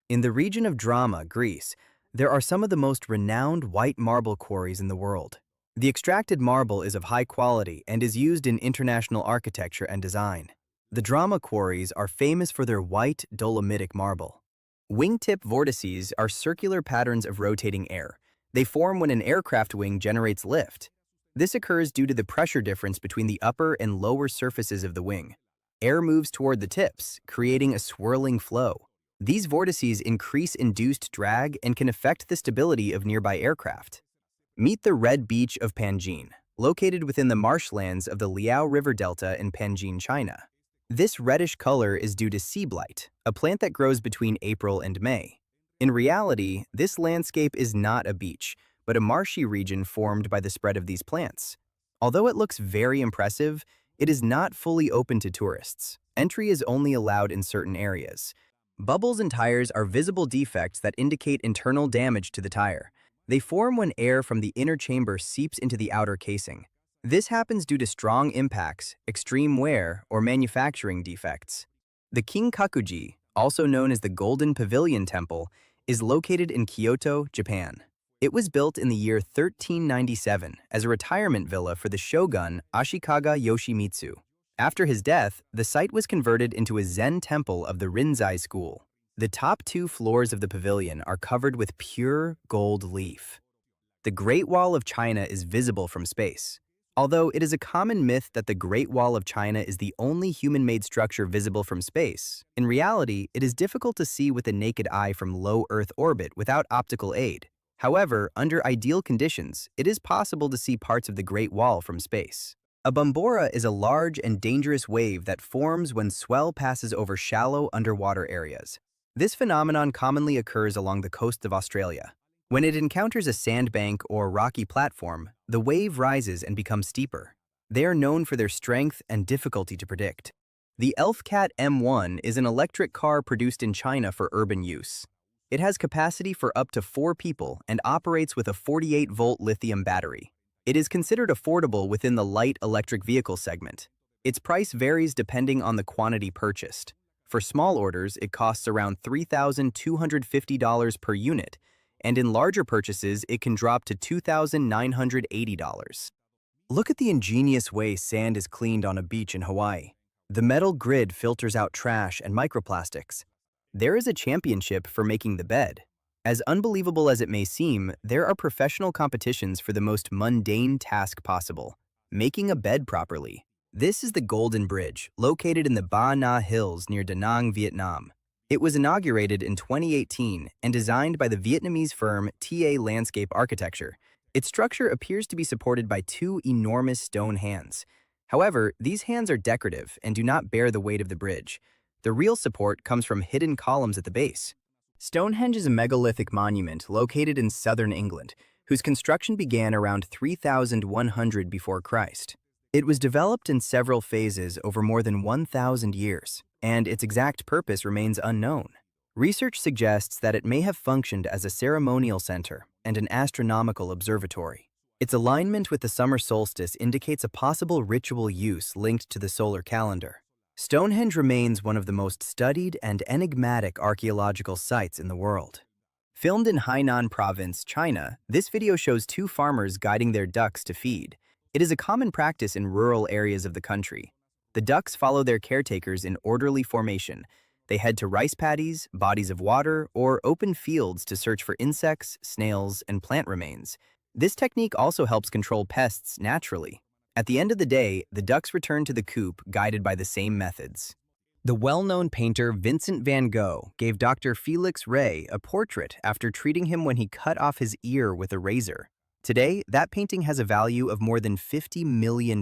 In the region of Drama, Greece, there are some of the most renowned white marble quarries in the world. The extracted marble is of high quality and is used in international architecture and design. The drama quarries are famous for their white dolomitic marble. Wingtip vortices are circular patterns of rotating air. They form when an aircraft wing generates lift. This occurs due to the pressure difference between the upper and lower surfaces of the wing. Air moves toward the tips, creating a swirling flow. These vortices increase induced drag and can affect the stability of nearby aircraft. Meet the Red Beach of Panjin, located within the marshlands of the Liao River Delta in Panjin, China. This reddish color is due to sea blight, a plant that grows between April and May. In reality, this landscape is not a beach, but a marshy region formed by the spread of these plants. Although it looks very impressive, it is not fully open to tourists. Entry is only allowed in certain areas. Bubbles in tires are visible defects that indicate internal damage to the tire. They form when air from the inner chamber seeps into the outer casing. This happens due to strong impacts, extreme wear, or manufacturing defects. The Kinkakuji, also known as the Golden Pavilion Temple, is located in Kyoto, Japan. It was built in the year 1397 as a retirement villa for the shogun Ashikaga Yoshimitsu. After his death, the site was converted into a Zen temple of the Rinzai school. The top 2 floors of the pavilion are covered with pure gold leaf. The Great Wall of China is visible from space. Although it is a common myth that the Great Wall of China is the only human-made structure visible from space, in reality, it is difficult to see with the naked eye from low Earth orbit without optical aid. However, under ideal conditions, it is possible to see parts of the Great Wall from space. A bombora is a large and dangerous wave that forms when swell passes over shallow underwater areas. This phenomenon commonly occurs along the coast of Australia. When it encounters a sandbank or rocky platform, the wave rises and becomes steeper. They are known for their strength and difficulty to predict. The Elfcat M1 is an electric car produced in China for urban use. It has capacity for up to 4 people and operates with a 48-volt lithium battery. It is considered affordable within the light electric vehicle segment. Its price varies depending on the quantity purchased. For small orders, it costs around $3,250 per unit, and in larger purchases, it can drop to $2,980. Look at the ingenious way sand is cleaned on a beach in Hawaii. The metal grid filters out trash and microplastics. There is a championship for making the bed. As unbelievable as it may seem, there are professional competitions for the most mundane task possible, making a bed properly. This is the Golden Bridge, located in the Ba Na Hills near Da Nang, Vietnam. It was inaugurated in 2018 and designed by the Vietnamese firm TA Landscape Architecture. Its structure appears to be supported by 2 enormous stone hands. However, these hands are decorative and do not bear the weight of the bridge. The real support comes from hidden columns at the base. Stonehenge is a megalithic monument located in southern England, whose construction began around 3100 before Christ. It was developed in several phases over more than 1,000 years, and its exact purpose remains unknown. Research suggests that it may have functioned as a ceremonial center and an astronomical observatory. Its alignment with the summer solstice indicates a possible ritual use linked to the solar calendar. Stonehenge remains one of the most studied and enigmatic archaeological sites in the world. Filmed in Hainan Province, China, this video shows 2 farmers guiding their ducks to feed. It is a common practice in rural areas of the country. The ducks follow their caretakers in orderly formation. They head to rice paddies, bodies of water, or open fields to search for insects, snails, and plant remains. This technique also helps control pests naturally. At the end of the day, the ducks return to the coop guided by the same methods. The well-known painter Vincent van Gogh gave Dr. Felix Ray a portrait after treating him when he cut off his ear with a razor. Today, that painting has a value of more than $50 million.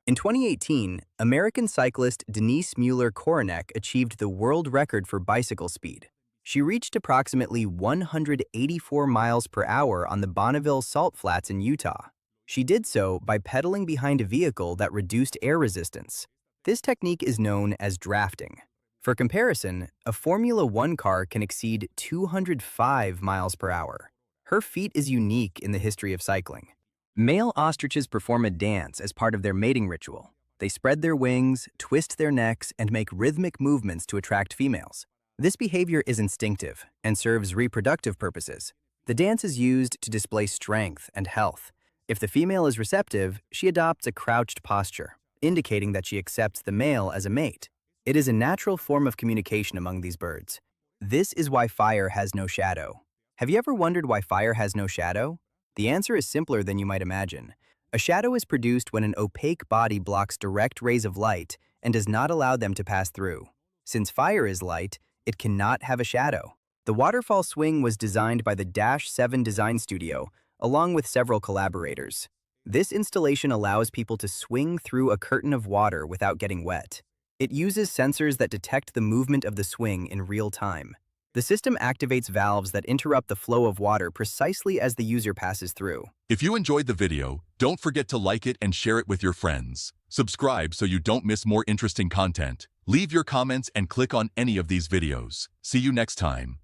In 2018, American cyclist Denise Mueller-Koronek achieved the world record for bicycle speed. She reached approximately 184 miles per hour on the Bonneville Salt Flats in Utah. She did so by pedaling behind a vehicle that reduced air resistance. This technique is known as drafting. For comparison, a Formula One car can exceed 205 miles per hour. Her feat is unique in the history of cycling. Male ostriches perform a dance as part of their mating ritual. They spread their wings, twist their necks, and make rhythmic movements to attract females. This behavior is instinctive and serves reproductive purposes. The dance is used to display strength and health. If the female is receptive, she adopts a crouched posture. indicating that she accepts the male as a mate. It is a natural form of communication among these birds. This is why fire has no shadow. Have you ever wondered why fire has no shadow? The answer is simpler than you might imagine. A shadow is produced when an opaque body blocks direct rays of light and does not allow them to pass through. Since fire is light, it cannot have a shadow. The waterfall swing was designed by the -7 Design Studio, along with several collaborators. This installation allows people to swing through a curtain of water without getting wet. It uses sensors that detect the movement of the swing in real time. The system activates valves that interrupt the flow of water precisely as the user passes through. If you enjoyed the video, don't forget to like it and share it with your friends. Subscribe so you don't miss more interesting content. Leave your comments and click on any of these videos. See you next time.